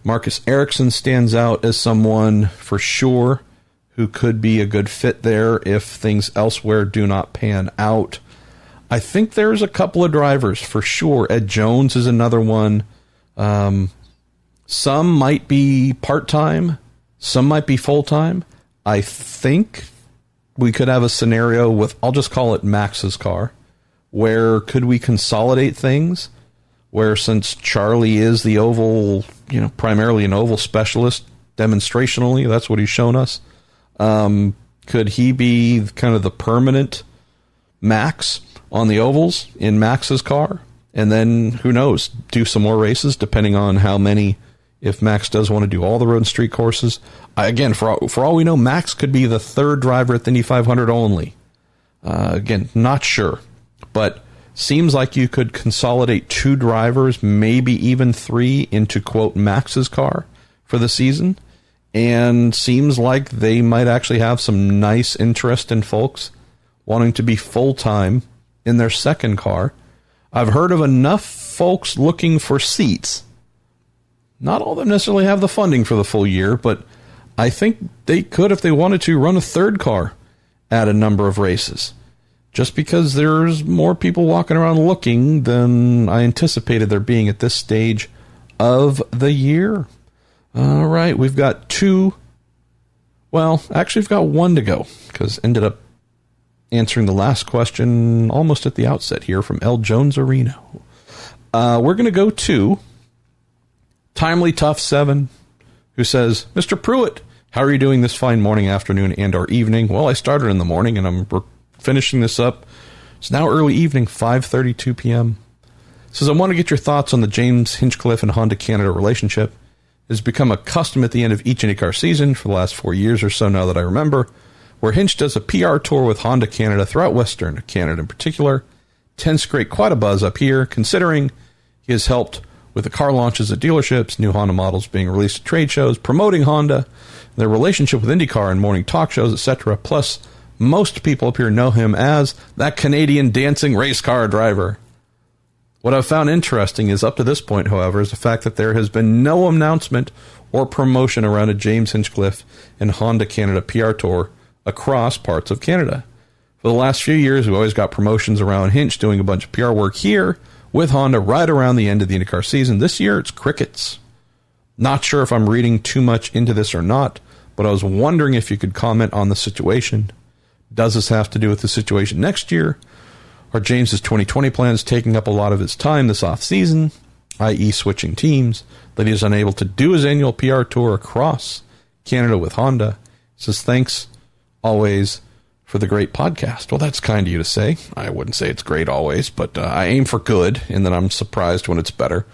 Marcus Ericsson stands out as someone for sure who could be a good fit there if things elsewhere do not pan out. I think there's a couple of drivers for sure. Ed Jones is another one. Some might be part-time. Some might be full-time. I think we could have a scenario with, I'll just call it Max's car, where could we consolidate things? Where since Charlie is the oval, primarily an oval specialist, demonstrationally, that's what he's shown us. Could he be kind of the permanent Max on the ovals in Max's car? And then, who knows, do some more races, depending on how many, if Max does want to do all the road and street courses. Again, for all we know, Max could be the third driver at the Indy 500 only. Again, not sure. But seems like you could consolidate 2 drivers, maybe even 3, into, quote, Max's car for the season. And seems like they might actually have some nice interest in folks wanting to be full-time in their second car. I've heard of enough folks looking for seats. Not all of them necessarily have the funding for the full year, but I think they could, if they wanted to, run a third car at a number of races. Just because there's more people walking around looking than I anticipated there being at this stage of the year. All right, we've got 2. Well, actually, we've got 1 to go, because ended up answering the last question almost at the outset here from L. Jones Areno. We're going to go to Timely Tough 7, who says, Mr. Pruett, how are you doing this fine morning, afternoon, and or evening? Well, I started in the morning, and I'm finishing this up. It's now early evening, 5:32 p.m. Says, I want to get your thoughts on the James Hinchcliffe and Honda Canada relationship. It has become a custom at the end of each IndyCar season for the last 4 years or so now that I remember, where Hinch does a PR tour with Honda Canada throughout Western Canada in particular. Tends to create quite a buzz up here, considering he has helped with the car launches at dealerships, new Honda models being released at trade shows, promoting Honda, their relationship with IndyCar and morning talk shows, etc. Plus, most people up here know him as that Canadian dancing race car driver. What I've found interesting is, up to this point, however, is the fact that there has been no announcement or promotion around a James Hinchcliffe and Honda Canada PR tour across parts of Canada. For the last few years, we've always got promotions around Hinch doing a bunch of PR work here with Honda right around the end of the IndyCar season. This year, it's crickets. Not sure if I'm reading too much into this or not, but I was wondering if you could comment on the situation. Does this have to do with the situation next year? Are James's 2020 plans taking up a lot of his time this off-season, i.e. switching teams, that he is unable to do his annual PR tour across Canada with Honda? He says, thanks always for the great podcast. Well, that's kind of you to say. I wouldn't say it's great always, but I aim for good, and then I'm surprised when it's better.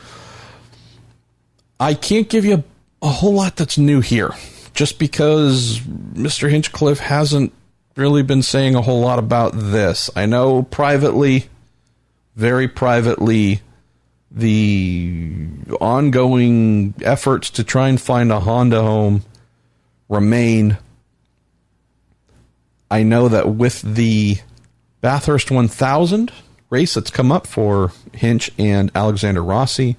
I can't give you a whole lot that's new here, just because Mr. Hinchcliffe hasn't really been saying a whole lot about this. I know privately, very privately, the ongoing efforts to try and find a Honda home remain. I know that with the Bathurst 1000 race that's come up for Hinch and Alexander Rossi,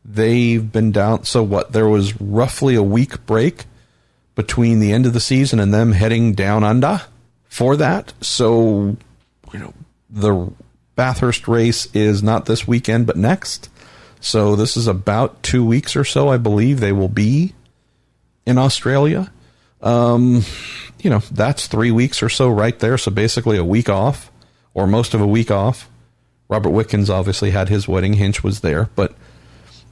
they've been down. So what? There was roughly a week break between the end of the season and them heading down under for that. So, the Bathurst race is not this weekend, but next. So this is about 2 weeks or so, I believe they will be in Australia. That's 3 weeks or so right there. So basically a week off, or most of a week off. Robert Wickens obviously had his wedding. Hinch was there. But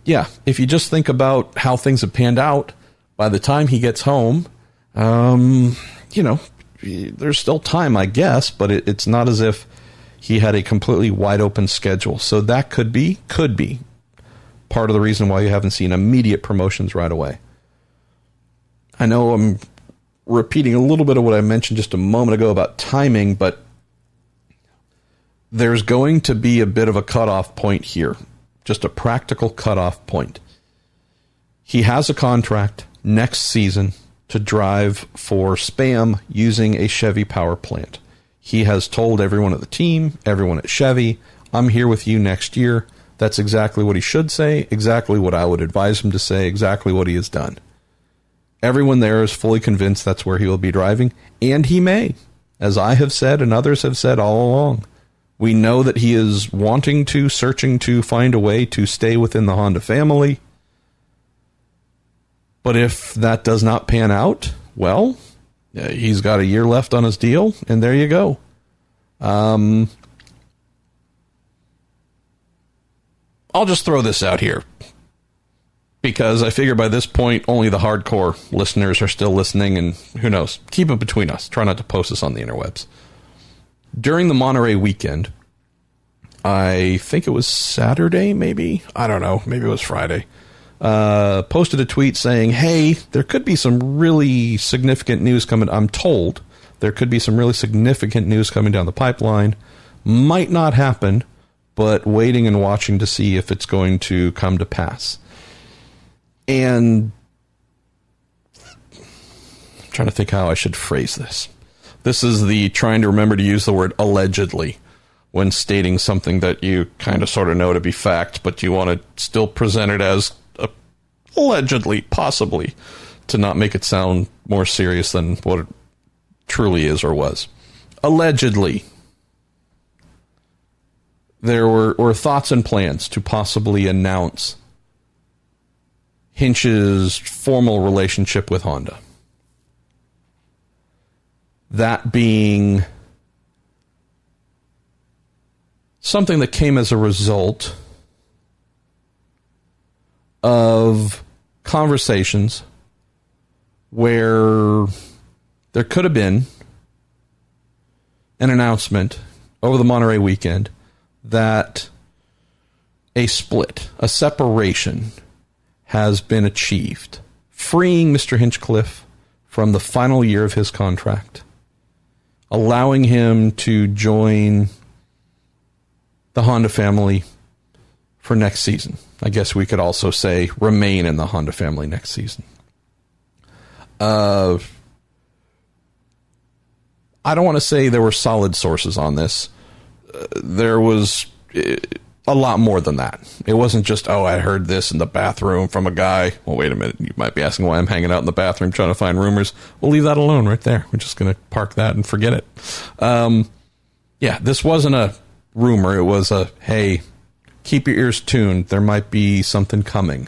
yeah, if you just think about how things have panned out, by the time he gets home, there's still time, I guess, but it's not as if he had a completely wide open schedule. So that could be part of the reason why you haven't seen immediate promotions right away. I know I'm repeating a little bit of what I mentioned just a moment ago about timing, but there's going to be a bit of a cutoff point here, just a practical cutoff point. He has a contract next season, to drive for Spam using a Chevy power plant. He has told everyone at the team, everyone at Chevy, I'm here with you next year. That's exactly what he should say, exactly what I would advise him to say, exactly what he has done. Everyone there is fully convinced that's where he will be driving, and he may, as I have said and others have said all along. We know that he is searching to find a way to stay within the Honda family. But if that does not pan out, well, he's got a year left on his deal, and there you go. I'll just throw this out here, because I figure by this point, only the hardcore listeners are still listening, and who knows? Keep it between us. Try not to post this on the interwebs. During the Monterey weekend, I think it was Saturday, maybe? I don't know. Maybe it was Friday. Posted a tweet saying, hey, there could be some really significant news coming. I'm told there could be some really significant news coming down the pipeline. Might not happen, but waiting and watching to see if it's going to come to pass. And I'm trying to think how I should phrase this. This is the trying to remember to use the word allegedly when stating something that you kind of sort of know to be fact, but you want to still present it as allegedly, possibly, to not make it sound more serious than what it truly is or was. Allegedly, there were thoughts and plans to possibly announce Hinch's formal relationship with Honda. That being something that came as a result of conversations where there could have been an announcement over the Monterey weekend that a split, a separation, has been achieved, freeing Mr. Hinchcliffe from the final year of his contract, allowing him to join the Honda family for next season. I guess we could also say remain in the Honda family next season. I don't want to say there were solid sources on this. There was a lot more than that. It wasn't just, I heard this in the bathroom from a guy. Well, wait a minute. You might be asking why I'm hanging out in the bathroom trying to find rumors. We'll leave that alone right there. We're just going to park that and forget it. This wasn't a rumor. It was hey, keep your ears tuned. There might be something coming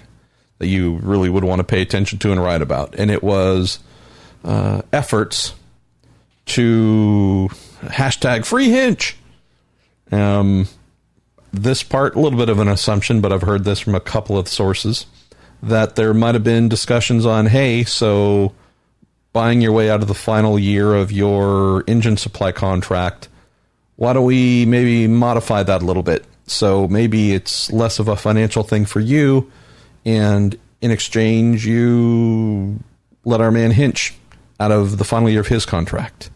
that you really would want to pay attention to and write about. And it was efforts to hashtag free Hinch. This part, a little bit of an assumption, but I've heard this from a couple of sources, that there might have been discussions on, hey, so buying your way out of the final year of your engine supply contract, why don't we maybe modify that a little bit? So maybe it's less of a financial thing for you, and in exchange, you let our man Hinch out of the final year of his contract.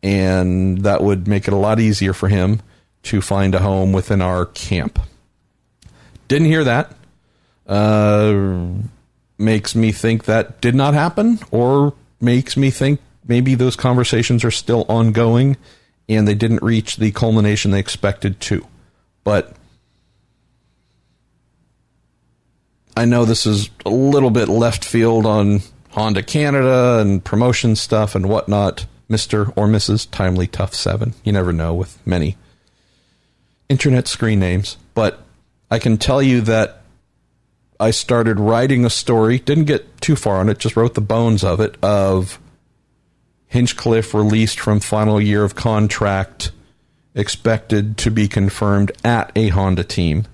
And that would make it a lot easier for him to find a home within our camp. Didn't hear that. Makes me think that did not happen, or makes me think maybe those conversations are still ongoing and they didn't reach the culmination they expected to. But I know this is a little bit left field on Honda Canada and promotion stuff and whatnot. Mr. or Mrs. Timely Tough 7. You never know with many internet screen names. But I can tell you that I started writing a story, didn't get too far on it, just wrote the bones of it, of Hinchcliffe released from final year of contract, expected to be confirmed at a Honda team.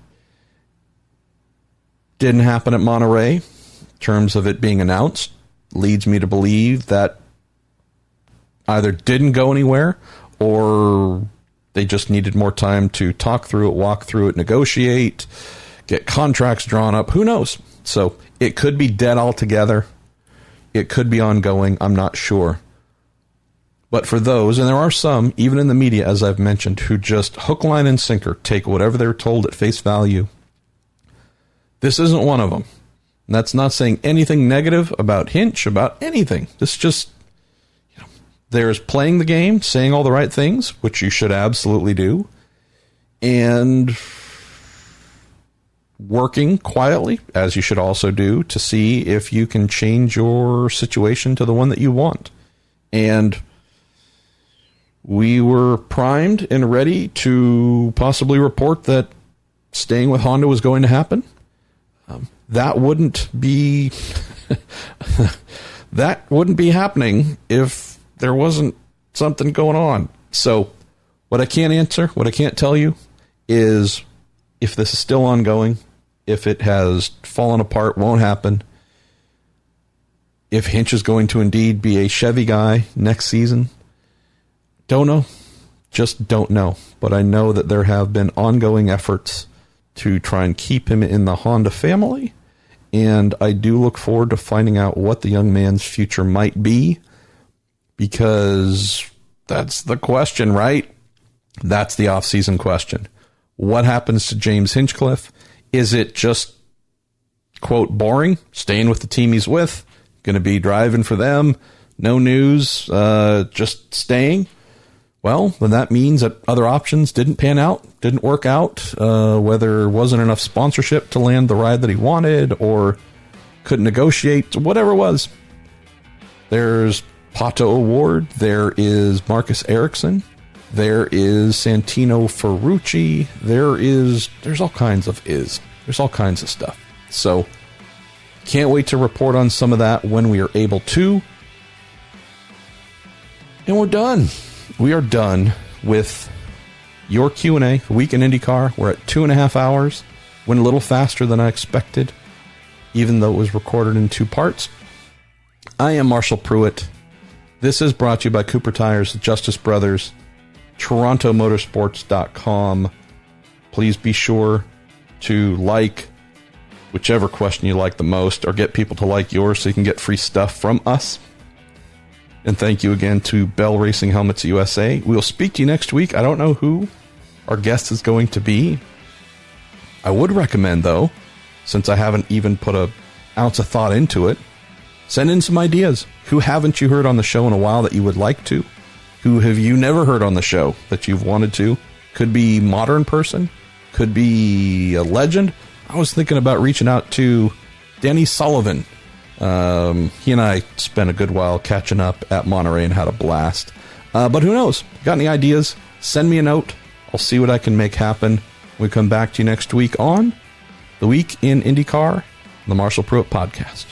Didn't happen at Monterey. In terms of it being announced, leads me to believe that either didn't go anywhere, or they just needed more time to talk through it, walk through it, negotiate, get contracts drawn up. Who knows? So it could be dead altogether. It could be ongoing. I'm not sure. But for those, and there are some, even in the media, as I've mentioned, who just hook, line, and sinker take whatever they're told at face value. This isn't one of them. And that's not saying anything negative about Hinch, about anything. This just, there's playing the game, saying all the right things, which you should absolutely do, and working quietly, as you should also do, to see if you can change your situation to the one that you want. And we were primed and ready to possibly report that staying with Honda was going to happen. That wouldn't be happening if there wasn't something going on. So what I can't answer, what I can't tell you is if this is still ongoing, if it has fallen apart, won't happen, if Hinch is going to indeed be a Chevy guy next season. Don't know. Just don't know. But I know that there have been ongoing efforts to try and keep him in the Honda family. And I do look forward to finding out what the young man's future might be, because that's the question, right? That's the off-season question. What happens to James Hinchcliffe? Is it just, quote, boring, staying with the team he's with, going to be driving for them, no news, just staying? Well, then that means that other options didn't pan out, didn't work out, whether there wasn't enough sponsorship to land the ride that he wanted or couldn't negotiate, whatever it was. There's Pato O'Ward, there is Marcus Ericsson, there is Santino Ferrucci, there's all kinds of there's all kinds of stuff. So can't wait to report on some of that when we are able to. And we're done. We are done with your Q&A, Week in IndyCar. We're at 2.5 hours. Went a little faster than I expected, even though it was recorded in 2 parts. I am Marshall Pruett. This is brought to you by Cooper Tires, Justice Brothers, TorontoMotorsports.com. Please be sure to like whichever question you like the most, or get people to like yours so you can get free stuff from us. And thank you again to Bell Racing Helmets USA. We'll speak to you next week. I don't know who our guest is going to be. I would recommend, though, since I haven't even put an ounce of thought into it, send in some ideas. Who haven't you heard on the show in a while that you would like to? Who have you never heard on the show that you've wanted to? Could be modern person. Could be a legend. I was thinking about reaching out to Denny Sullivan. He and I spent a good while catching up at Monterey and had a blast. But who knows? Got any ideas? Send me a note. I'll see what I can make happen. We come back to you next week on The Week in IndyCar, the Marshall Pruett Podcast.